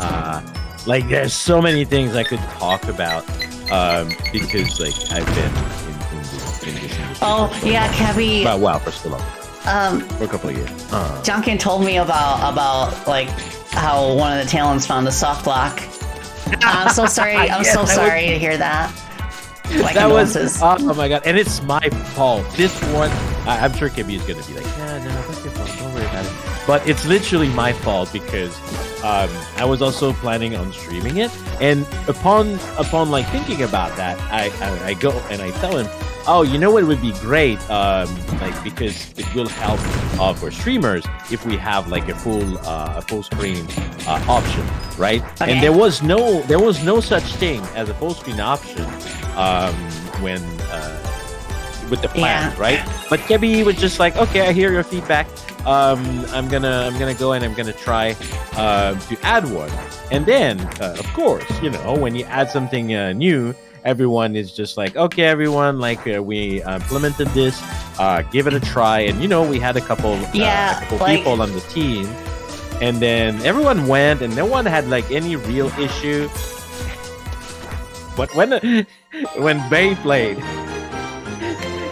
Like there's so many things I could talk about because like I've been in this industry. Oh yeah, Kebby. Wow, for so long. For a couple of years. Janken told me about like how one of the talents found the soft lock. I'm so sorry. I'm so sorry to hear that. My condolences. Oh my god, and it's my fault. This one, I'm sure Kibby is gonna be like, yeah, no, that's your fault. Don't worry about it. But it's literally my fault because I was also planning on streaming it, and upon like thinking about that, I go and I tell him, oh, you know what would be great, like because it will help for streamers if we have like a full screen option, right? Okay. And there was no such thing as a full screen option when with the plan, right? But Kebby was just like, okay, I hear your feedback. I'm gonna go and I'm gonna try to add one, and then of course, you know, when you add something new, everyone is just like, okay, everyone, like we implemented this, give it a try, and you know, we had a couple people on the team, and then everyone went, and no one had like any real issue. But when Bay played,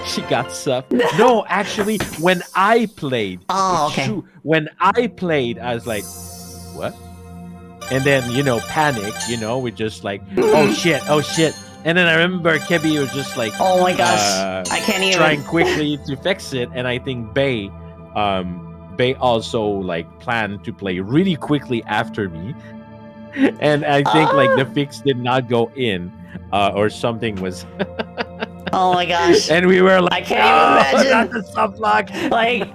she got sucked. No, actually, when I played, when I played, I was like, what? And then, you know, panic, you know, we just like, oh shit. And then I remember Kebby was just like, oh my gosh, I can't even trying quickly to fix it. And I think Bay also like planned to play really quickly after me. And I think like the fix did not go in, or something was Oh my gosh. And we were like, I can't even imagine. not the subblock. Like,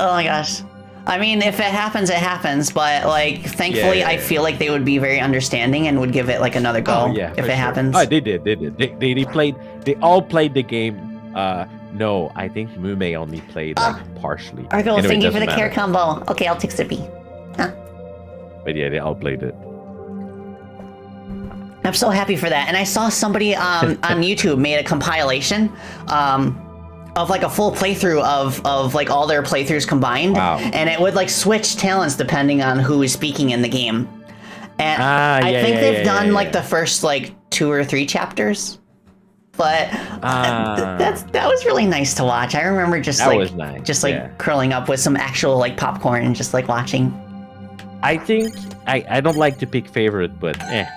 oh my gosh. I mean, if it happens, it happens. But like, thankfully, Yeah. I feel like they would be very understanding and would give it like another go if it happens. Oh, they did. They played. They all played the game. No, I think Mume only played like partially. Argo, Anyway, thank you for doesn't the care matter. combo. Okay, I'll take Sippy. But yeah, they all played it. I'm so happy for that. And I saw somebody on YouTube made a compilation of like a full playthrough of like all their playthroughs combined. Wow. And it would like switch talents depending on who is speaking in the game. And I think they've done like the first like 2 or 3 chapters. But that was really nice to watch. I remember just curling up with some actual like popcorn and just like watching. I think I don't like to pick favorite, but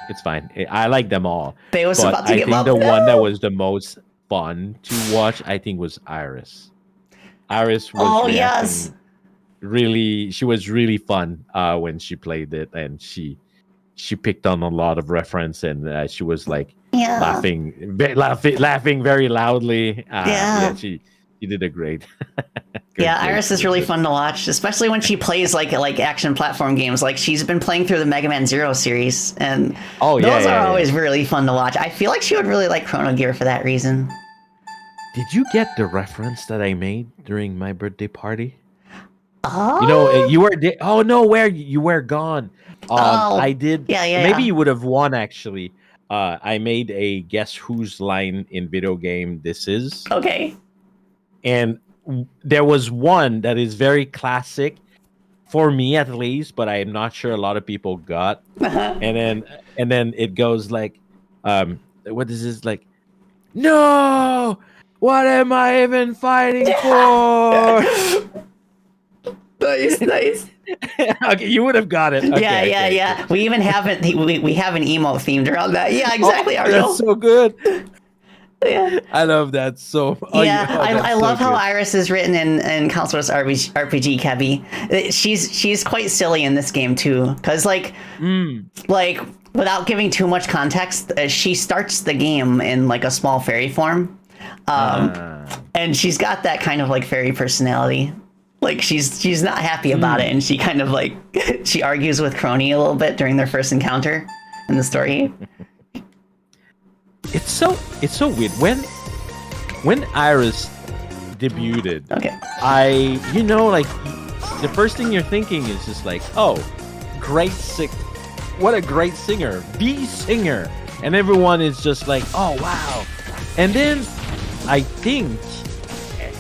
it's fine. I like them all. They was but about to I give think up. the one that was the most fun to watch, I think, was Iris. Iris was she was really fun when she played it, and she picked on a lot of reference, and she was like laughing very loudly. She did a great. Iris is really fun to watch, especially when she plays like action platform games. Like she's been playing through the Mega Man Zero series, and those are always really fun to watch. I feel like she would really like Chrono Gear for that reason. Did you get the reference that I made during my birthday party? Oh, you know, you were. Oh no, where you were gone. I did. Maybe you would have won actually. I made a guess whose line in video game this is. Okay. And there was one that is very classic for me at least, but I am not sure a lot of people got. And then it goes like, what is this like? No, what am I even fighting for? Nice. Okay, you would have got it. Okay, yeah. We even have it. We have an emote themed around that. Yeah, exactly. That's so good. Yeah. I love that so. I love how Iris is written in Counselor's RPG, Kebby. She's quite silly in this game too, because like without giving too much context, she starts the game in like a small fairy form, and she's got that kind of like fairy personality. Like she's not happy about it, and she kind of like she argues with Crony a little bit during their first encounter in the story. It's so weird when Iris debuted. Okay. Like the first thing you're thinking is just like, oh, what a great singer, the singer, and everyone is just like, oh wow, and then I think,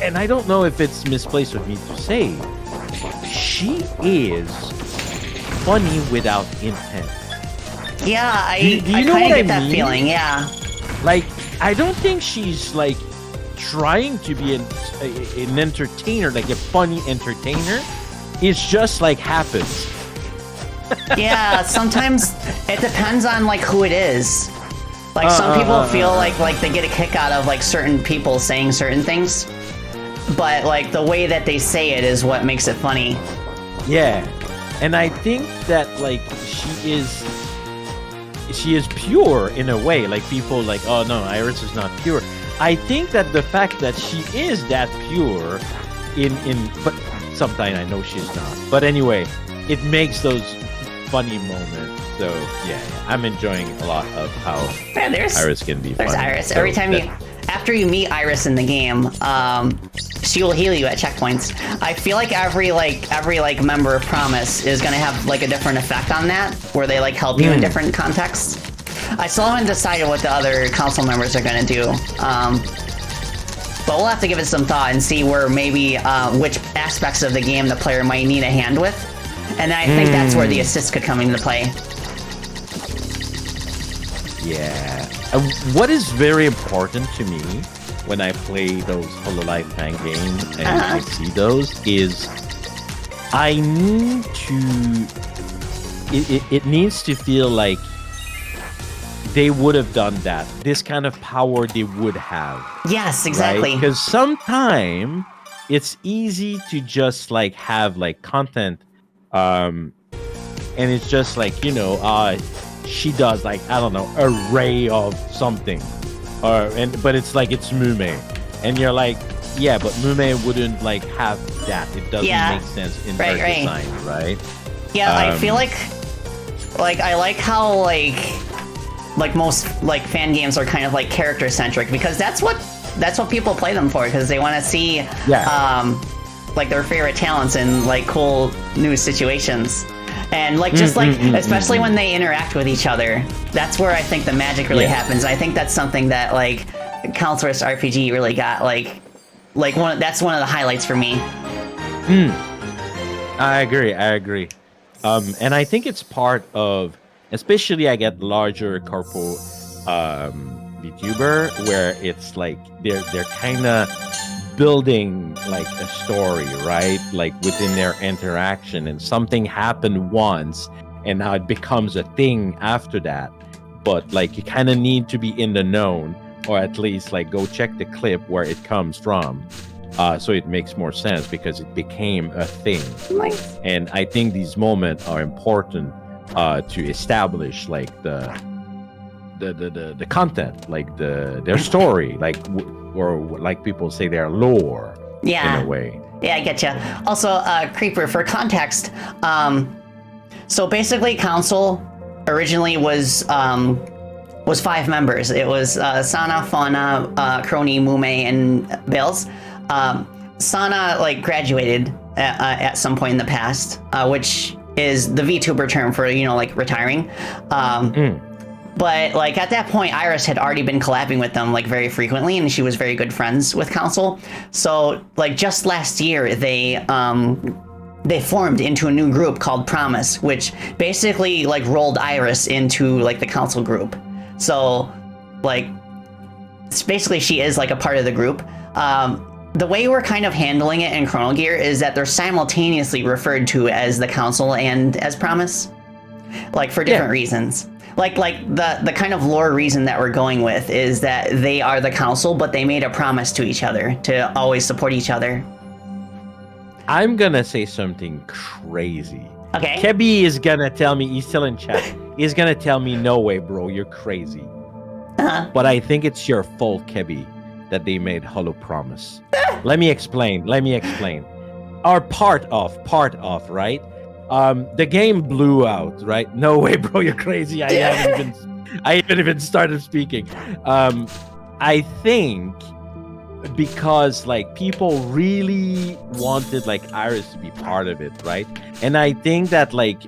and I don't know if it's misplaced of me to say, she is funny without intent. Yeah, I do you know kind what of get I that mean? feeling. Yeah. Like, I don't think she's like trying to be an entertainer, like a funny entertainer. It's just like happens. Yeah, sometimes it depends on like who it is. Like some people feel like they get a kick out of like certain people saying certain things, but like the way that they say it is what makes it funny. Yeah, and I think that like she is pure in a way. Like people like, oh no, Iris is not pure. I think that the fact that she is that pure but sometimes I know she's not. But anyway, it makes those funny moments. So yeah, I'm enjoying a lot of how Iris can be funny. There's Iris. So Every time after you meet Iris in the game, she will heal you at checkpoints. I feel like every member of Promise is gonna have like a different effect on that, where they like help you in different contexts. I still haven't decided what the other council members are gonna do, but we'll have to give it some thought and see where maybe which aspects of the game the player might need a hand with, and I think that's where the assist could come into play. Yeah. What is very important to me when I play those hololive fangame and I see those is I need to. It needs to feel like they would have done that. This kind of power they would have. Yes, exactly. Because sometimes it's easy to just like have like content, and it's just like she does like, I don't know, array of something, but it's like it's Mume, and you're like, yeah, but Mume wouldn't like have that. It doesn't make sense in her design, right? Yeah, I feel like I like how like most like fan games are kind of like character centric, because that's what people play them for, because they want to see like their favorite talents in like cool new situations. And like just especially when they interact with each other, that's where I think the magic really happens. I think that's something that like Counselor's RPG really got that's one of the highlights for me. I agree. And I think it's part of, especially I get larger corpo VTuber, where it's like they're kind of building like a story, right? Like within their interaction, and something happened once and now it becomes a thing after that. But like you kind of need to be in the known, or at least like go check the clip where it comes from. So it makes more sense because it became a thing. Nice. And I think these moments are important to establish like the content, like their story, like or like people say their lore. In a way. Yeah, I get you. Also, Creeper, for context, so basically Council originally was 5 members. It was Sana, Fauna, Crony, Mume, and Bills. Sana like graduated at some point in the past, which is the VTuber term for like retiring. But like at that point, Iris had already been collabing with them like very frequently, and she was very good friends with Council. So like just last year, they formed into a new group called Promise, which basically like rolled Iris into like the Council group. So like basically she is like a part of the group. The way we're kind of handling it in Chrono Gear is that they're simultaneously referred to as the Council and as Promise, like for different reasons. Like the kind of lore reason that we're going with is that they are the Council, but they made a promise to each other to always support each other. I'm gonna say something crazy. Okay. Kebi is gonna tell me, he's still in chat, he's gonna tell me, no way, bro, you're crazy. But I think it's your fault, Kebi, that they made Holo Promise. Let me explain. Or part of, right? The game blew out, right? No way, bro, you're crazy. I haven't even started speaking. I think because like people really wanted like Iris to be part of it, right? And I think that like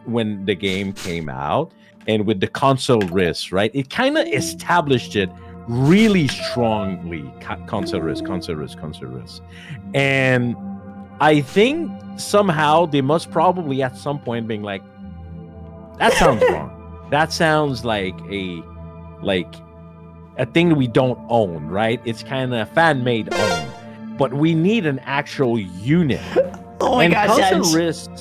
when the game came out and with the console risk, right, it kind of established it really strongly. Console risk. And I think somehow they must probably at some point being like, that sounds wrong. That sounds like a thing we don't own, right? It's kind of fan-made owned, but we need an actual unit. Oh my gosh, Console Risk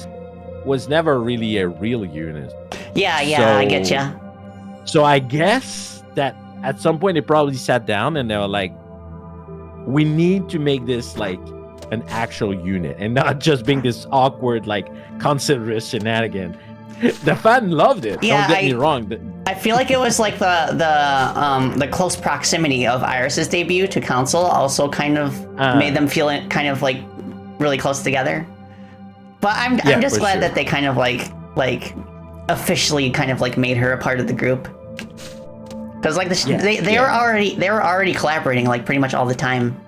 was never really a real unit. Yeah, I get you. So I guess that at some point they probably sat down and they were like, we need to make this like an actual unit and not just being this awkward like Console Risk shenanigan. The fan loved it. Yeah, Don't get me wrong. I feel like it was like the close proximity of Iris's debut to Council also kind of made them feel kind of like really close together. But I'm just glad that they kind of like officially kind of like made her a part of the group. Because like they were already collaborating like pretty much all the time.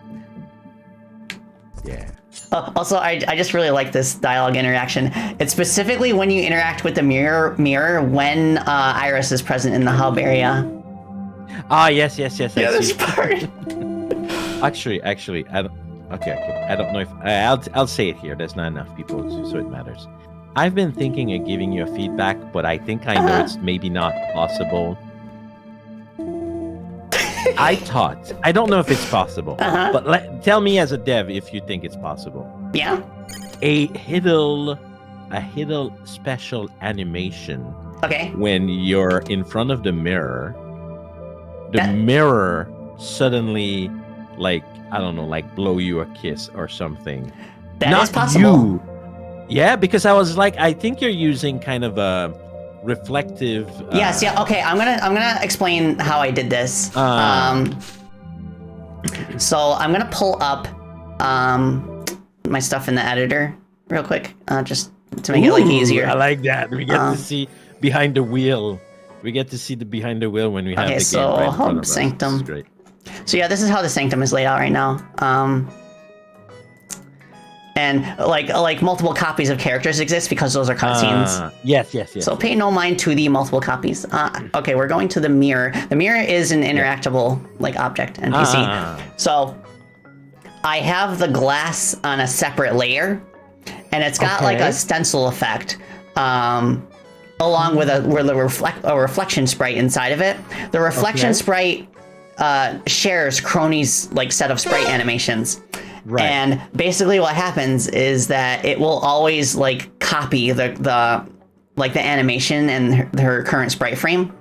Yeah. Also, I just really like this dialogue interaction. It's specifically when you interact with the mirror when Iris is present in the hub area. Yes. Yeah, this part. Actually, I don't. Okay. I don't know if I'll say it here. There's not enough people, so it matters. I've been thinking of giving you a feedback, but I think I know it's maybe not possible. I don't know if it's possible, but tell me as a dev if you think it's possible. Yeah. A hidden special animation. Okay. When you're in front of the mirror, mirror suddenly, like, I don't know, like blow you a kiss or something. That is possible. Yeah, because I was like, I think you're using kind of reflective. Yes, yeah. Okay, I'm gonna explain how I did this. So I'm gonna pull up my stuff in the editor real quick, just to make it like easier. I like that. We get to see behind the wheel. We get to see the behind the wheel when we have the game right in front of us. Sanctum. This is great. So yeah, this is how the Sanctum is laid out right now. And like multiple copies of characters exist because those are cutscenes. Yes. So pay no mind to the multiple copies. Okay, we're going to the mirror. The mirror is an interactable like object NPC. So I have the glass on a separate layer, and it's got like a stencil effect, along with a reflection sprite inside of it. The reflection sprite shares Crony's like set of sprite animations. Right. And basically what happens is that it will always like copy the animation and her current sprite frame,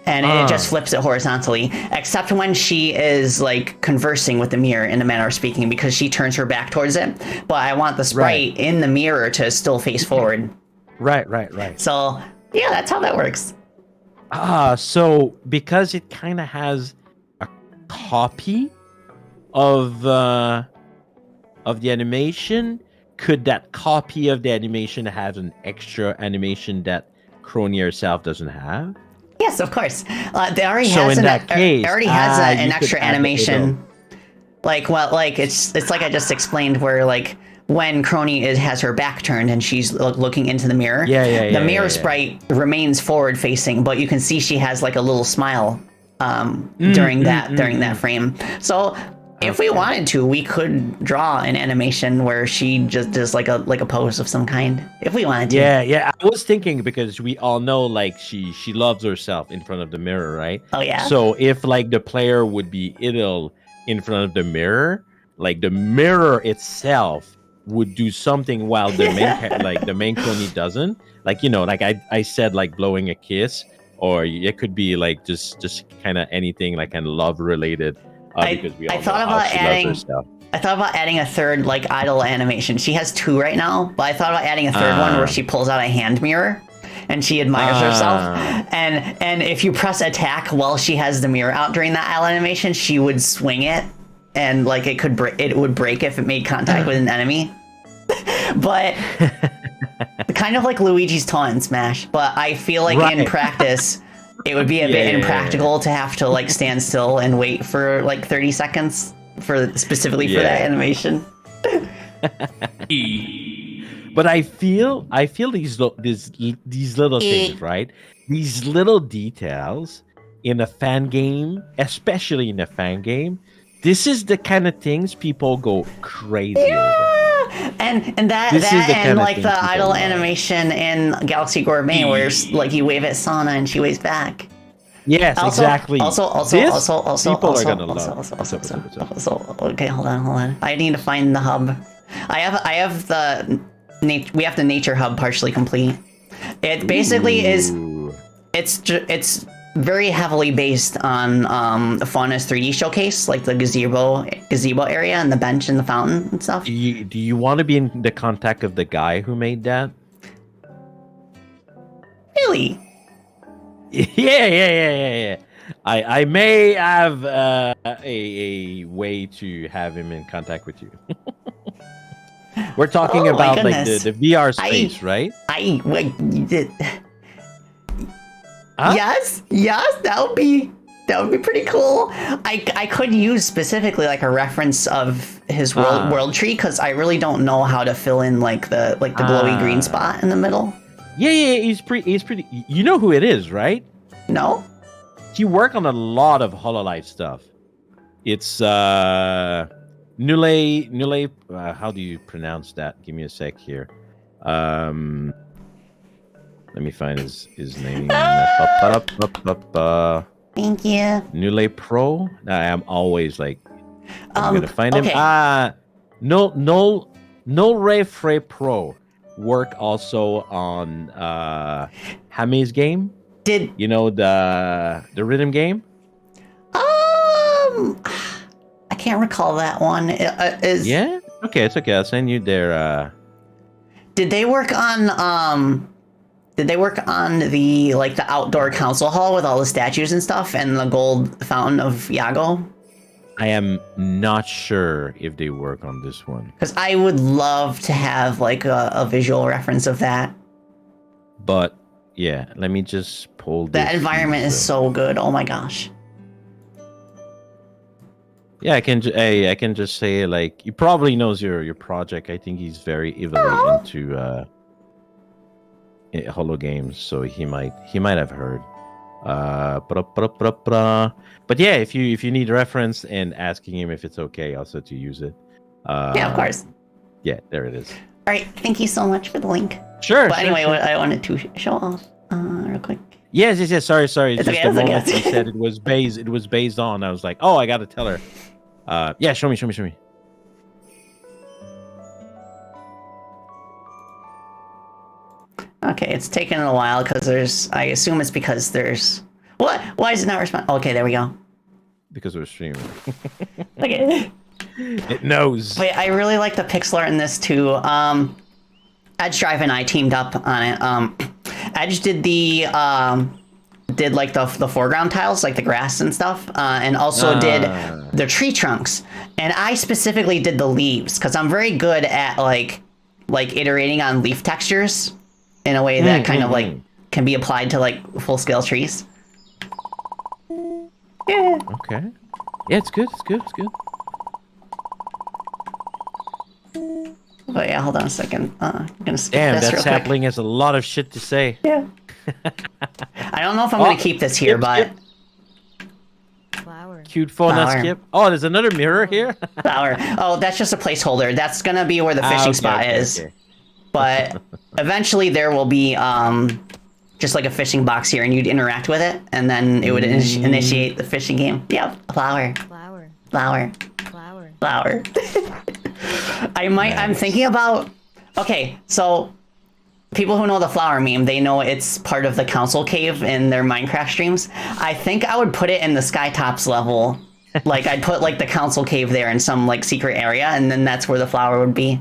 and it just flips it horizontally, except when she is like conversing with the mirror in a manner of speaking, because she turns her back towards it. But I want the sprite in the mirror to still face forward. Right. So yeah, that's how that works. So because it kind of has a copy of the animation, could that copy of the animation have an extra animation that Crony herself doesn't have? Yes, of course. They already has an extra animation. It's like I just explained, where like when Crony has her back turned and she's looking into the mirror. The mirror sprite remains forward facing, but you can see she has like a little smile during that frame. So if we wanted to, we could draw an animation where she just does like a pose of some kind. If we wanted to. Yeah. I was thinking, because we all know like she loves herself in front of the mirror, right? Oh yeah. So if like the player would be idle in front of the mirror, like the mirror itself would do something while the main the main Crony doesn't. Like, you know, like I said, like blowing a kiss, or it could be like just kind of anything like kind of love related. Because we all know how she loves herself. I thought about adding a third like idle animation. She has 2 right now, but I thought about adding a third one where she pulls out a hand mirror and she admires herself. And if you press attack while she has the mirror out during that idle animation, she would swing it, and like it would break if it made contact with an enemy. But kind of like Luigi's taunt in Smash. But I feel like in practice, it would be a bit impractical to have to like stand still and wait for like 30 seconds specifically for that animation. But I feel these little things, right? These little details in a fan game, especially in a fan game, this is the kind of things people go crazy over. And like the idle animation in Galaxy Gourmet, where like you wave at Sana and she waves back. Yes, exactly. Also, people are gonna love. Okay, hold on. I need to find the hub. I have we have the nature hub partially complete. It basically is. It's very heavily based on the Fauna's 3D showcase, like the gazebo area and the bench and the fountain and stuff. Do you want to be in the contact of the guy who made that? Really? Yeah. I may have a way to have him in contact with you. We're talking about like the VR space, right? Yes, that would be pretty cool. I could use specifically like a reference of his world tree, because I really don't know how to fill in like the glowy green spot in the middle. Yeah, he's pretty. You know who it is, right? No. He worked on a lot of hololive stuff. It's Nule. How do you pronounce that? Give me a sec here. Let me find his name. Thank you. Nule Pro. I am always like, I'm gonna find him. No Ray Frey Pro work also on Hame's game. Did you know the rhythm game? I can't recall that one. Yeah. Okay, it's okay. I'll send you their. Did they work on Did they work on the outdoor council hall with all the statues and stuff and the gold fountain of Iago? I am not sure if they work on this one. Because I would love to have like a visual reference of that. But yeah, let me just pull this. That environment is so good. Oh my gosh. Yeah, I can just say like he probably knows your project. I think he's very heavily into holo games, so he might have heard. But yeah, if you need reference and asking him if it's okay also to use it. Yeah, of course. Yeah, there it is. All right, thank you so much for the link. Sure. But anyway, sure. what I wanted to show off real quick. Yes. Sorry. It's It's just okay, the it's moment okay. you said it was based on. I was like, oh, I gotta tell her. Yeah, show me. Okay, it's taken a while because I assume it's because there's... What? Why is it not responding? Okay, there we go. Because we're streaming. Okay. It knows. Wait, I really like the pixel art in this too. Edge Drive and I teamed up on it. Edge did the foreground tiles, like the grass and stuff, and also did the tree trunks. And I specifically did the leaves because I'm very good at like iterating on leaf textures in a way that kind of like can be applied to like full scale trees. Yeah. Okay. Yeah, it's good. But yeah, hold on a second. I'm gonna skip Damn, this that real sapling has a lot of shit to say. quick. Yeah. I don't know if I'm gonna keep this here, but Flower. Cute phone Flower. skip. Oh, there's another mirror here. flower. Oh, that's just a placeholder. That's gonna be where the fishing spot is. Okay. But eventually there will be just like a fishing box here, and you'd interact with it, and then it would initiate the fishing game. Yeah, flower. Flower. I'm thinking about. Okay, so people who know the flower meme, they know it's part of the council cave in their Minecraft streams. I think I would put it in the Skytops level. Like I'd put like the council cave there in some like secret area, and then that's where the flower would be.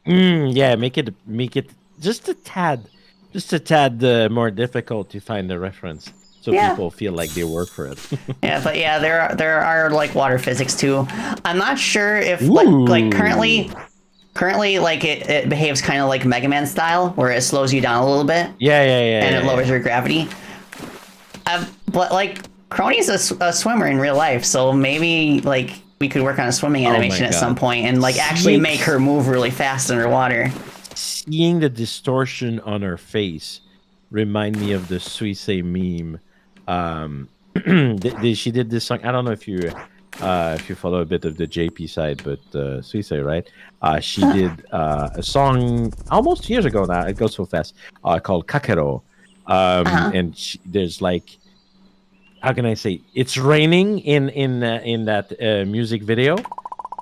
Yeah, make it just a tad more difficult to find the reference, so people feel like they work for it. Yeah, but yeah, there are like water physics too. I'm not sure if like currently like it behaves kind of like Mega Man style, where it slows you down a little bit. Yeah. And it lowers your gravity. But like Crony's a swimmer in real life, so maybe like we could work on a swimming animation at some point and like actually make her move really fast underwater. Seeing the distortion on her face remind me of the Suisse meme. She did this song. I don't know if you follow a bit of the JP side, but Suisse, right? She did a song almost 2 years ago now. It goes so fast. Called Kakero. And there's like, how can I say? It's raining in that music video,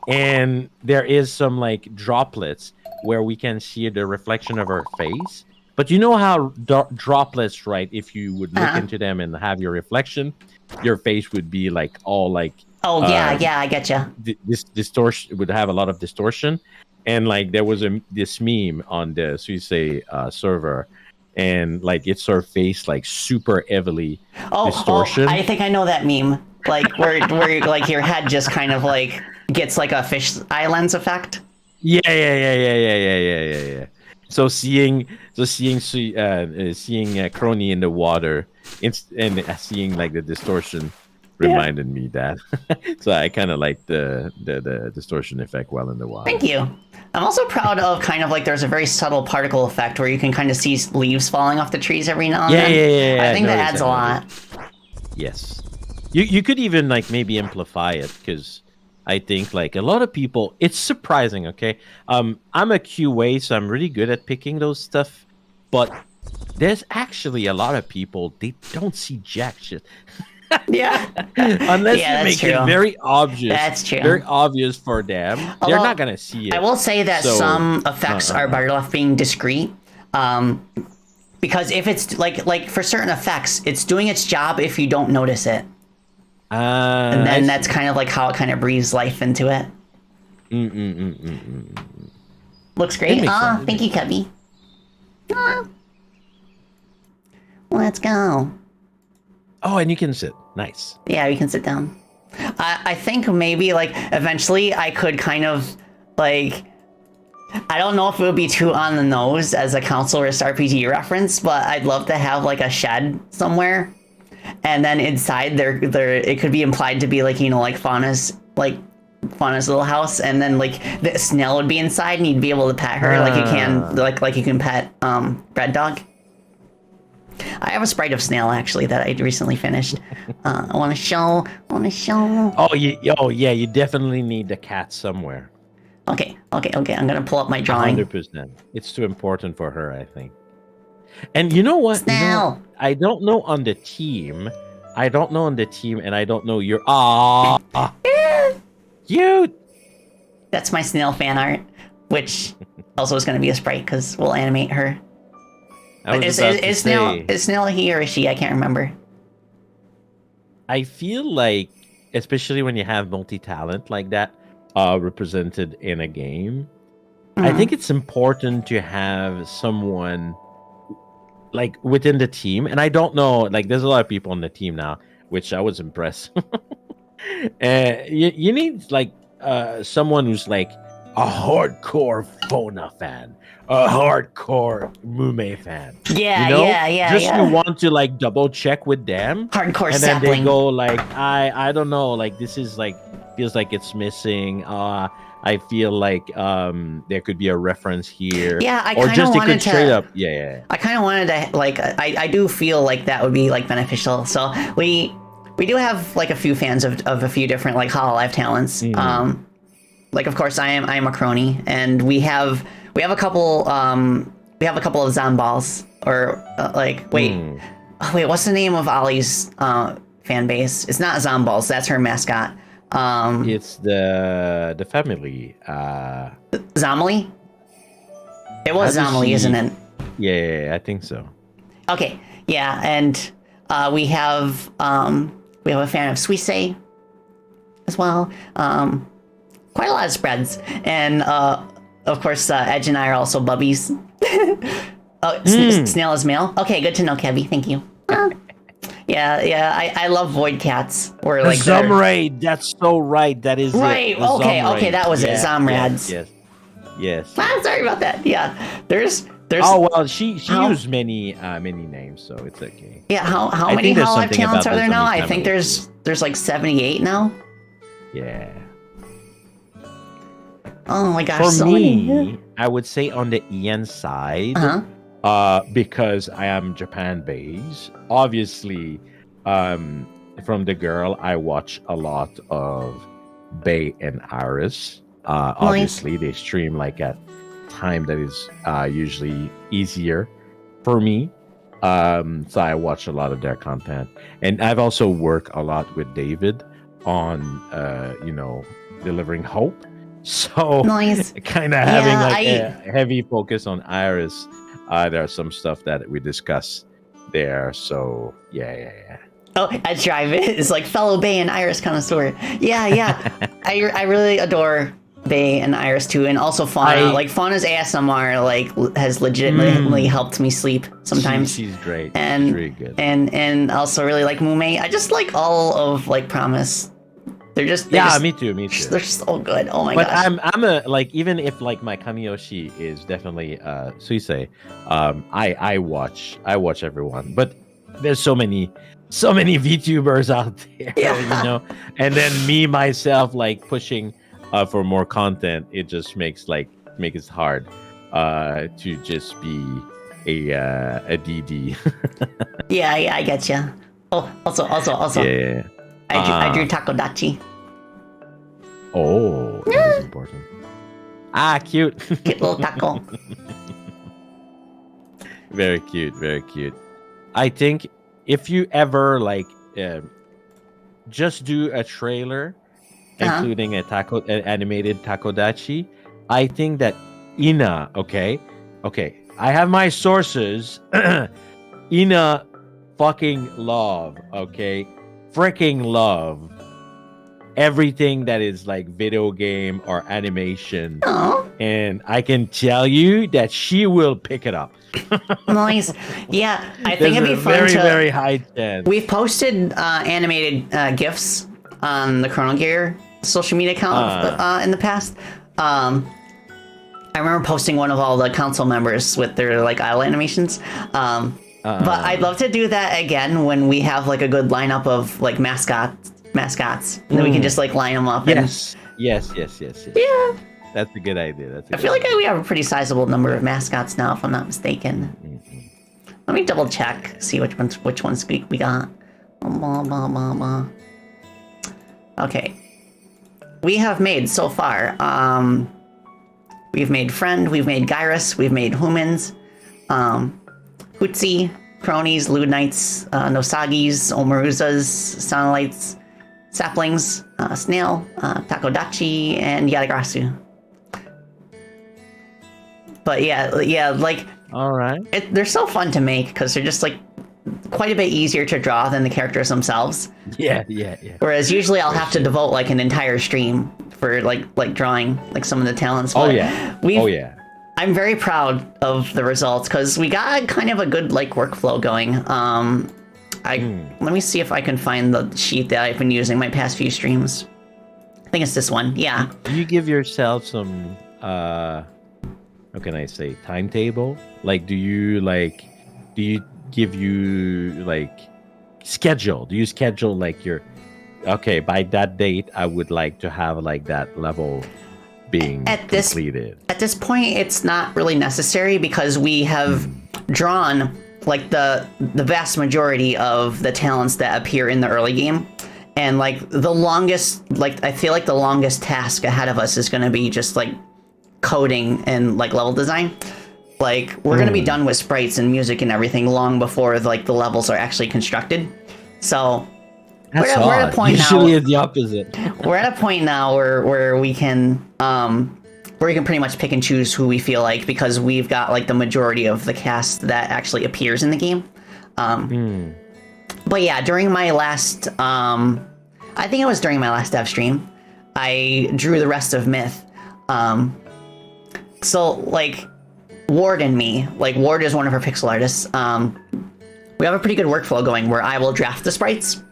and there is some like droplets where we can see the reflection of her face. But you know how droplets, right? If you would look into them and have your reflection, your face would be like all like. Oh yeah, I getcha. This distortion would have a lot of distortion, and like there was this meme on the Suisse server, and like it's her face like super heavily distortion. I think I know that meme. Like where like your head just kind of like gets like a fish eye lens effect. Yeah. So seeing Crony in the water, and seeing like the distortion reminded me that. So I kind of like the distortion effect while in the water. Thank you. I'm also proud of kind of like there's a very subtle particle effect where you can kind of see leaves falling off the trees every now and then. Yeah. I think that adds a lot. Yes. You could even like maybe amplify it, because I think like a lot of people, it's surprising, okay? I'm a QA, so I'm really good at picking those stuff, but there's actually a lot of people, they don't see jack shit. Yeah. Unless you make it very obvious. That's true. Very obvious for them. They're not going to see it. I will say that some effects are better left being discreet. Because if it's like for certain effects, it's doing its job if you don't notice it. And then that's kind of like how it kind of breathes life into it. Mm. Looks great. Thank you, Cubby. Let's go. Oh, and you can sit. Nice. Yeah, we can sit down. I think maybe like eventually I could kind of like, I don't know if it would be too on the nose as a console or RPG reference, but I'd love to have like a shed somewhere, and then inside there it could be implied to be like, you know, like Fauna's little house, and then like the snail would be inside, and you'd be able to pet her like you can like you can pet Bread Dog. I have a sprite of snail actually that I recently finished. I want to show. Oh, yeah. You definitely need the cat somewhere. Okay. I'm gonna pull up my drawing. 100%. It's too important for her, I think. And you know what? Snail. I don't know on the team. And I don't know your. Cute. That's my snail fan art, which also is gonna be a sprite because we'll animate her. Is Snail a he or a she? I can't remember. I feel like, especially when you have multi-talent like that represented in a game, I think it's important to have someone like within the team. And I don't know, like there's a lot of people on the team now, which I was impressed. You need like someone who's like a hardcore Fauna fan, a hardcore Mume fan. Yeah, you know? yeah. You want to like double check with them, hardcore and sapling. then they go like, I don't know, like this is like feels like it's missing. I feel like there could be a reference here. Yeah, I kind of wanted to straight up. Yeah. I kind of wanted to like I do feel like that would be like beneficial. So we do have like a few fans of a few different like hololive talents. Like of course I am a crony, and we have a couple of Zomballs or wait, what's the name of Ollie's fan base? It's not Zomballs, that's her mascot. It's the family. Zomali? It was Zomali, isn't it? Yeah, I think so. Okay, yeah, and we have a fan of Suisse as well. Quite a lot of spreads, and of course Edge and I are also bubbies. Snail is male. Okay, good to know, Kevy. Thank you. Yeah. I love void cats. Or like Zomraid. That's so right. That is right. Okay, that was it. Zomrads. Yes. I'm sorry about that. Yeah, there's. Oh well, she used many names, so it's okay. Yeah, how many hololive talents are there now? I think there's like 78 now. Yeah. Oh my gosh. For me, I would say on the Ian side, because I am Japan based. Obviously, from the girl, I watch a lot of Bay and Iris. Obviously, they stream like at time that is usually easier for me. So I watch a lot of their content, and I've also worked a lot with David on delivering hope. So kind of having a heavy focus on Iris. There are some stuff that we discuss there. So yeah. Oh, I drive it. It's like fellow Bay and Iris connoisseur. Yeah. I really adore Bay and Iris too, and also Fauna. Like Fauna's ASMR has legitimately helped me sleep sometimes. She's great. And she's really good. And also really like Mume. I just like all of like Promise. They're just me too. They're so good. Oh my gosh. But I'm a like, even if like my Kamiyoshi is definitely Suisse, I watch everyone, but there's so many VTubers out there, and then me myself like pushing for more content. It just makes it hard to just be a DD. yeah, I get you. Oh, also. Yeah. I drew Takodachi. Oh, that's important. Cute. Cute little taco. Very cute. I think if you ever just do a trailer, including an animated Takodachi, I think that Ina, okay, I have my sources. Ina fucking love, okay? Freaking love everything that is like video game or animation. Oh, And I can tell you that she will pick it up. nice. Yeah, I There's think it'd a be fun very, to. very high chance. We've posted animated GIFs on the Chrono Gear social media account in the past. I remember posting one of all the council members with their like idle animations. But I'd love to do that again when we have like a good lineup of like mascots, and then we can just like line them up. Yes. Yes. Yeah. That's a good idea. I feel like we have a pretty sizable number of mascots now, if I'm not mistaken. Let me double check, see which ones we got. Okay. We have made so far. We've made Friend, we've made Gyrus, we've made Humans, Hootsie, Cronies, Ludnites, Nosagis, Omaruzas, Sonolites, Saplings, Snail, Takodachi, and Yadagrasu. But yeah, like... All right. They're so fun to make because they're just like quite a bit easier to draw than the characters themselves. Yeah. Whereas usually I'll have to devote like an entire stream for like drawing like some of the talents. Oh but yeah. I'm very proud of the results because we got kind of a good like workflow going. Let me see if I can find the sheet that I've been using my past few streams. I think it's this one. Yeah. You give yourself some how can I say, timetable? Like, do you give you like schedule? Do you schedule like okay, by that date I would like to have like that level being completed? At this point, it's not really necessary because we have drawn like the vast majority of the talents that appear in the early game. And like I feel like the longest task ahead of us is going to be just like coding and like level design. Like we're going to be done with sprites and music and everything long before like the levels are actually constructed. So we're at a point Usually now. it's the opposite. We're at a point now where we can pretty much pick and choose who we feel like because we've got like the majority of the cast that actually appears in the game. But yeah, during my last I think it was during my last dev stream, I drew the rest of Myth. So, like, Ward and me, like, Ward is one of our pixel artists. We have a pretty good workflow going where I will draft the sprites,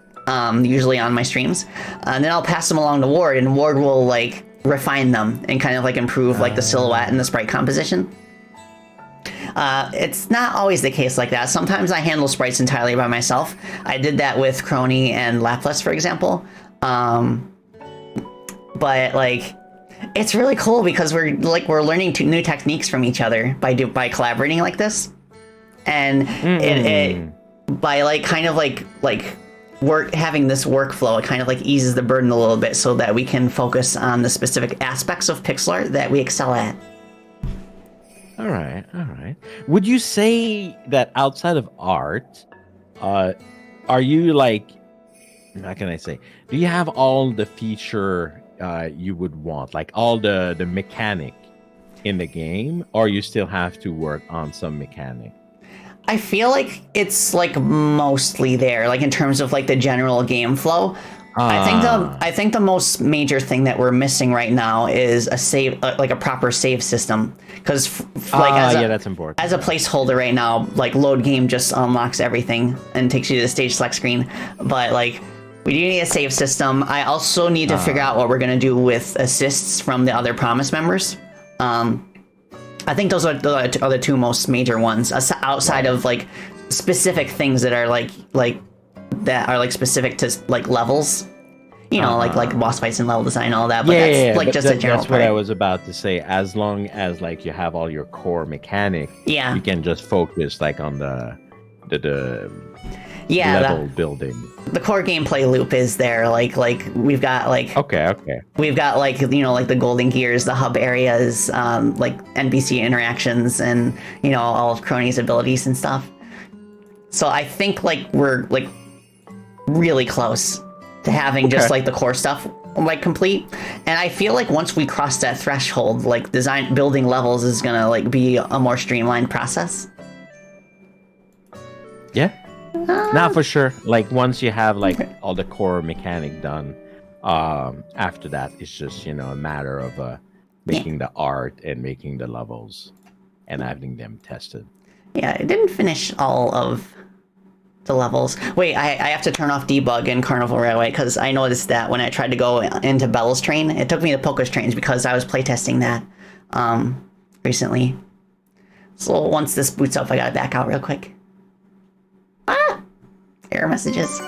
usually on my streams, and then I'll pass them along to Ward, and Ward will, like, refine them and kind of, like, improve, like, the silhouette and the sprite composition. It's not always the case like that. Sometimes I handle sprites entirely by myself. I did that with Crony and Laplace, for example. But, like... It's really cool because we're learning new techniques from each other by collaborating like this, and it by like kind of like having this workflow, it kind of like eases the burden a little bit so that we can focus on the specific aspects of pixel art that we excel at. All right. Would you say that outside of art, are you like, how can I say? Do you have all the feature you would want, like all the mechanic in the game, or you still have to work on some mechanic? I feel like it's like mostly there, like in terms of like the general game flow. I think the most major thing that we're missing right now is a save, like a proper save system, because that's important. As a placeholder right now, like load game just unlocks everything and takes you to the stage select screen, but like. We do need a save system. I also need to figure out what we're going to do with assists from the other Promise members. I think those are the two most major ones, outside of like specific things that are like specific to like levels. You know, like boss fights and level design and all that. But that's a general That's part. what I was about to say. As long as like you have all your core mechanic, you can just focus like on the level building. The core gameplay loop is there. Like we've got like we've got like, you know, like the golden gears, the hub areas, like NPC interactions, and you know, all of Crony's abilities and stuff. So I think like we're like really close to having just like the core stuff like complete, and I feel like once we cross that threshold, like building levels is gonna like be a more streamlined process. Yeah. Now for sure, like once you have like all the core mechanic done, After that, it's just a matter of making the art and making the levels and having them tested. Yeah, I didn't finish all of the levels. Wait, I have to turn off debug in Carnival Railway because I noticed that when I tried to go into Bell's Train, it took me to Poco's Trains because I was playtesting that recently. So once this boots up, I gotta back out real quick. Error messages.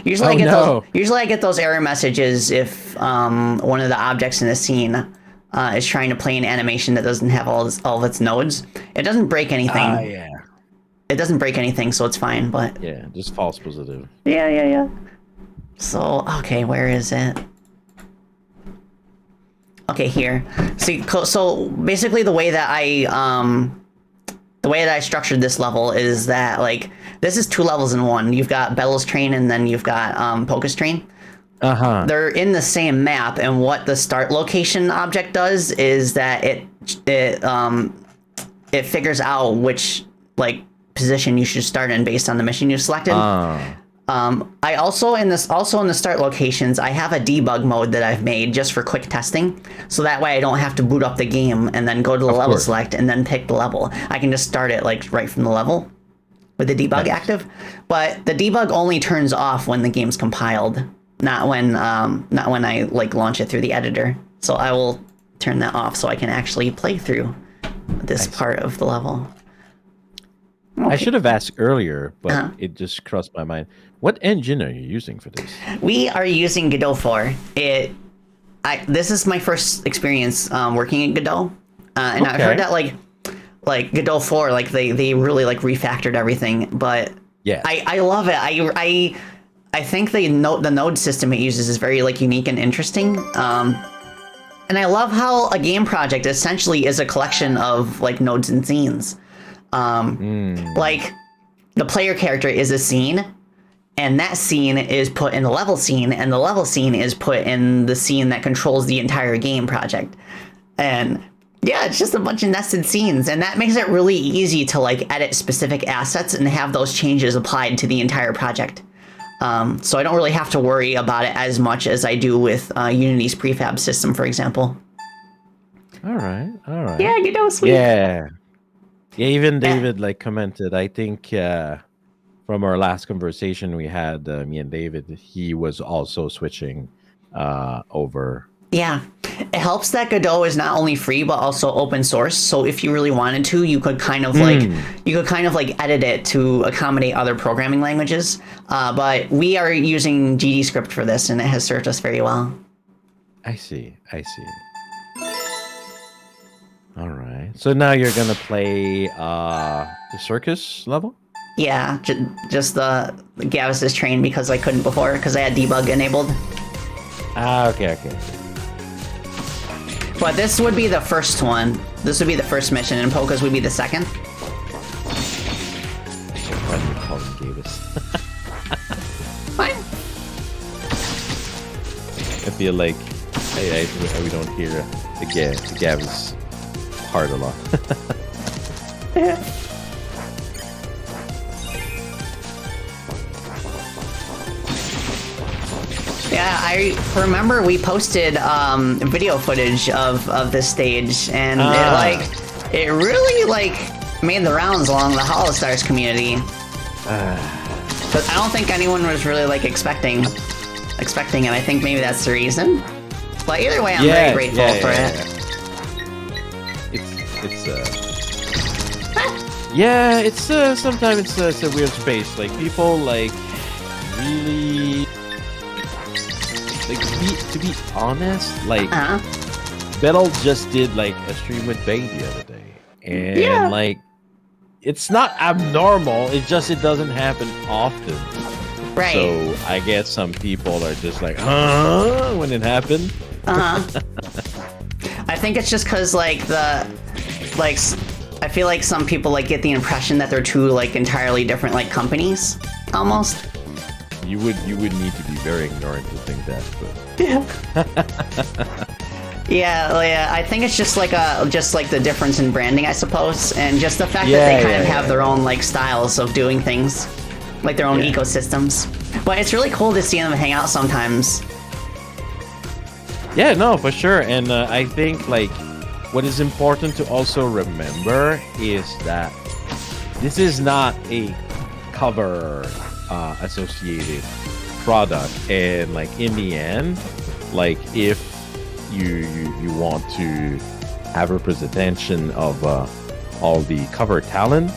Usually I get those error messages if one of the objects in the scene is trying to play an animation that doesn't have all of its nodes. It doesn't break anything. Yeah. It doesn't break anything, so it's fine, but... Yeah, just false positive. Yeah. So, okay, where is it? Okay, here. See, so basically the way that I structured this level is that, like, this is 2 levels in one. You've got Bell's Train and then you've got Poco's Train. Uh-huh. They're in the same map, and what the start location object does is that it figures out which, like, position you should start in based on the mission you selected. I also in the start locations, I have a debug mode that I've made just for quick testing, so that way I don't have to boot up the game and then go to the level select and then pick the level. I can just start it like right from the level with the debug active. But the debug only turns off when the game's compiled, not when I like launch it through the editor. So I will turn that off so I can actually play through this part of the level. Okay. I should have asked earlier, but it just crossed my mind. What engine are you using for this? We are using Godot 4. This is my first experience working in Godot, and I've heard that like Godot 4, like they really like refactored everything. But yeah, I love it. I think the node system it uses is very like unique and interesting. And I love how a game project essentially is a collection of like nodes and scenes. Like the player character is a scene, and that scene is put in the level scene, and the level scene is put in the scene that controls the entire game project. And yeah, it's just a bunch of nested scenes, and that makes it really easy to like edit specific assets and have those changes applied to the entire project. So I don't really have to worry about it as much as I do with Unity's prefab system, for example. All right. Yeah, Godot, sweet. Yeah, even David like commented, I think from our last conversation we had, me and David, he was also switching over. Yeah, it helps that Godot is not only free but also open source. So if you really wanted to, you could kind of like edit it to accommodate other programming languages. But we are using GDScript for this, and it has served us very well. I see. All right. So now you're gonna play the circus level? Yeah, just the Gavis's train because I couldn't before because I had debug enabled. Okay. But this would be the first one. This would be the first mission, and Poco's would be the second. Why do you call him Gavis? Fine. I feel like we don't hear the Gavis part a lot. Yeah, I remember we posted video footage of this stage, and it really made the rounds along the Holostars community. But I don't think anyone was really expecting it. I think maybe that's the reason. But either way, I'm very grateful for it. It's sometimes it's a weird space. Like people really to be honest, Bettel just did a stream with Bay the other day, and it's not abnormal. It doesn't happen often. Right. So I guess some people are just like, huh, when it happened. I think it's just because I feel like some people get the impression that they're two entirely different companies almost. You would need to be very ignorant to think that, but yeah. I think it's just the difference in branding, I suppose, and just the fact that they kind of have their own styles of doing things, their own ecosystems. But it's really cool to see them hang out sometimes, Yeah, no, for sure. And I think like what is important to also remember is that this is not a cover associated product, and like in the end, like if you want to have representation of all the cover talent,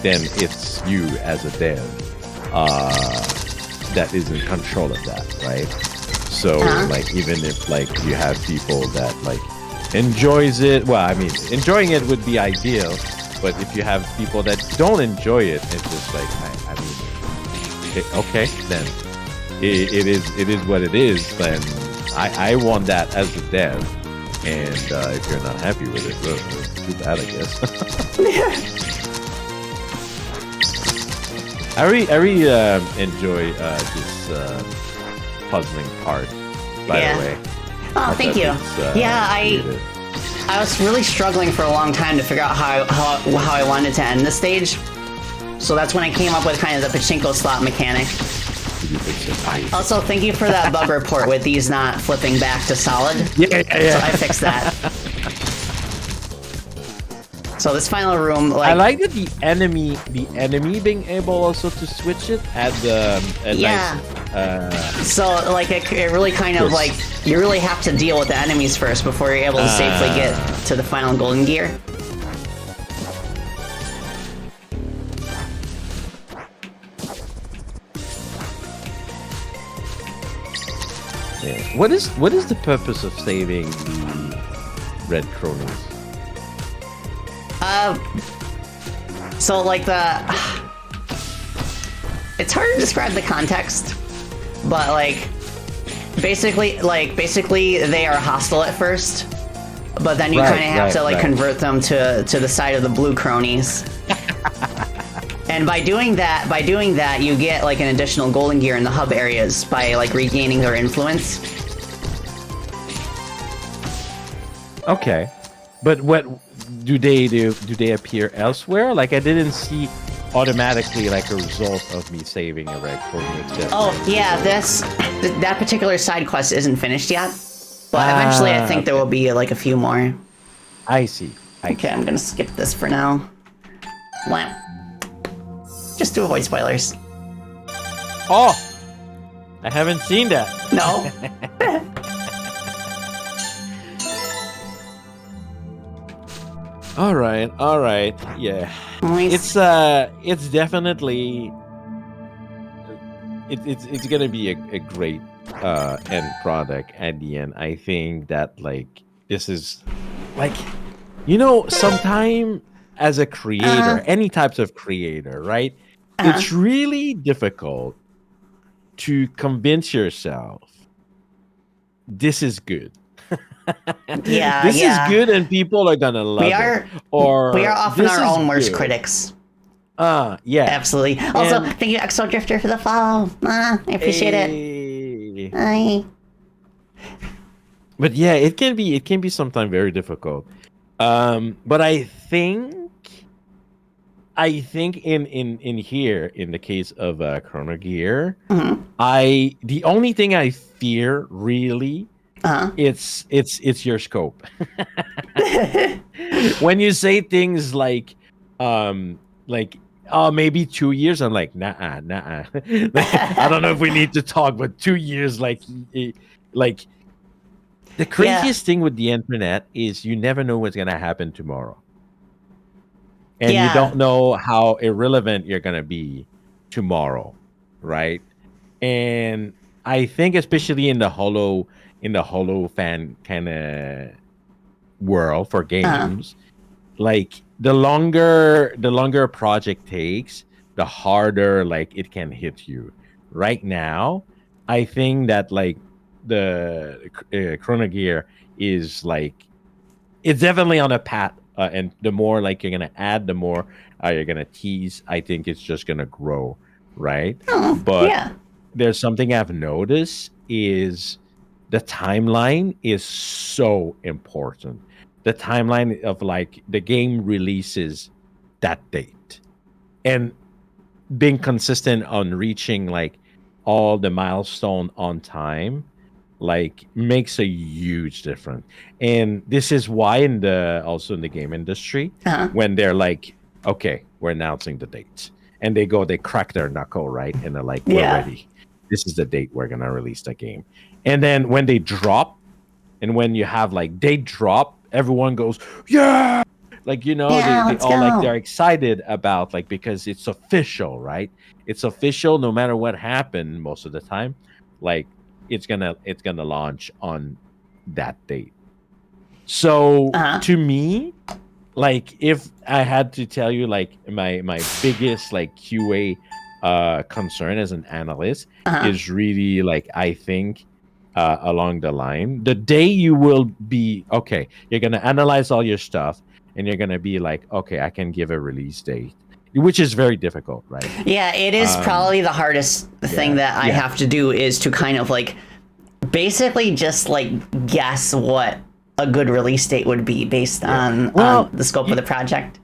then it's you as a dev that is in control of that, right? So like even if like you have people that like enjoys it, well, I mean, enjoying it would be ideal, but if you have people that don't enjoy it, it's just like I mean, okay, then it is what it is. Then I want that as a dev, and if you're not happy with it, well, too bad, I guess. I really enjoy this puzzling part. By the way. Oh, thank you. I was really struggling for a long time to figure out how I wanted to end this stage. So that's when I came up with kind of the pachinko slot mechanic. Also, thank you for that bug report with these not flipping back to solid. Yeah. So I fixed that. So this final room, like, I like that the enemy being able also to switch it at the nice, so like it really kind of like you really have to deal with the enemies first before you're able to safely get to the final golden gear. Yeah. What is the purpose of saving the red cronies? So like it's hard to describe the context, but like basically they are hostile at first, but then you kind of have to like convert them to the side of the blue cronies. And by doing that, you get like an additional golden gear in the hub areas by like regaining their influence. Okay, but what do they do? Do they appear elsewhere? Like I didn't see automatically like a result of me saving a red crony. Oh yeah, that particular side quest isn't finished yet, but eventually I think there will be like a few more. I see. Okay, I'm gonna skip this for now. Lamp. Just to avoid spoilers. Oh! I haven't seen that. No. All right. Yeah. Nice. It's definitely it's gonna be a great end product at the end. I think that like this is like sometime as a creator, any types of creator, right? It's really difficult to convince yourself this is good. This is good and people are gonna love it. Or we are often our own worst critics. Yeah. Absolutely. Also, thank you, Exo Drifter, for the follow. I appreciate it. Hi. But yeah, it can be sometimes very difficult. But I think in here, in the case of Chrono Gear, the only thing I fear really it's your scope. When you say things like maybe 2 years, I'm like nah. I don't know if we need to talk, but 2 years, like the craziest thing with the internet is you never know what's gonna happen tomorrow. And you don't know how irrelevant you're gonna be tomorrow, right? And I think especially in the holo fan kind of world for games, like the longer a project takes, the harder like it can hit you. Right now, I think that like the Chrono Gear is like it's definitely on a path. And the more like you're gonna add, the more you're gonna tease. I think it's just gonna grow, right? But there's something I've noticed is the timeline is so important. The timeline of like the game releases that date, and being consistent on reaching like all the milestone on time like makes a huge difference. And this is why in the game industry, when they're like, okay, we're announcing the dates, and they crack their knuckle, right? And they're like, we're ready. This is the date we're gonna release the game. And then when they drop, and when you have like they drop, everyone goes, yeah, like they let's all like go. they're excited about, like, because it's official, right? It's official no matter what happened most of the time. Like it's gonna launch on that date. So to me, like, if I had to tell you, like, my biggest like QA concern as an analyst is really, like, I think along the line, the day you will be okay, you're gonna analyze all your stuff, and you're gonna be like, okay, I can give a release date, which is very difficult, right? Yeah, it is probably the hardest thing that I have to do, is to kind of like basically just like guess what a good release date would be based on the scope of the project.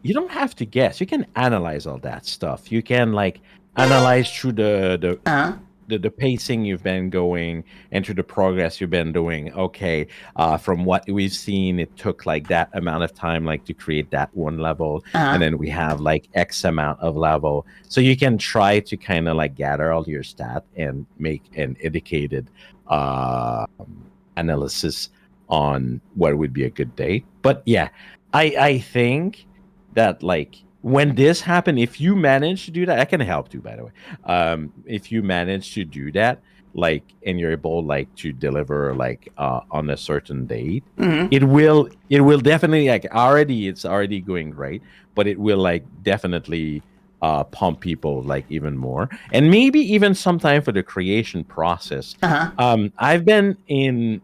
You don't have to guess. You can analyze all that stuff. You can like analyze through the pacing you've been going, and through the progress you've been doing. Okay, from what we've seen, it took like that amount of time, like, to create that one level, and then we have like X amount of level. So you can try to kind of like gather all your stat and make an educated analysis on what would be a good date. But yeah, I think that, like, when this happened, if you manage to do that, I can help too, by the way. If you manage to do that, like, and you're able, like, to deliver, like, on a certain date, it will definitely, like, it's already going great, but it will, like, definitely pump people, like, even more, and maybe even sometime for the creation process. I've been in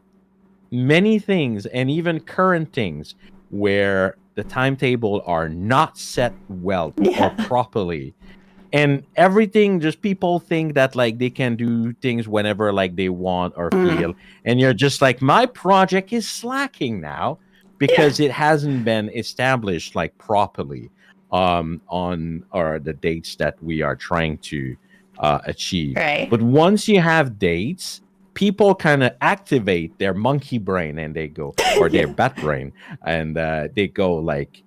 many things, and even current things, where the timetable are not set well or properly, and everything, just people think that, like, they can do things whenever, like, they want or feel, and you're just like, my project is slacking now because it hasn't been established, like, properly on or the dates that we are trying to achieve. But once you have dates, people kind of activate their monkey brain, and they go, or their bat brain, and they go like,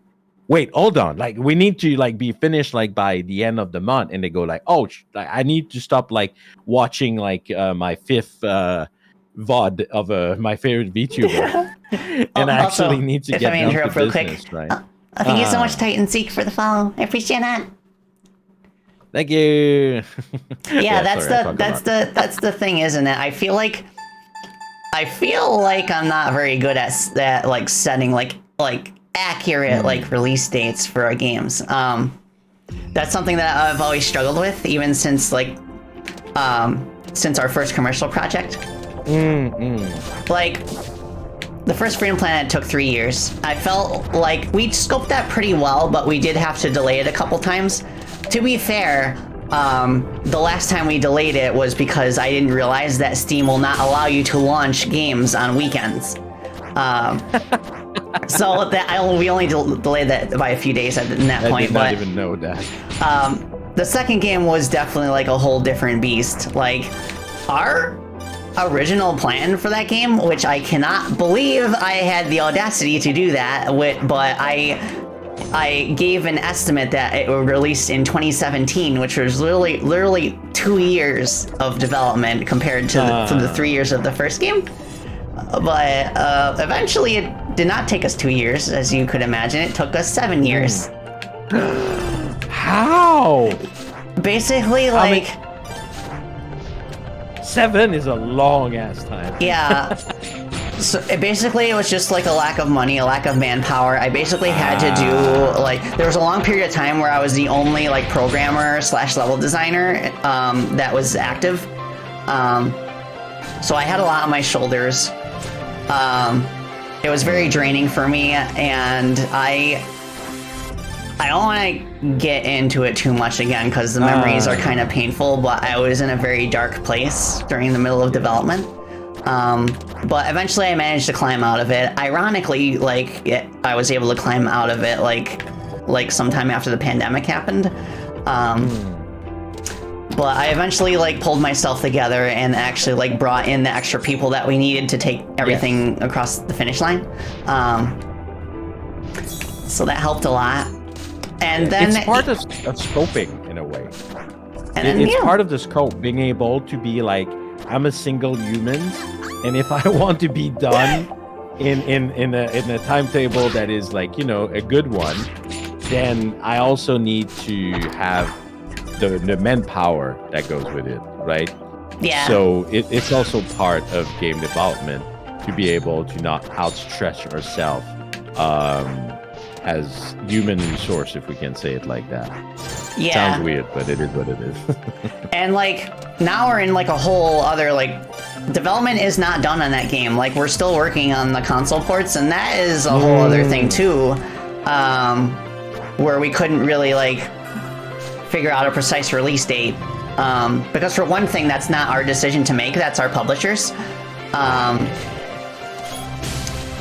wait, hold on, like, we need to, like, be finished, like, by the end of the month, and they go like, oh, I need to stop, like, watching, like, my fifth VOD of my favorite VTuber, and I actually need to get down to business, right? Thank you so much, Titan Seek, for the follow. I appreciate that. Thank you. That's the thing, isn't it? I feel like I'm not very good at that, like, setting like accurate like release dates for our games. That's something that I've always struggled with, even since like since our first commercial project. Like, the first Freedom Planet took 3 years. I felt like we scoped that pretty well, but we did have to delay it a couple times. To be fair, the last time we delayed it was because I didn't realize that Steam will not allow you to launch games on weekends. So that we only delayed that by a few days at that point. I did not even know that. The second game was definitely like a whole different beast. Like, our original plan for that game, which I cannot believe I had the audacity to do that, but I gave an estimate that it would release in 2017, which was literally 2 years of development compared to the 3 years of the first game. But eventually it did not take us 2 years, as you could imagine. It took us 7 years. How? Basically, like... 7 is a long ass time. Yeah. So it was just like a lack of money, a lack of manpower. I basically had to do, like, there was a long period of time where I was the only, like, programmer / level designer that was active. So I had a lot on my shoulders. It was very draining for me, and I don't want to get into it too much again because the memories are kind of painful, but I was in a very dark place during the middle of development. But eventually I managed to climb out of it. Ironically, like, I was able to climb out of it like sometime after the pandemic happened. But I eventually like pulled myself together and actually like brought in the extra people that we needed to take everything across the finish line. So that helped a lot. And then it's part of scoping in a way. And then, it's part of the scope, being able to be like, I'm a single human, and if I want to be done in a timetable that is like, you know, a good one, then I also need to have the manpower that goes with it, right? Yeah. So it's also part of game development to be able to not outstretch ourselves as human resource, if we can say it like that. Yeah. Sounds weird, but it is what it is. And like now we're in like a whole other like development is not done on that game. Like we're still working on the console ports, and that is a whole other thing too, where we couldn't really like figure out a precise release date, because for one thing, that's not our decision to make. That's our publishers,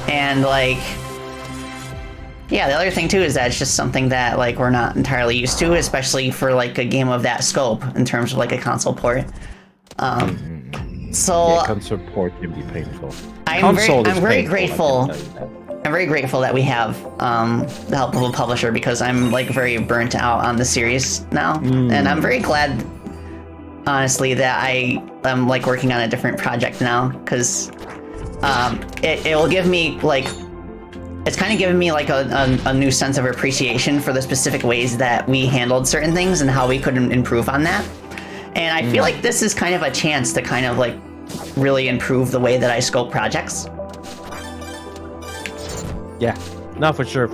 and like. Yeah, the other thing too is that it's just something that like we're not entirely used to, especially for like a game of that scope in terms of like a console port. So console port can be painful. I'm very grateful. I'm very grateful that we have the help of a publisher, because I'm like very burnt out on the series now, and I'm very glad, honestly, that I am like working on a different project now, because it will give me like. It's kind of given me like a new sense of appreciation for the specific ways that we handled certain things and how we could improve on that. And I feel like this is kind of a chance to kind of like really improve the way that I scope projects. Yeah, no, for sure.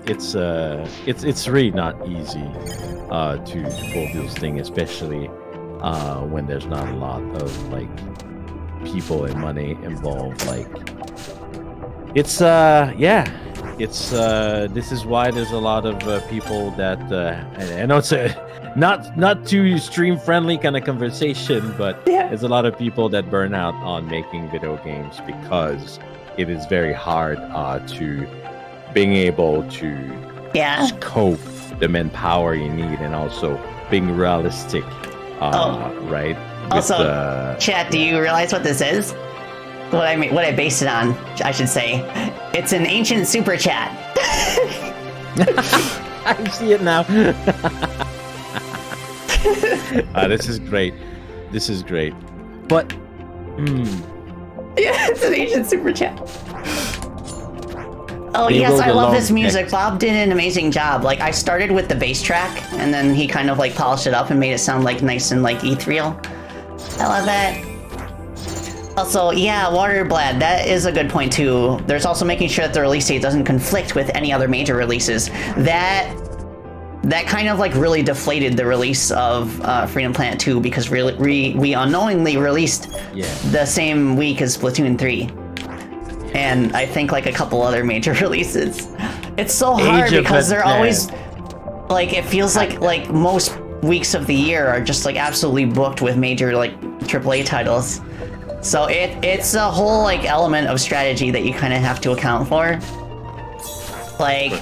It's really not easy to pull those things, especially when there's not a lot of like people and money involved. Like. It's this is why there's a lot of people that I know it's a not too stream friendly kind of conversation, but there's a lot of people that burn out on making video games because it is very hard to being able to scope the manpower you need, and also being realistic, right? Also, chat, do you realize what this is? What I based it on, I should say. It's an ancient super chat. I see it now. This is great. But yeah, it's an ancient super chat. Oh yes, I love this music. Bob did an amazing job. Like I started with the bass track, and then he kind of like polished it up and made it sound like nice and like ethereal. I love that. Also, yeah, Waterblad, that is a good point too. There's also making sure that the release date doesn't conflict with any other major releases. That kind of like really deflated the release of Freedom Planet 2, because we unknowingly released the same week as Splatoon 3. And I think like a couple other major releases. It's so hard because they're always like, it feels like most weeks of the year are just like absolutely booked with major like AAA titles. So it's a whole like element of strategy that you kind of have to account for. Like,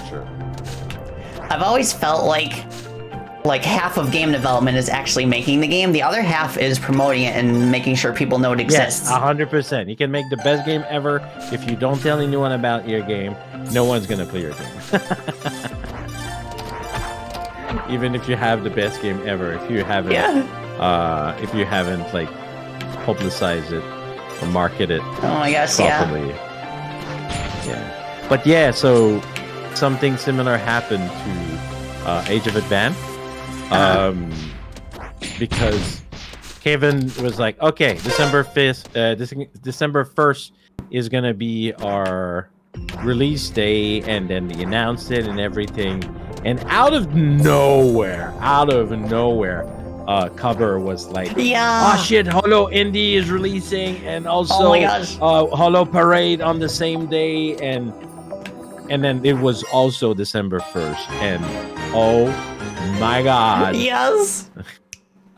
I've always felt like half of game development is actually making the game. The other half is promoting it and making sure people know it exists. Yes, 100%. You can make the best game ever. If you don't tell anyone about your game, no one's gonna play your game. Even if you have the best game ever, if you haven't like publicize it or market it properly. But so something similar happened to Age of Advance, because Kevin was like, okay, December 1st is gonna be our release day, and then they announced it and everything, and out of nowhere cover was like, oh shit, Holo Indie is releasing, and also Holo Parade on the same day, and then it was also December 1st, and oh my god,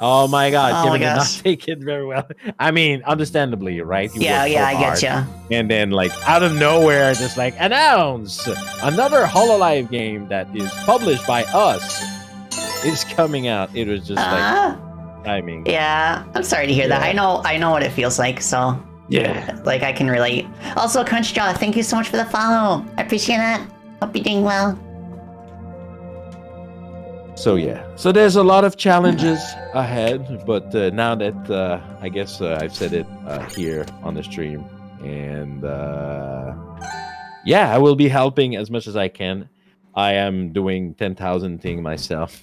oh my god, Kevin did not take it very well. I mean, understandably, right? I get ya. And then like out of nowhere, just like announce another hololive game that is published by us. is coming out. It was just like timing. Yeah, I'm sorry to hear that. I know what it feels like, so Yeah. like I can relate. Also, Crunchjaw, thank you so much for the follow. I appreciate that. Hope you're doing well. So so there's a lot of challenges ahead, but now that I guess I've said it here on the stream, and I will be helping as much as I can. I am doing 10,000 thing myself.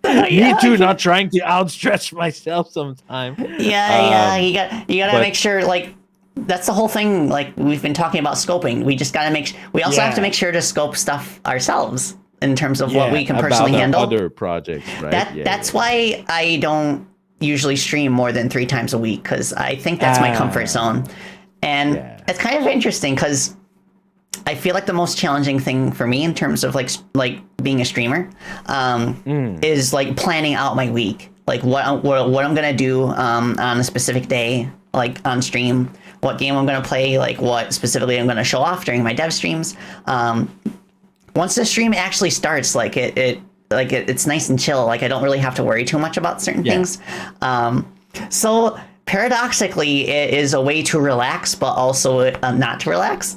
Me too, not trying to outstretch myself sometime. Yeah, you gotta make sure, like, that's the whole thing. Like, we've been talking about scoping. We just gotta we also have to make sure to scope stuff ourselves in terms of what we can personally handle. Other projects, right? That's why I don't usually stream more than 3 times a week, because I think that's my comfort zone. And it's kind of interesting because I feel like the most challenging thing for me in terms of like being a streamer is like planning out my week, like what I'm gonna do on a specific day, like on stream, what game I'm gonna play, like what specifically I'm gonna show off during my dev streams. Once the stream actually starts, like it's nice and chill. Like I don't really have to worry too much about certain things. So paradoxically, it is a way to relax, but also not to relax.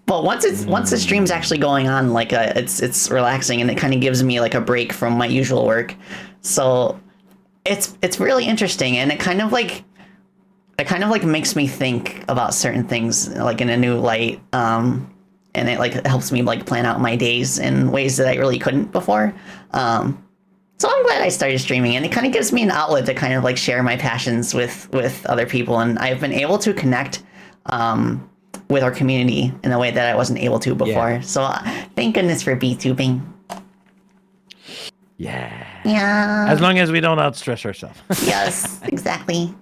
But once the stream's actually going on, like it's relaxing, and it kind of gives me like a break from my usual work. So it's really interesting, and it kind of like makes me think about certain things like in a new light. And it like helps me like plan out my days in ways that I really couldn't before. So I'm glad I started streaming, and it kind of gives me an outlet to kind of like share my passions with other people, and I've been able to connect with our community in a way that I wasn't able to before. So thank goodness for BTubing. Yeah. As long as we don't outstress ourselves. Yes, exactly.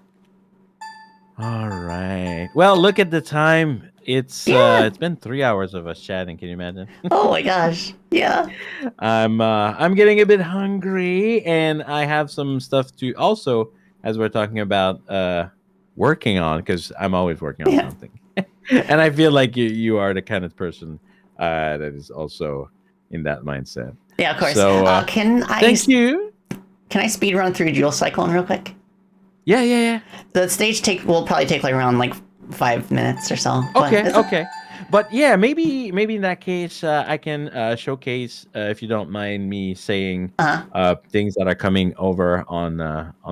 All right. Well, look at the time. It's been 3 hours of us chatting. Can you imagine? Oh my gosh. Yeah. I'm getting a bit hungry, and I have some stuff to also, as we're talking about, working on, because I'm always working on something. And I feel like you are the kind of person that is also in that mindset. Yeah, of course. So thank you. Can I speed run through Dual Cyclone real quick? Yeah. The stage will probably take like around like 5 minutes or so. Okay. But yeah, maybe in that case, I can showcase, if you don't mind me saying things that are coming over on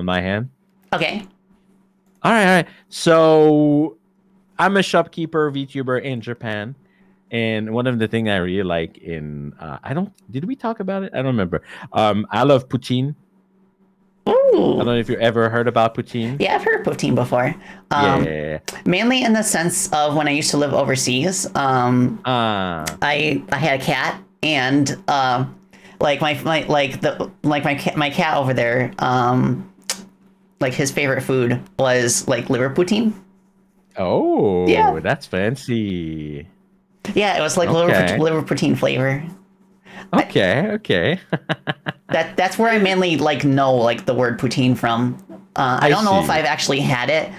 my hand. Okay. All right. So I'm a shopkeeper VTuber in Japan, and one of the things I really like in did we talk about it? I don't remember. I love poutine. Ooh. I don't know if you ever heard about poutine. Yeah, I've heard of poutine before. Mainly in the sense of when I used to live overseas. I had a cat, and like my cat over there. Like his favorite food was like liver poutine. Oh, that's fancy. Yeah, it was like liver poutine flavor. Okay. That's where I mainly like know like the word poutine from. I don't know if I've actually had it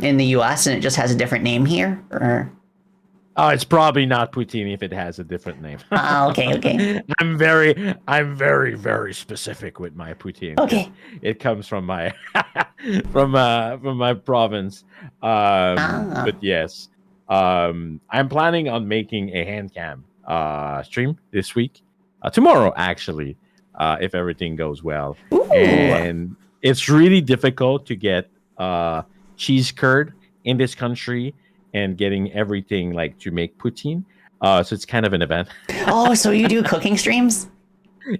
in the U.S. and it just has a different name here. Or... Oh, it's probably not poutine if it has a different name. Okay. I'm very, very specific with my poutine. Okay. It comes from my from my province. But yes, I'm planning on making a hand cam stream this week, tomorrow actually, if everything goes well. Ooh. And it's really difficult to get cheese curd in this country, and getting everything like to make poutine. So it's kind of an event. Oh, so you do cooking streams?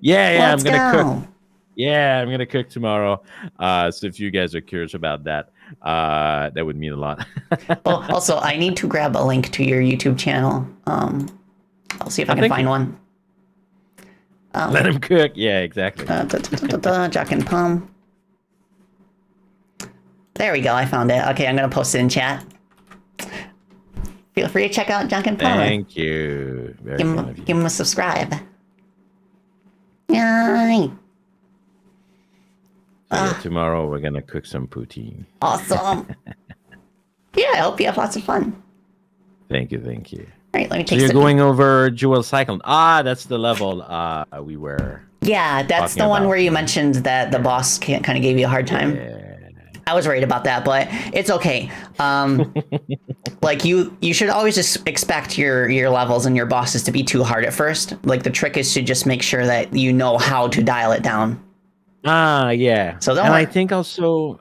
Yeah, I'm gonna cook. Yeah, I'm gonna cook tomorrow. So if you guys are curious about that, that would mean a lot. Well, also, I need to grab a link to your YouTube channel. I'll see if I can find one. Let him cook. Yeah, exactly. Janken Pomme. There we go. I found it. Okay, I'm gonna post it in chat. Feel free to check out Janken Pomme. Thank you. Give him a subscribe. Yay. So tomorrow we're gonna cook some poutine. Awesome. Yeah, I hope you have lots of fun. Thank you. All right, let me take. So you're going over Dual Cyclone. That's the level we were Yeah, that's talking the one about. where you mentioned that the boss kind of gave you a hard time. Yeah. I was worried about that, but it's okay. Like you should always just expect your levels and your bosses to be too hard at first. Like the trick is to just make sure that you know how to dial it down. Yeah. So don't and I worry. think also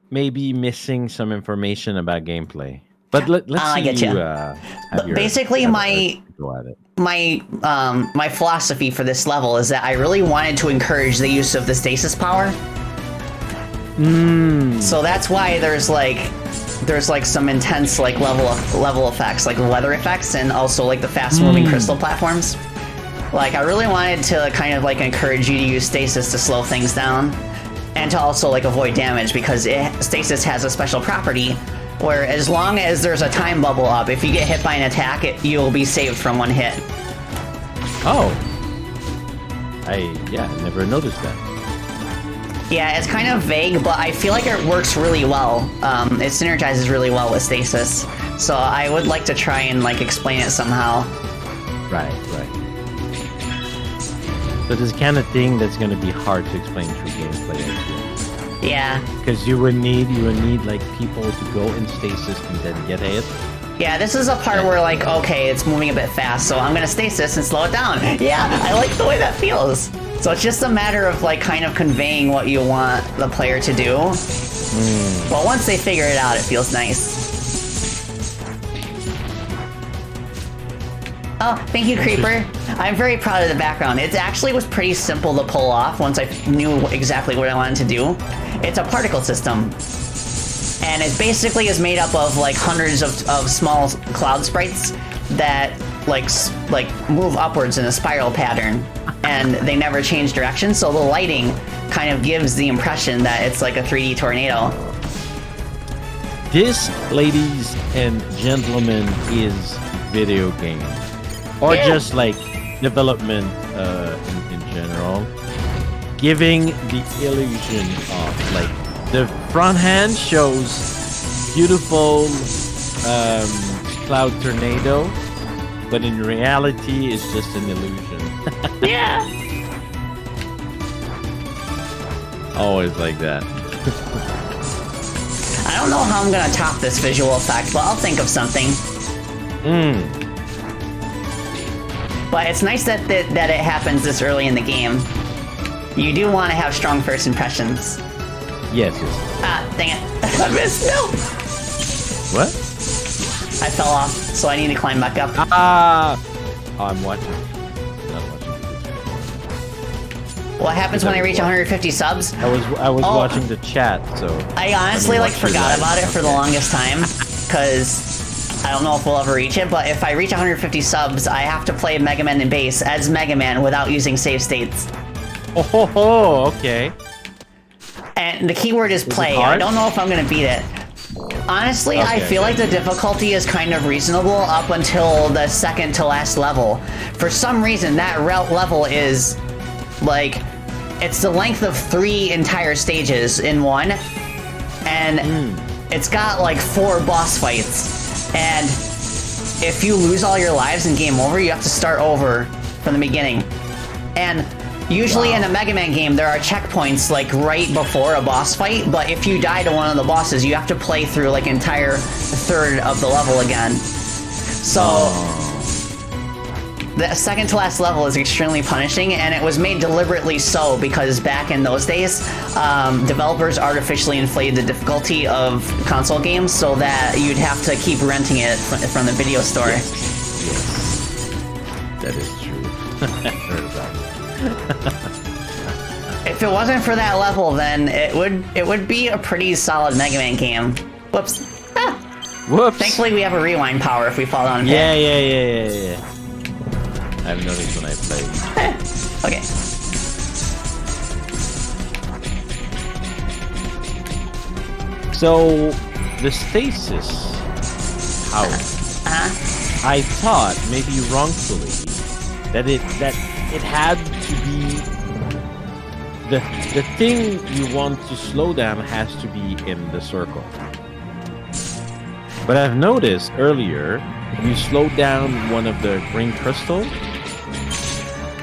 maybe missing some information about gameplay. But let's I see get you you. have your Basically, have a go at it. my philosophy for this level is that I really wanted to encourage the use of the stasis power. So that's why there's like some intense like level effects, like weather effects, and also like the fast moving crystal platforms. Like I really wanted to kind of like encourage you to use stasis to slow things down, and to also like avoid damage, because stasis has a special property where as long as there's a time bubble up, if you get hit by an attack, you'll be saved from one hit. Oh, I never noticed that. Yeah, it's kind of vague, but I feel like it works really well. It synergizes really well with stasis. So I would like to try and like explain it somehow. Right. So this kind of thing that's going to be hard to explain through gameplay. Yeah. Because you would need like people to go in stasis and then get hit. Yeah, this is a part where like, okay, it's moving a bit fast, so I'm gonna stasis and slow it down. Yeah, I like the way that feels. So it's just a matter of like kind of conveying what you want the player to do. But once they figure it out, it feels nice. Oh, thank you, Creeper. I'm very proud of the background. It actually was pretty simple to pull off once I knew exactly what I wanted to do. It's a particle system. And it basically is made up of like hundreds of small cloud sprites that like move upwards in a spiral pattern, and they never change direction. So the lighting kind of gives the impression that it's like a 3D tornado. This, ladies and gentlemen, is video game, or just like development in general, giving the illusion of like. The front hand shows beautiful cloud tornado, but in reality, it's just an illusion. Yeah. Always like that. I don't know how I'm gonna top this visual effect, but I'll think of something. But it's nice that it happens this early in the game. You do want to have strong first impressions. Yes. Ah, dang it. I missed. No! What? I fell off, so I need to climb back up. I'm watching. Not watching. What happens when I reach 150 subs? I was watching the chat, so... I honestly forgot about it for the longest time, because I don't know if we'll ever reach it, but if I reach 150 subs, I have to play Mega Man in base as Mega Man without using save states. Oh, okay. And the keyword is play. I don't know if I'm gonna beat it. Honestly, I feel like the difficulty is kind of reasonable up until the second to last level. For some reason, that level is like, it's the length of 3 entire stages in one, and it's got like 4 boss fights. And if you lose all your lives in game over, you have to start over from the beginning. And usually in a Mega Man game, there are checkpoints like right before a boss fight, but if you die to one of the bosses, you have to play through like entire third of the level again. So the second to last level is extremely punishing, and it was made deliberately so because back in those days, developers artificially inflated the difficulty of console games so that you'd have to keep renting it from the video store. Yes. That is true. I heard about it. If it wasn't for that level, then it would be a pretty solid Mega Man game. Whoops. Ah. Whoops. Thankfully, we have a rewind power if we fall down. Yeah. I've noticed when I play. Okay. So the stasis power. I thought, maybe wrongfully, that it had to be the thing you want to slow down has to be in the circle. But I've noticed earlier, you slowed down one of the green crystal.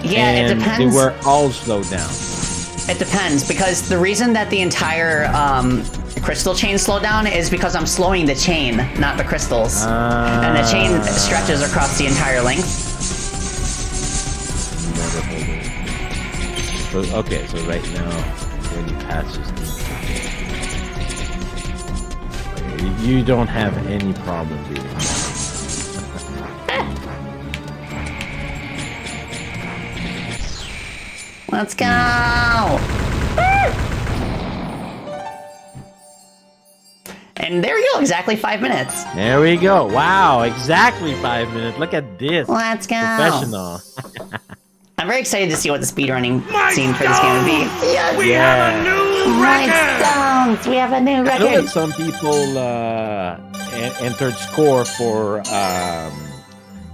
Yeah, and it depends. they were all slowed down. It depends, because the reason that the entire crystal chain slowed down is because I'm slowing the chain, not the crystals. And the chain stretches across the entire length. So, okay, so right now, when you pass this, you don't have any problem beating it. Let's go! And there you go, exactly 5 minutes. There we go. Wow, exactly 5 minutes. Look at this. Let's go. Professional. I'm very excited to see what the speedrunning scene for this game would be. Yes! We have a new record! Milestones! We have a new I know that record! some people entered score for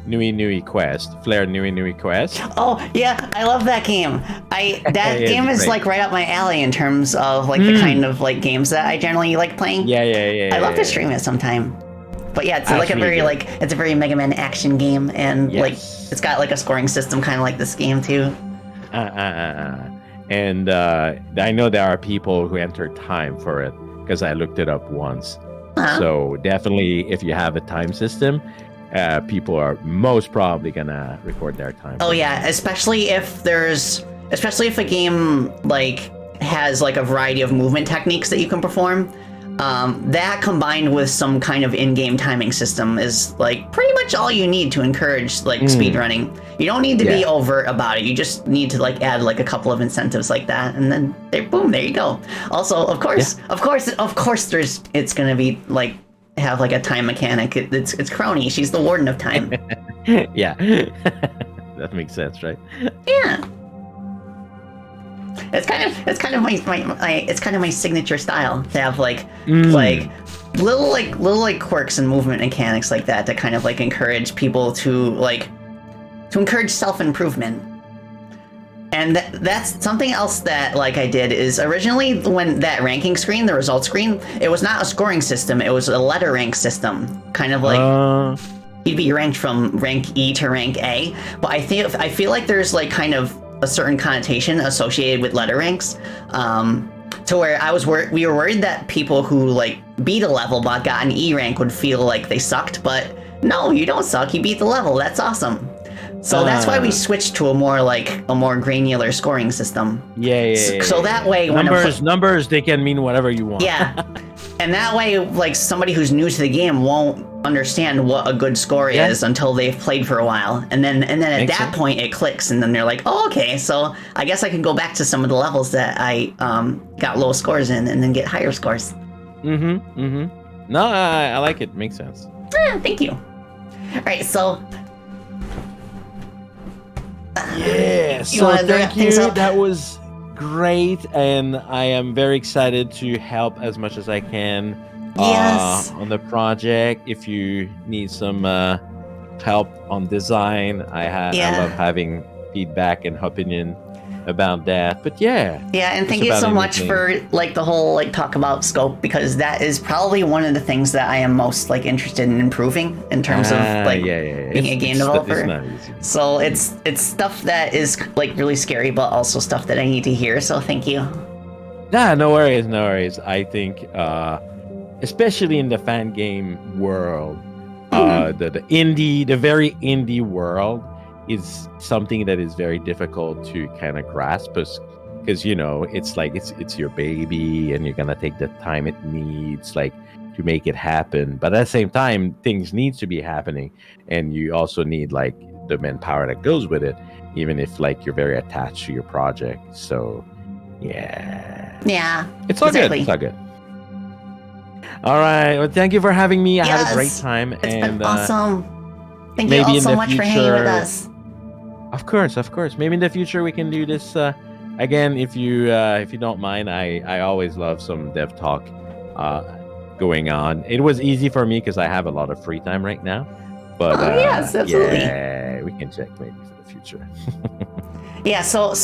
Nui Nui Quest, Flare Nui Nui Quest. Oh, yeah, I love that game. That Yeah, game is great. like right up my alley in terms of like the kind of like games that I generally like playing. Yeah. I love to stream it sometime. But yeah, it's like a very Actually, it's a very Mega Man action game, and Yes. like it's got like a scoring system kind of like this game too. And I know there are people who entered time for it because I looked it up once. Uh-huh. So definitely, if you have a time system, people are most probably gonna record their time. Oh yeah, especially if a game like has like a variety of movement techniques that you can perform. That combined with some kind of in-game timing system is like pretty much all you need to encourage like speedrunning. You don't need to be overt about it. You just need to like add like a couple of incentives like that, and then boom, there you go. Also, of course, it's gonna be like have like a time mechanic. It's Crony. She's the warden of time. Yeah, that makes sense, right? Yeah. It's kind of my signature style to have like little quirks and movement mechanics like that to kind of like encourage people to encourage self-improvement. And that's something else that like I did is originally when that ranking screen, the results screen, it was not a scoring system, it was a letter rank system. Kind of like you'd be ranked from rank E to rank A. But I feel like there's like kind of a certain connotation associated with letter ranks, to where we were worried that people who like beat a level but got an E rank would feel like they sucked, but no, you don't suck, you beat the level, that's awesome. So that's why we switched to a more granular scoring system. Yeah. So that way when numbers, they can mean whatever you want. Yeah. And that way, like, somebody who's new to the game won't understand what a good score is until they've played for a while. And then at that point, it clicks, and then they're like, oh, okay, so I guess I can go back to some of the levels that I got low scores in and then get higher scores. No, I like it. Makes sense. Thank you. All right, so... Yeah, so thank you. That was great, and I am very excited to help as much as I can on the project. If you need some help on design, I love having feedback and opinion about that. But and thank you so much for like the whole like talk about scope, because that is probably one of the things that I am most like interested in improving in terms of like being a game developer. It's not easy. So it's stuff that is like really scary, but also stuff that I need to hear. So thank you. Nah, no worries. I think especially in the fan game world, the very indie world is something that is very difficult to kind of grasp, because you know it's like it's your baby, and you're gonna take the time it needs like to make it happen. But at the same time, things need to be happening, and you also need like the manpower that goes with it, even if like you're very attached to your project. So it's all good. It's all good. All right. Well, thank you for having me. I had a great time. It's been awesome. Thank you all so much for hanging with us. Of course. Maybe in the future we can do this again, if you don't mind. I always love some dev talk going on. It was easy for me because I have a lot of free time right now. But yes, absolutely. Yeah, we can check maybe for the future. Yeah, so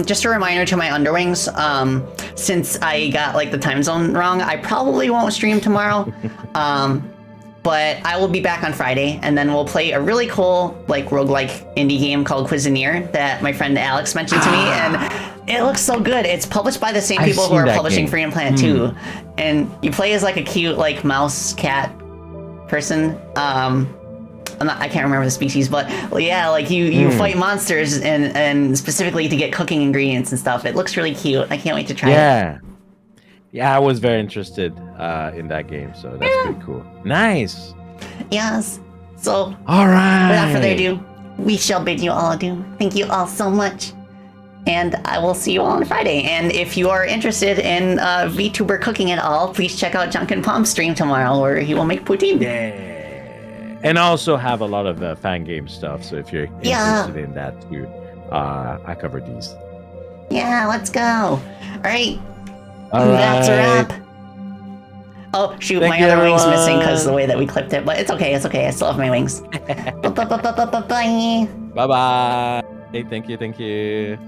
just a reminder to my underlings, since I got like the time zone wrong, I probably won't stream tomorrow. but I will be back on Friday, and then we'll play a really cool like roguelike indie game called Cuisinier that my friend Alex mentioned to me, and it looks so good. It's published by the same people who are publishing Freedom Planet 2, and you play as like a cute like mouse cat person. I can't remember the species, but yeah, like you fight monsters and specifically to get cooking ingredients and stuff. It looks really cute. I can't wait to try it. Yeah, I was very interested in that game, so that's pretty cool. Nice. Yes. So, all right. Without further ado, we shall bid you all adieu. Thank you all so much. And I will see you all on Friday. And if you are interested in VTuber cooking at all, please check out Janken Pomme stream tomorrow, where he will make poutine. Yeah. And also have a lot of fangame stuff. So if you're interested in that too, I cover these. Yeah, let's go. All right. That's a wrap. Oh, shoot, my other wing's missing because of the way that we clipped it. But it's okay, it's okay. I still have my wings. Bye. Bye-bye. Hey, thank you.